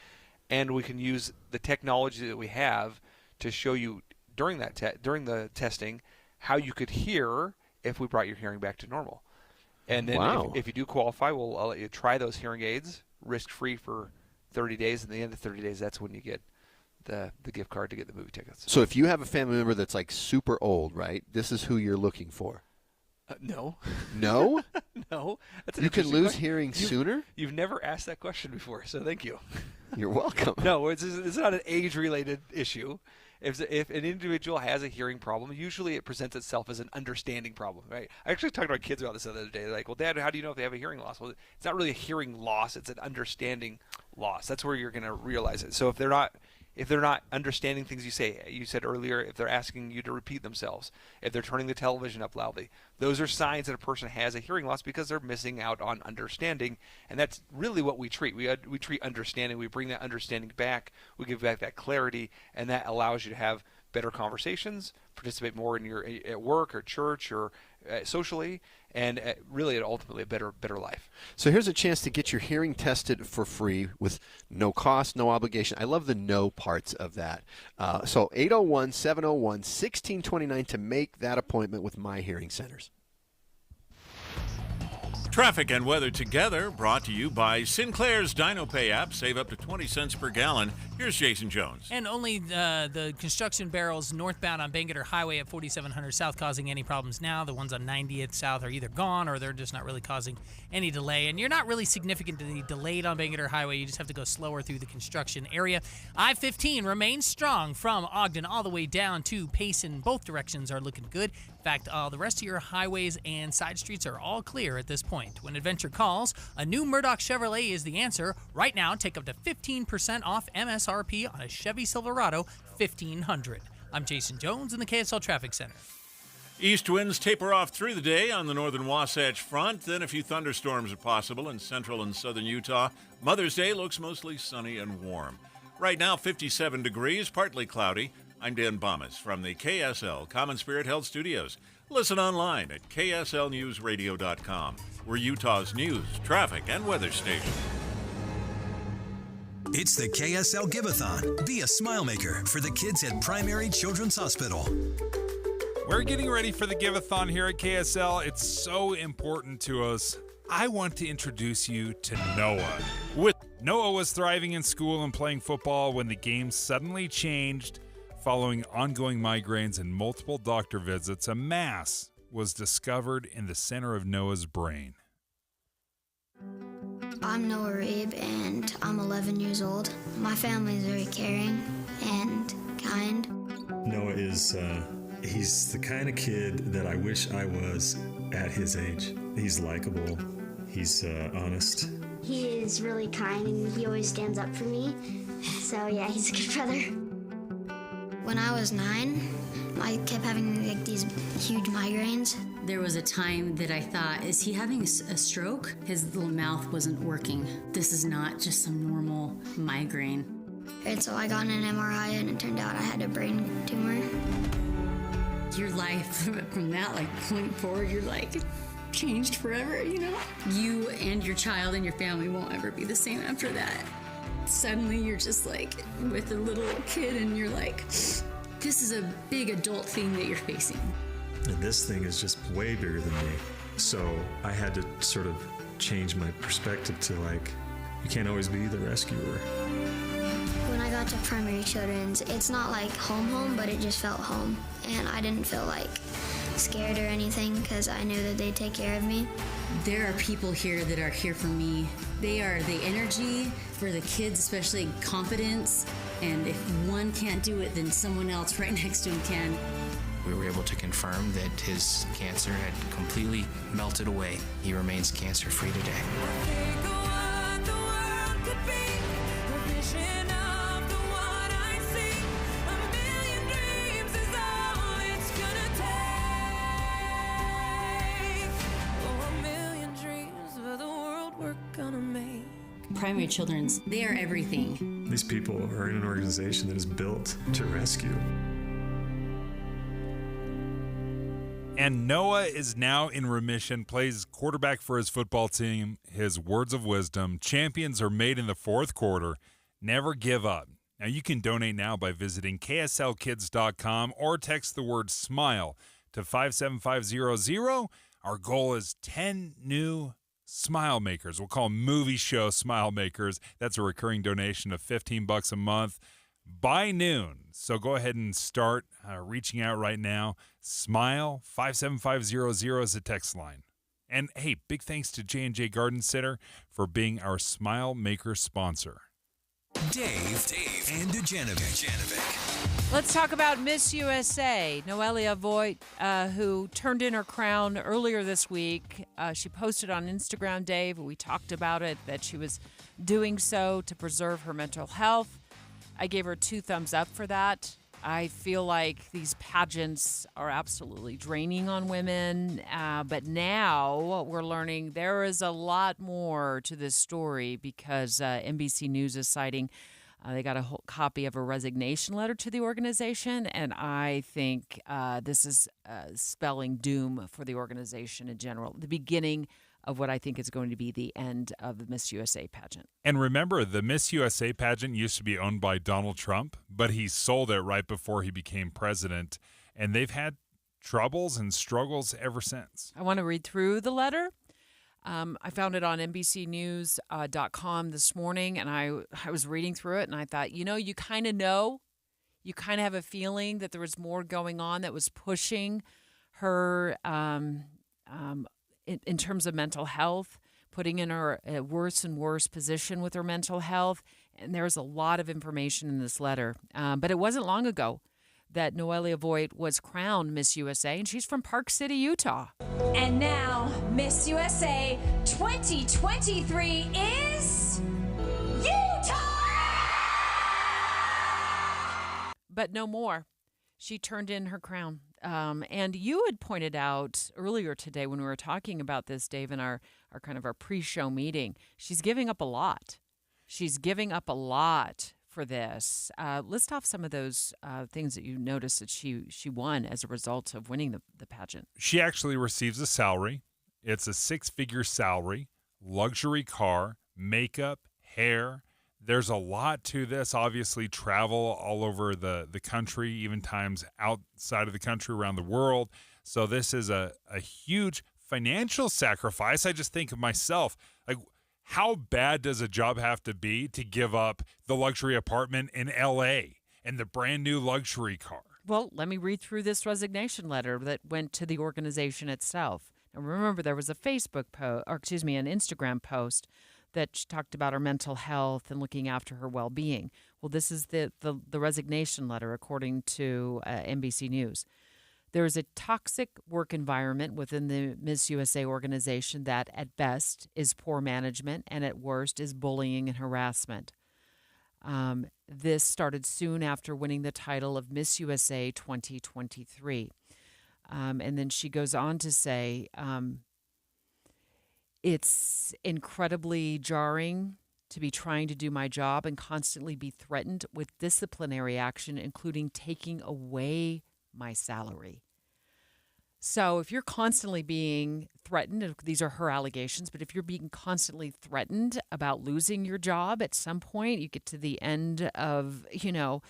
and we can use the technology that we have to show you during the testing how you could hear if we brought your hearing back to normal. And then if you do qualify, I'll let you try those hearing aids risk-free for 30 days. And at the end of 30 days, that's when you get the gift card to get the movie tickets. So if you have a family member that's like super old, right, this is who you're looking for. No. No? No. That's you can lose hearing sooner? You've never asked that question before, so thank you. You're welcome. No, it's not an age-related issue. If an individual has a hearing problem, usually it presents itself as an understanding problem, right? I actually talked to my kids about this the other day. They're like, well, Dad, how do you know if they have a hearing loss? Well, it's not really a hearing loss. It's an understanding loss. That's where you're going to realize it. So if they're not understanding things you say, you said earlier, if they're asking you to repeat themselves, if they're turning the television up loudly, those are signs that a person has a hearing loss because they're missing out on understanding. And that's really what we treat. We treat understanding. We bring that understanding back. We give back that clarity, and that allows you to have better conversations, participate more in your at work or church or socially, and really ultimately a better life. So here's a chance to get your hearing tested for free with no cost, no obligation. I love the no parts of that. So 801-701-1629 to make that appointment with My Hearing Centers. Traffic and weather together, brought to you by Sinclair's DinoPay app. Save up to 20 cents per gallon. Here's Jason Jones. And only the construction barrels northbound on Bangerter Highway at 4700 South causing any problems now. The ones on 90th South are either gone or they're just not really causing any delay. And you're not really significantly delayed on Bangerter Highway. You just have to go slower through the construction area. I-15 remains strong from Ogden all the way down to Payson. Both directions are looking good. In fact, the rest of your highways and side streets are all clear at this point. When adventure calls, a new Murdoch Chevrolet is the answer. Right now, take up to 15% off MSRP on a Chevy Silverado 1500. I'm Jason Jones in the KSL Traffic Center. East winds taper off through the day on the northern Wasatch Front. Then a few thunderstorms are possible in central and southern Utah. Mother's Day looks mostly sunny and warm. Right now, 57 degrees, partly cloudy. I'm Dan Bomas from the KSL Common Spirit Health Studios. Listen online at kslnewsradio.com. We're Utah's news, traffic, and weather station. It's the KSL Give-a-thon. Be a smile maker for the kids at Primary Children's Hospital. We're getting ready for the Give-a-thon here at KSL. It's so important to us. I want to introduce you to Noah. Noah was thriving in school and playing football when the game suddenly changed. Following ongoing migraines and multiple doctor visits, a mass was discovered in the center of Noah's brain. I'm Noah Reeb, and I'm 11 years old. My family is very caring and kind. Noah is, he's the kind of kid that I wish I was at his age. He's likable. He's honest. He is really kind, and he always stands up for me. So, yeah, he's a good brother. When I was 9, I kept having like these huge migraines. There was a time that I thought, is he having a stroke? His little mouth wasn't working. This is not just some normal migraine. And so I got an MRI, and it turned out I had a brain tumor. Your life from that point forward, you're changed forever, you know? You and your child and your family won't ever be the same after that. Suddenly you're just with a little kid and you're this is a big adult thing that you're facing. And this thing is just way bigger than me. So I had to sort of change my perspective to you can't always be the rescuer. When I got to Primary Children's, it's not home, but it just felt home. And I didn't feel scared or anything because I knew that they'd take care of me. There are people here that are here for me. They are the energy for the kids, especially confidence. And if one can't do it, then someone else right next to him can. We were able to confirm that his cancer had completely melted away. He remains cancer-free today. Primary Children's, they are everything. These people are in an organization that is built to rescue. And Noah is now in remission, plays quarterback for his football team. His words of wisdom: champions are made in the fourth quarter. Never give up. Now you can donate now by visiting kslkids.com or text the word SMILE to 57500. Our goal is 10 new Smile Makers. We'll call movie show Smile Makers. That's a recurring donation of $15 a month by noon. So go ahead and start reaching out right now. Smile 57500 is the text line. And hey, big thanks to J&J Garden Center for being our Smile Maker sponsor. Dave and Dujanovic. Let's talk about Miss USA, Noelia Voigt, who turned in her crown earlier this week. She posted on Instagram, Dave, we talked about it, that she was doing so to preserve her mental health. I gave her 2 thumbs up for that. I feel like these pageants are absolutely draining on women, but now we're learning there is a lot more to this story because NBC News is citing they got a whole copy of a resignation letter to the organization, and I think this is spelling doom for the organization in general, the beginning of what I think is going to be the end of the Miss USA pageant. And remember, the Miss USA pageant used to be owned by Donald Trump, but he sold it right before he became president, and they've had troubles and struggles ever since. I want to read through the letter. I found it on NBCnews.com this morning, and I was reading through it, and I thought, you kind of have a feeling that there was more going on that was pushing her in terms of mental health, putting in her a worse and worse position with her mental health. And there's a lot of information in this letter. But it wasn't long ago that Noelia Voigt was crowned Miss USA, and she's from Park City, Utah. And now, Miss USA 2023 is Utah! But no more. She turned in her crown. And you had pointed out earlier today when we were talking about this, Dave, in our kind of our pre-show meeting, she's giving up a lot. She's giving up a lot for this. List off some of those things that you noticed that she won as a result of winning the pageant. She actually receives a salary. It's a 6-figure salary, luxury car, makeup, hair. There's a lot to this. Obviously, travel all over the country, even times outside of the country, around the world. So this is a huge financial sacrifice. I just think of myself, like, how bad does a job have to be to give up the luxury apartment in L.A. and the brand new luxury car? Well, let me read through this resignation letter that went to the organization itself. Now, remember, there was a Facebook post, or excuse me, an Instagram post that she talked about her mental health and looking after her well-being. Well, this is the resignation letter, according to NBC News. There is a toxic work environment within the Miss USA organization that, at best, is poor management and, at worst, is bullying and harassment. This started soon after winning the title of Miss USA 2023. And then she goes on to say, it's incredibly jarring to be trying to do my job and constantly be threatened with disciplinary action, including taking away my salary. So if you're constantly being threatened, these are her allegations, but if you're being constantly threatened about losing your job, at some point you get to the end of, the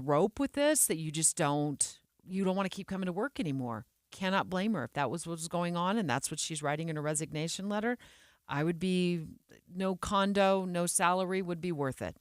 rope with this, that you don't want to keep coming to work anymore. Cannot blame her. If that was what was going on and that's what she's writing in her resignation letter, I would be, no condo, no salary would be worth it.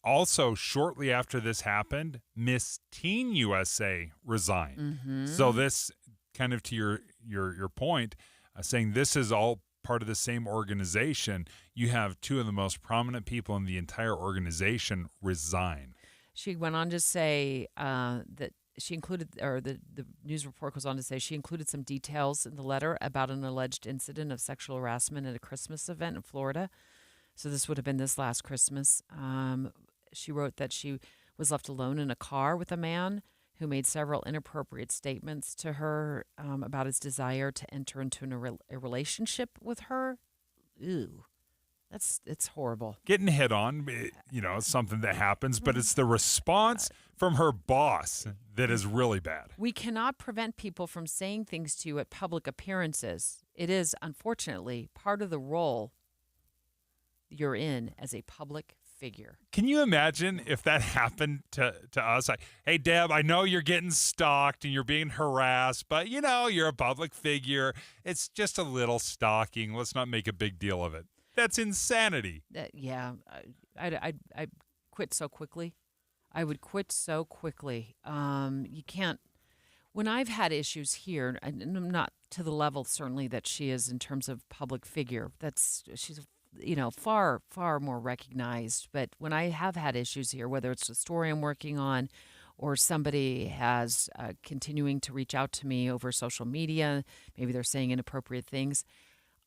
Also, shortly after this happened, Miss Teen USA resigned. Mm-hmm. So this, kind of to your point, saying this is all part of the same organization, you have 2 of the most prominent people in the entire organization resign. She went on to say that she included, or the news report goes on to say she included some details in the letter about an alleged incident of sexual harassment at a Christmas event in Florida. So this would have been this last Christmas. She wrote that she was left alone in a car with a man who made several inappropriate statements to her about his desire to enter into a relationship with her. Ew. It's horrible. Getting hit on, is something that happens, but it's the response from her boss that is really bad. We cannot prevent people from saying things to you at public appearances. It is, unfortunately, part of the role you're in as a public figure. Can you imagine if that happened to us? Like, hey, Deb, I know you're getting stalked and you're being harassed, but, you're a public figure. It's just a little stalking. Let's not make a big deal of it. That's insanity. Yeah, I'd quit so quickly. I would quit so quickly. You can't. When I've had issues here, and I'm not to the level certainly that she is in terms of public figure. She's a far, far more recognized. But when I have had issues here, whether it's a story I'm working on or somebody has continuing to reach out to me over social media, maybe they're saying inappropriate things,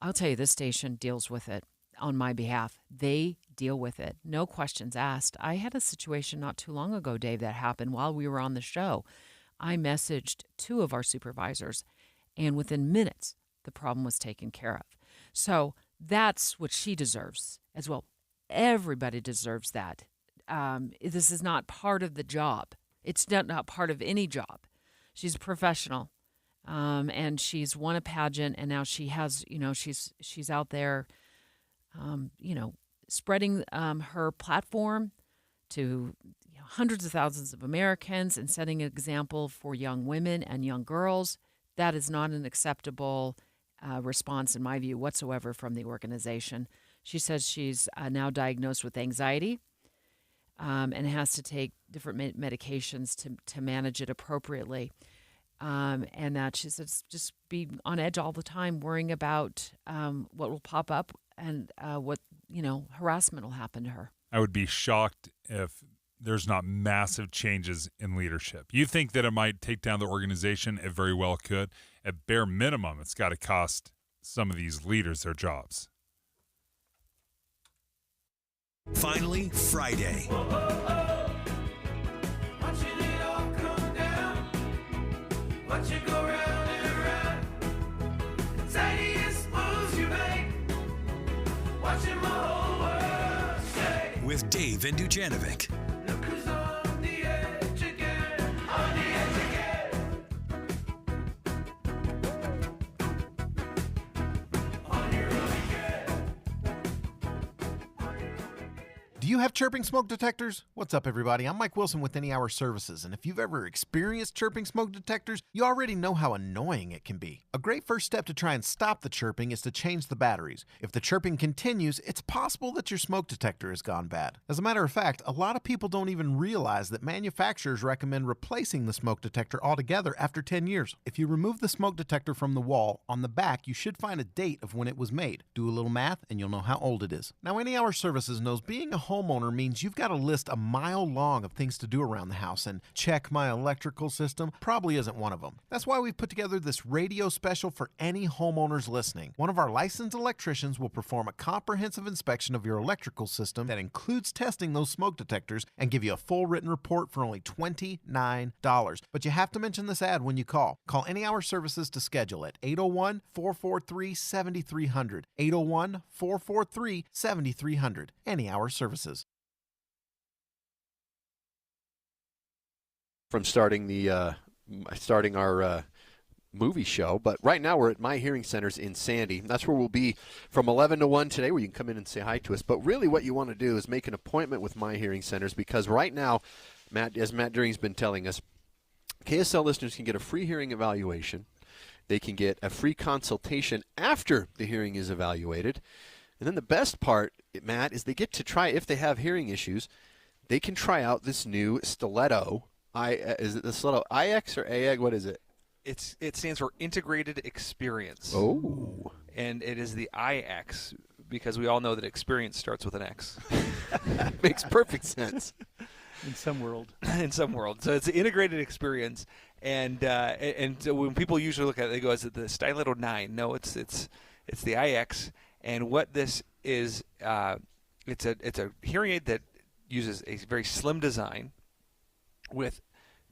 I'll tell you, this station deals with it on my behalf. They deal with it. No questions asked. I had a situation not too long ago, Dave, that happened while we were on the show. I messaged 2 of our supervisors, and within minutes, the problem was taken care of. So that's what she deserves as well. Everybody deserves that. This is not part of the job. It's not part of any job. She's a professional, and she's won a pageant, and now she has, she's out there, spreading her platform to hundreds of thousands of Americans and setting an example for young women and young girls. That is not an acceptable response, in my view, whatsoever from the organization. She says she's now diagnosed with anxiety and has to take different medications to manage it appropriately. And that she says just be on edge all the time, worrying about what will pop up and what harassment will happen to her. I would be shocked if there's not massive changes in leadership. You think that it might take down the organization? It very well could. At bare minimum, it's got to cost some of these leaders their jobs. Finally, Friday. With Dave and Dujanovic. Do you have chirping smoke detectors? What's up, everybody? I'm Mike Wilson with Any Hour Services, and if you've ever experienced chirping smoke detectors, you already know how annoying it can be. A great first step to try and stop the chirping is to change the batteries. If the chirping continues, it's possible that your smoke detector has gone bad. As a matter of fact, a lot of people don't even realize that manufacturers recommend replacing the smoke detector altogether after 10 years. If you remove the smoke detector from the wall, on the back you should find a date of when it was made. Do a little math and you'll know how old it is. Now, Any Hour Services knows being a homeowner means you've got a list a mile long of things to do around the house, and check my electrical system probably isn't one of them. That's why we've put together this radio special for any homeowners listening. One of our licensed electricians will perform a comprehensive inspection of your electrical system that includes testing those smoke detectors and give you a full written report for only $29. But you have to mention this ad when you call. Call Any Hour Services to schedule at 801-443-7300. 801-443-7300. Any Hour Services. From starting our movie show, but right now we're at My Hearing Centers in Sandy. That's where we'll be from 11 to 1 today, where you can come in and say hi to us. But really what you want to do is make an appointment with My Hearing Centers, because right now, as Matt Deering's been telling us, KSL listeners can get a free hearing evaluation. They can get a free consultation after the hearing is evaluated. And then the best part, Matt, is they get to try, if they have hearing issues, they can try out this new Stiletto. Is it the Stiletto IX or AEG? What is it? It stands for Integrated Experience. Oh. And it is the IX, because we all know that experience starts with an X. Makes perfect sense. In some world. In some world. So it's an integrated experience. And so when people usually look at it, they go, is it the Stiletto 9? No, it's the IX. And what this is, it's a hearing aid that uses a very slim design with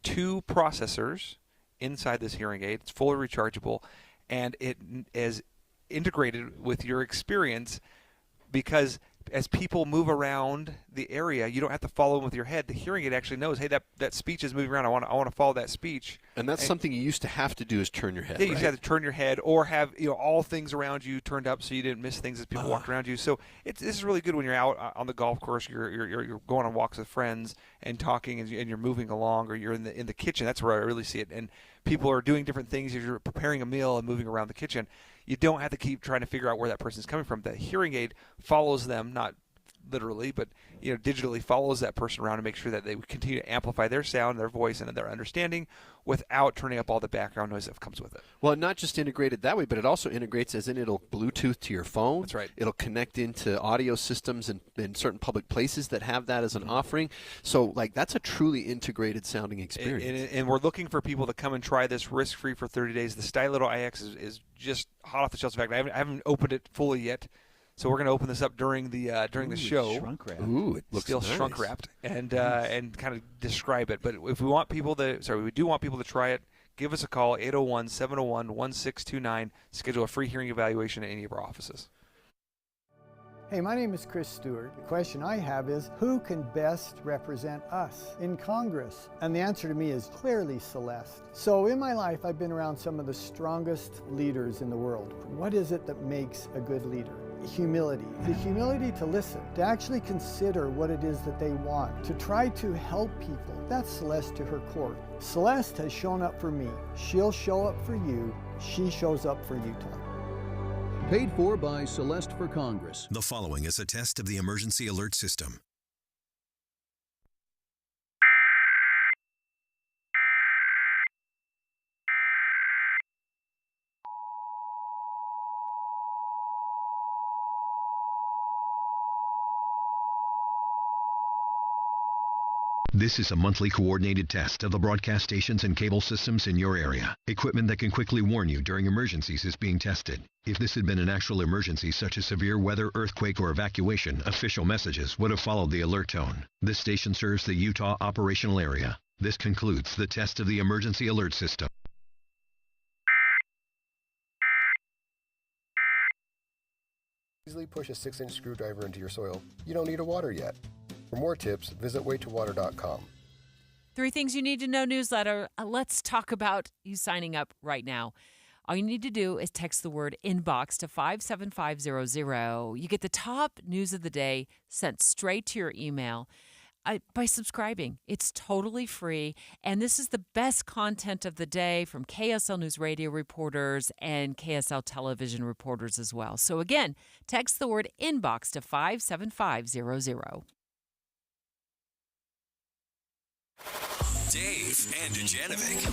2 processors inside this hearing aid. It's fully rechargeable, and it is integrated with your experience, because as people move around the area, you don't have to follow them with your head. The hearing aid actually knows, hey, that speech is moving around. I want to follow that speech. And that's something you used to have to do, is turn your head. Yeah, you just have to turn your head, or have all things around you turned up so you didn't miss things as people walked around you. So this is really good when you're out on the golf course, you're going on walks with friends and talking, and you're moving along, or you're in the kitchen. That's where I really see it. And people are doing different things as you're preparing a meal and moving around the kitchen. You don't have to keep trying to figure out where that person's coming from. The hearing aid follows them, not literally, but digitally follows that person around and makes sure that they continue to amplify their sound, their voice, and their understanding without turning up all the background noise that comes with it. Well, not just integrated that way, but it also integrates as in it'll Bluetooth to your phone. That's right. It'll connect into audio systems in certain public places that have that as an offering. So, that's a truly integrated sounding experience. And we're looking for people to come and try this risk-free for 30 days. The Styleto IX is just hot off the shelves. In fact, I haven't opened it fully yet. So we're going to open this up during the show. Shrunk wrap. Ooh, it looks still nice. shrunk wrapped, and kind of describe it. But if we want people we do want people to try it. Give us a call 801-701-1629. Schedule a free hearing evaluation at any of our offices. Hey, my name is Chris Stewart. The question I have is, who can best represent us in Congress? And the answer to me is clearly Celeste. So in my life, I've been around some of the strongest leaders in the world. What is it that makes a good leader? Humility. The humility to listen, to actually consider what it is that they want, to try to help people. That's Celeste to her core. Celeste has shown up for me. She'll show up for you. She shows up for Utah. Paid for by Celeste for Congress. The following is a test of the emergency alert system. This is a monthly coordinated test of the broadcast stations and cable systems in your area. Equipment that can quickly warn you during emergencies is being tested. If this had been an actual emergency such as severe weather, earthquake, or evacuation, official messages would have followed the alert tone. This station serves the Utah operational area. This concludes the test of the emergency alert system. Easily push a 6-inch screwdriver into your soil. You don't need a water yet. For more tips, visit waytowater.com. 3 things you need to know newsletter. Let's talk about you signing up right now. All you need to do is text the word inbox to 57500. You get the top news of the day sent straight to your email by subscribing. It's totally free, and this is the best content of the day from KSL News Radio reporters and KSL television reporters as well. So again, text the word inbox to 57500. Dave and Dujanovic.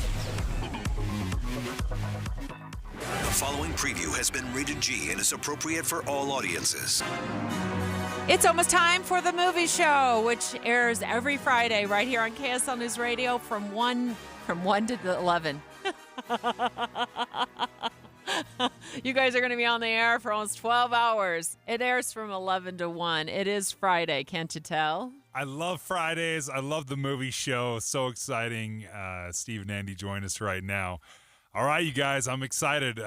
The following preview has been rated G and is appropriate for all audiences. It's almost time for the movie show, which airs every Friday right here on KSL News Radio from 1 to 11. You guys are going to be on the air for almost 12 hours. It airs from 11 to 1. It is Friday, can't you tell? I love Fridays. I love the movie show. So exciting. Steve and Andy join us right now. All right, you guys, I'm excited.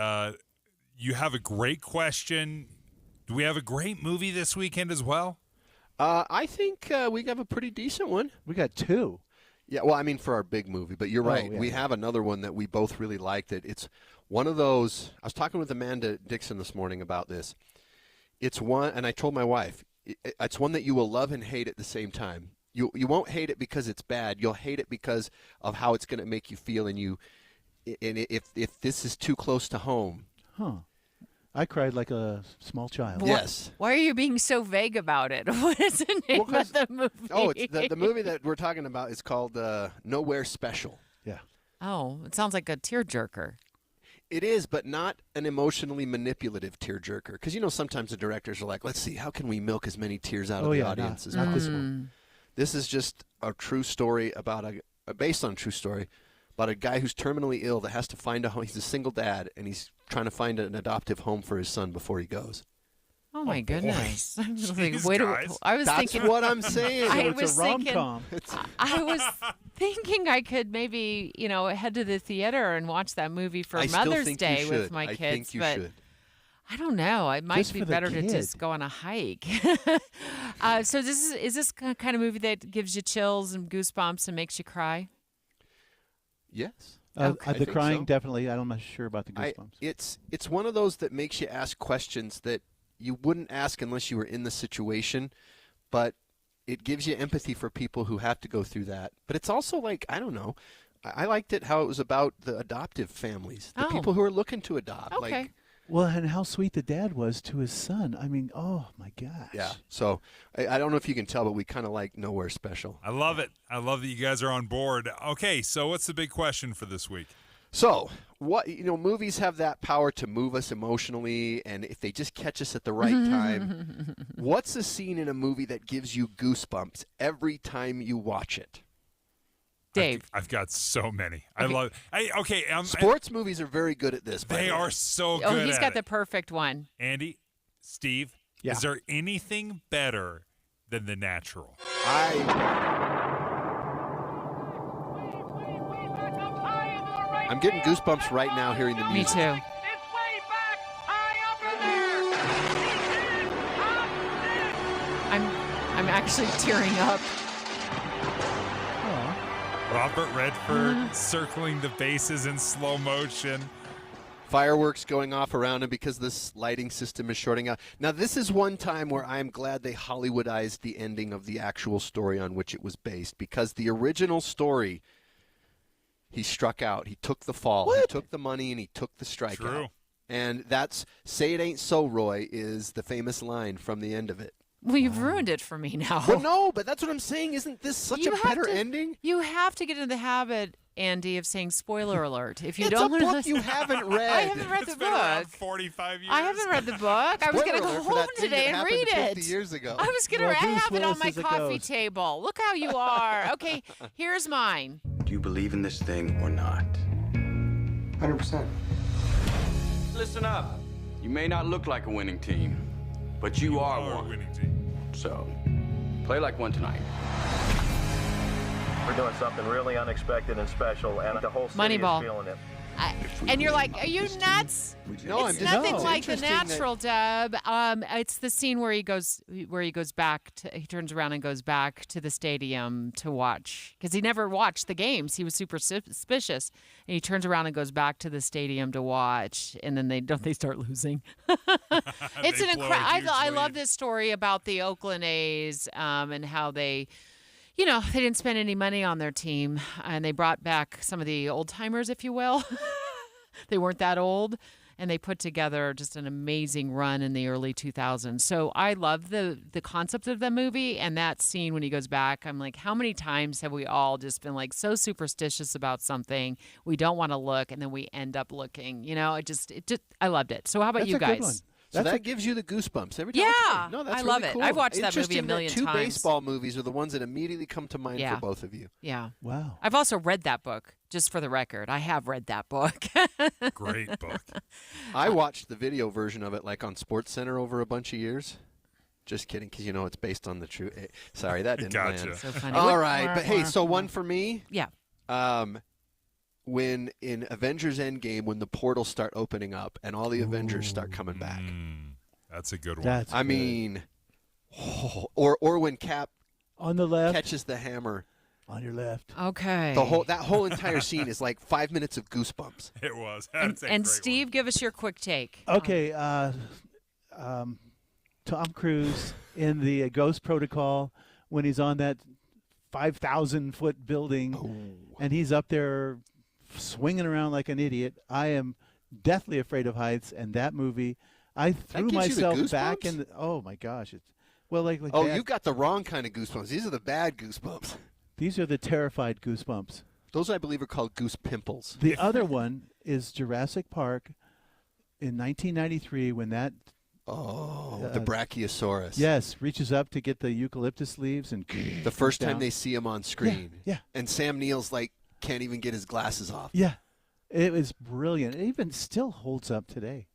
You have a great question. Do we have a great movie this weekend as well? I think we have a pretty decent one. We got 2. Yeah, well, I mean, for our big movie, but you're right. Yeah. We have another one that we both really liked. It's one of those. I was talking with Amanda Dixon this morning about this. It's one, and I told my wife, it's one that you will love and hate at the same time. You won't hate it because it's bad. You'll hate it because of how it's going to make you feel, and if this is too close to home. Huh. I cried like a small child. Yes. Why are you being so vague about it? What is the name of the movie? Oh, it's the movie that we're talking about is called Nowhere Special. Yeah. Oh, it sounds like a tearjerker. It is, but not an emotionally manipulative tearjerker. Because, sometimes the directors are like, let's see, how can we milk as many tears out of the audience as not this possible? one. This is just a true story based on a true story about a guy who's terminally ill that has to find a home. He's a single dad, and he's trying to find an adoptive home for his son before he goes. Oh my goodness! I was like, Jeez, I was That's thinking. what I'm saying. It's a rom-com. I was thinking I could maybe head to the theater and watch that movie for Mother's Day with my kids. I think you should. I don't know. It might Just be for the better to kid. just go on a hike. So is this kind of movie that gives you chills and goosebumps and makes you cry? Yes. The crying, definitely. I'm not sure about the goosebumps. It's one of those that makes you ask questions that you wouldn't ask unless you were in the situation, but it gives you empathy for people who have to go through that. But it's also like, I don't know, I liked it how it was about the adoptive families, the people who are looking to adopt. Okay. Well, and how sweet the dad was to his son. I mean, oh, my gosh. Yeah. So I don't know if you can tell, but we kind of like Nowhere Special. I love it. I love that you guys are on board. Okay, so what's the big question for this week? So, movies have that power to move us emotionally, and if they just catch us at the right time, what's a scene in a movie that gives you goosebumps every time you watch it? Dave. I've got so many. Okay. I love. Sports movies are very good at this. They are so good. Oh, he's got it. the perfect one. Andy, Steve, Yeah. is there anything better than The Natural? I'm getting goosebumps right now hearing the music. Me too. I'm actually tearing up. Robert Redford circling the bases in slow motion. Fireworks going off around him because this lighting system is shorting out. Now, this is one time where I'm glad they Hollywoodized the ending of the actual story on which it was based, because the original story, he struck out. He took the fall. He took the money, and he took the strikeout. True. And that's "Say It Ain't So, Roy" is the famous line from the end of it. Well, you've ruined it for me now. Well, no, but that's what I'm saying. Isn't this such a better ending? You have to get into the habit, Andy, of saying spoiler alert. If you It's don't a book listen, you haven't read. I haven't read It's the been around book. 45 years. I haven't read the book. I was going to go Spoiler alert for home that thing today that and read happened it. 50 years ago. I was going to Well, Bruce have it on Willis my is a coffee ghost. table. Look how you are. Okay, here's mine. Do you believe in this thing or not? 100%. Listen up. You may not look like a winning team, but you are one. A winning team. So, play like one tonight. We're doing something really unexpected and special, and the whole city Moneyball. is feeling it. And you're like, are you nuts? No, it's I'm just nothing it's like The interesting that- Natural, Deb. It's the scene where he goes back to, he turns around and goes back to the stadium to watch, because he never watched the games. He was super suspicious, and he turns around and goes back to the stadium to watch, and then they start losing. It's They an blow a incredible. huge I love lead. this story about the Oakland A's and how they. They didn't spend any money on their team, and they brought back some of the old timers, if you will. They weren't that old, and they put together just an amazing run in the early 2000s. So I love the concept of the movie, and that scene when he goes back. I'm like, how many times have we all just been like so superstitious about something we don't want to look, and then we end up looking? I loved it. So how about That's you a good guys? one. So That's that gives you the goosebumps every time. Yeah, Okay. No, that's I really love it. cool. I've watched that movie a Interesting million that two times. baseball movies are the ones that immediately come to mind Yeah. for both of you. Yeah. Wow. I've also read that book, just for the record. I have read that book. Great book. I watched the video version of it like on SportsCenter over a bunch of years. Just kidding, because it's based on the true. Sorry, that didn't Gotcha. land. So funny. All right, but hey, so one for me. Yeah. When in Avengers Endgame, when the portals start opening up and all the Avengers start coming back. That's a good one. That's I good. mean, or when Cap on the left, catches the hammer. on your left. Okay. That whole entire scene is like 5 minutes of goosebumps. It was. And, That's a and great Steve, give us your quick take. Okay, Tom Cruise in the Ghost Protocol when he's on that 5,000-foot building, and he's up there swinging around like an idiot. I am deathly afraid of heights, and that movie, I threw gives you the myself back goosebumps? in. Oh my gosh! It's like Oh, bad- you got the wrong kind of goosebumps. These are the bad goosebumps. These are the terrified goosebumps. Those, I believe, are called goose pimples. The other one is Jurassic Park in 1993 when that the Brachiosaurus. yes reaches up to get the eucalyptus leaves and The first down. time they see him on screen. Yeah. And Sam Neill's like can't even get his glasses off. Yeah, it was brilliant. It even still holds up today.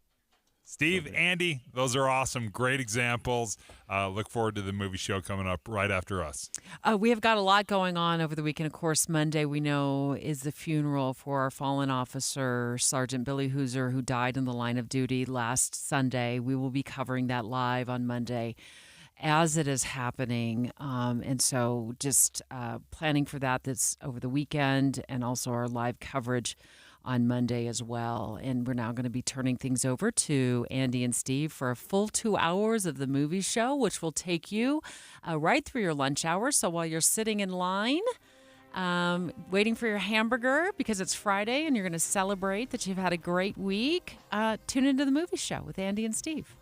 Steve, Andy, those are awesome. Great examples. Look forward to the movie show coming up right after us. We have got a lot going on over the weekend. Of course, Monday, we know, is the funeral for our fallen officer, Sergeant Billy Hooser, who died in the line of duty last Sunday. We will be covering that live on Monday as it is happening. And so just planning for that's over the weekend, and also our live coverage on Monday as well. And we're now going to be turning things over to Andy and Steve for a full 2 hours of the movie show, which will take you right through your lunch hour. So while you're sitting in line, Waiting for your hamburger because it's Friday and you're going to celebrate that you've had a great week. Tune into the movie show with Andy and Steve.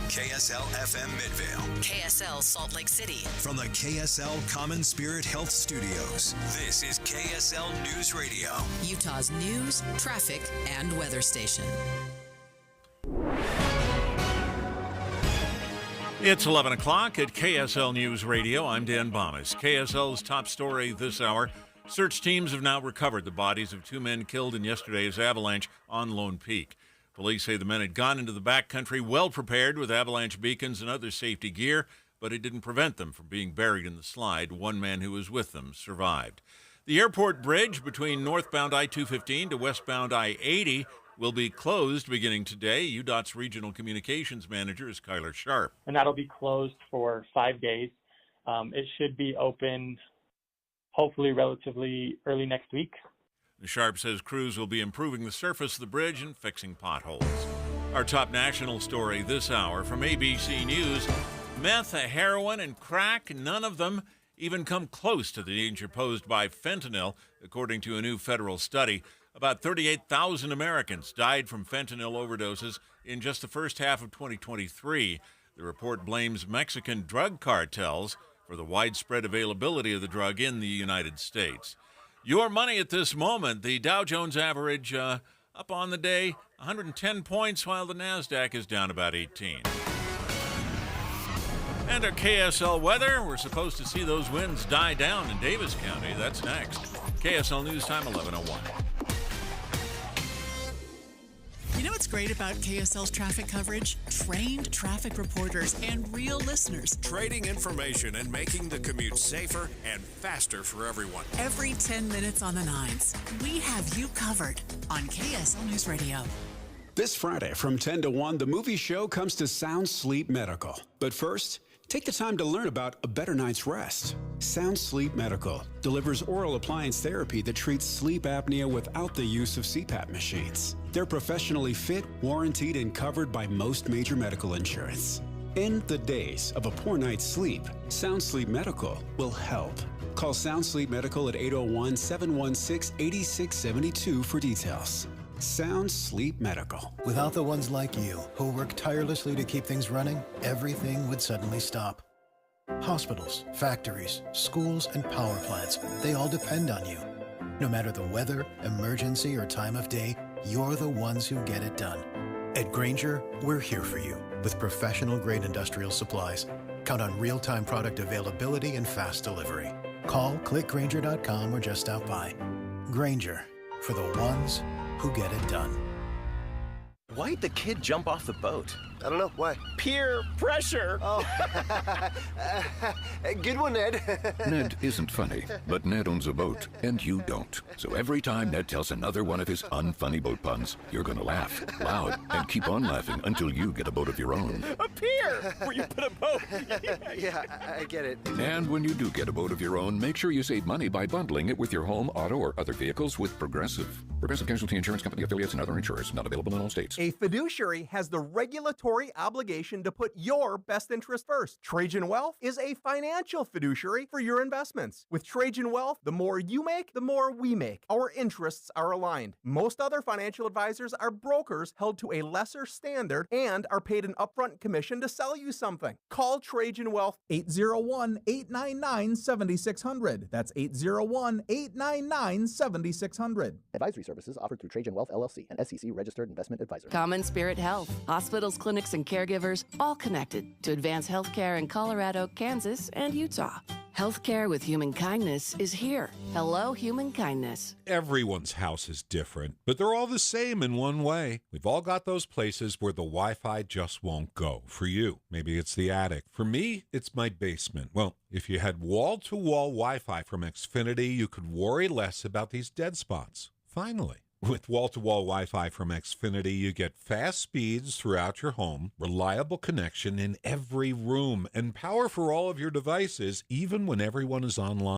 KSL FM Midvale. KSL Salt Lake City. From the KSL Common Spirit Health Studios, this is KSL News Radio. Utah's news, traffic, and weather station. It's 11 o'clock at KSL News Radio. I'm Dan Bomas. KSL's top story this hour. Search teams have now recovered the bodies of 2 men killed in yesterday's avalanche on Lone Peak. Police say the men had gone into the backcountry well prepared with avalanche beacons and other safety gear, but it didn't prevent them from being buried in the slide. One man who was with them survived. The airport bridge between northbound I-215 to westbound I-80 will be closed beginning today. UDOT's Regional Communications Manager is Kyler Sharp. And that'll be closed for 5 days. It should be open hopefully relatively early next week. Sharp says crews will be improving the surface of the bridge and fixing potholes. Our top national story this hour from ABC News. Meth, heroin, and crack, none of them even come close to the danger posed by fentanyl, according to a new federal study. About 38,000 Americans died from fentanyl overdoses in just the first half of 2023. The report blames Mexican drug cartels for the widespread availability of the drug in the United States. Your money at this moment, the Dow Jones average up on the day, 110 points, while the NASDAQ is down about 18. And our KSL weather, we're supposed to see those winds die down in Davis County. That's next. KSL News Time, 11:01. You know what's great about KSL's traffic coverage? Trained traffic reporters and real listeners. Trading information and making the commute safer and faster for everyone. Every 10 minutes on the nines, we have you covered on KSL News Radio. This Friday from 10 to 1, the movie show comes to Sound Sleep Medical. But first, take the time to learn about a better night's rest. Sound Sleep Medical delivers oral appliance therapy that treats sleep apnea without the use of CPAP machines. They're professionally fit, warranted, and covered by most major medical insurance. In the days of a poor night's sleep, Sound Sleep Medical will help. Call Sound Sleep Medical at 801-716-8672 for details. Sound Sleep Medical. Without the ones like you, who work tirelessly to keep things running, everything would suddenly stop. Hospitals, factories, schools, and power plants, they all depend on you. No matter the weather, emergency, or time of day, you're the ones who get it done. At Grainger, we're here for you with professional-grade industrial supplies. Count on real-time product availability and fast delivery. Call, click Grainger.com, or just stop by. Grainger, for the ones who get it done. Why'd the kid jump off the boat? I don't know. Why? Peer pressure. Oh. Good one, Ned. Ned isn't funny, but Ned owns a boat, and you don't. So every time Ned tells another one of his unfunny boat puns, you're going to laugh loud and keep on laughing until you get a boat of your own. A pier where you put a boat. Yeah, I get it. And when you do get a boat of your own, make sure you save money by bundling it with your home, auto, or other vehicles with Progressive. Progressive Casualty Insurance Company affiliates and other insurers. Not available in all states. A fiduciary has the regulatory obligation to put your best interest first. Trajan Wealth is a financial fiduciary for your investments. With Trajan Wealth, the more you make, the more we make. Our interests are aligned. Most other financial advisors are brokers held to a lesser standard and are paid an upfront commission to sell you something. Call Trajan Wealth 801-899-7600. That's 801-899-7600. Advisory services offered through Trajan Wealth LLC, an SEC-registered investment advisor. Common Spirit Health. Hospitals, clinics, and caregivers all connected to advance healthcare in Colorado, Kansas, and Utah. Healthcare with human kindness is here. Hello, human kindness. Everyone's house is different, but they're all the same in one way. We've all got those places where the Wi-Fi just won't go. For you, maybe it's the attic. For me, it's my basement. Well, if you had wall-to-wall Wi-Fi from Xfinity, you could worry less about these dead spots. Finally. With wall-to-wall Wi-Fi from Xfinity, you get fast speeds throughout your home, reliable connection in every room, and power for all of your devices, even when everyone is online.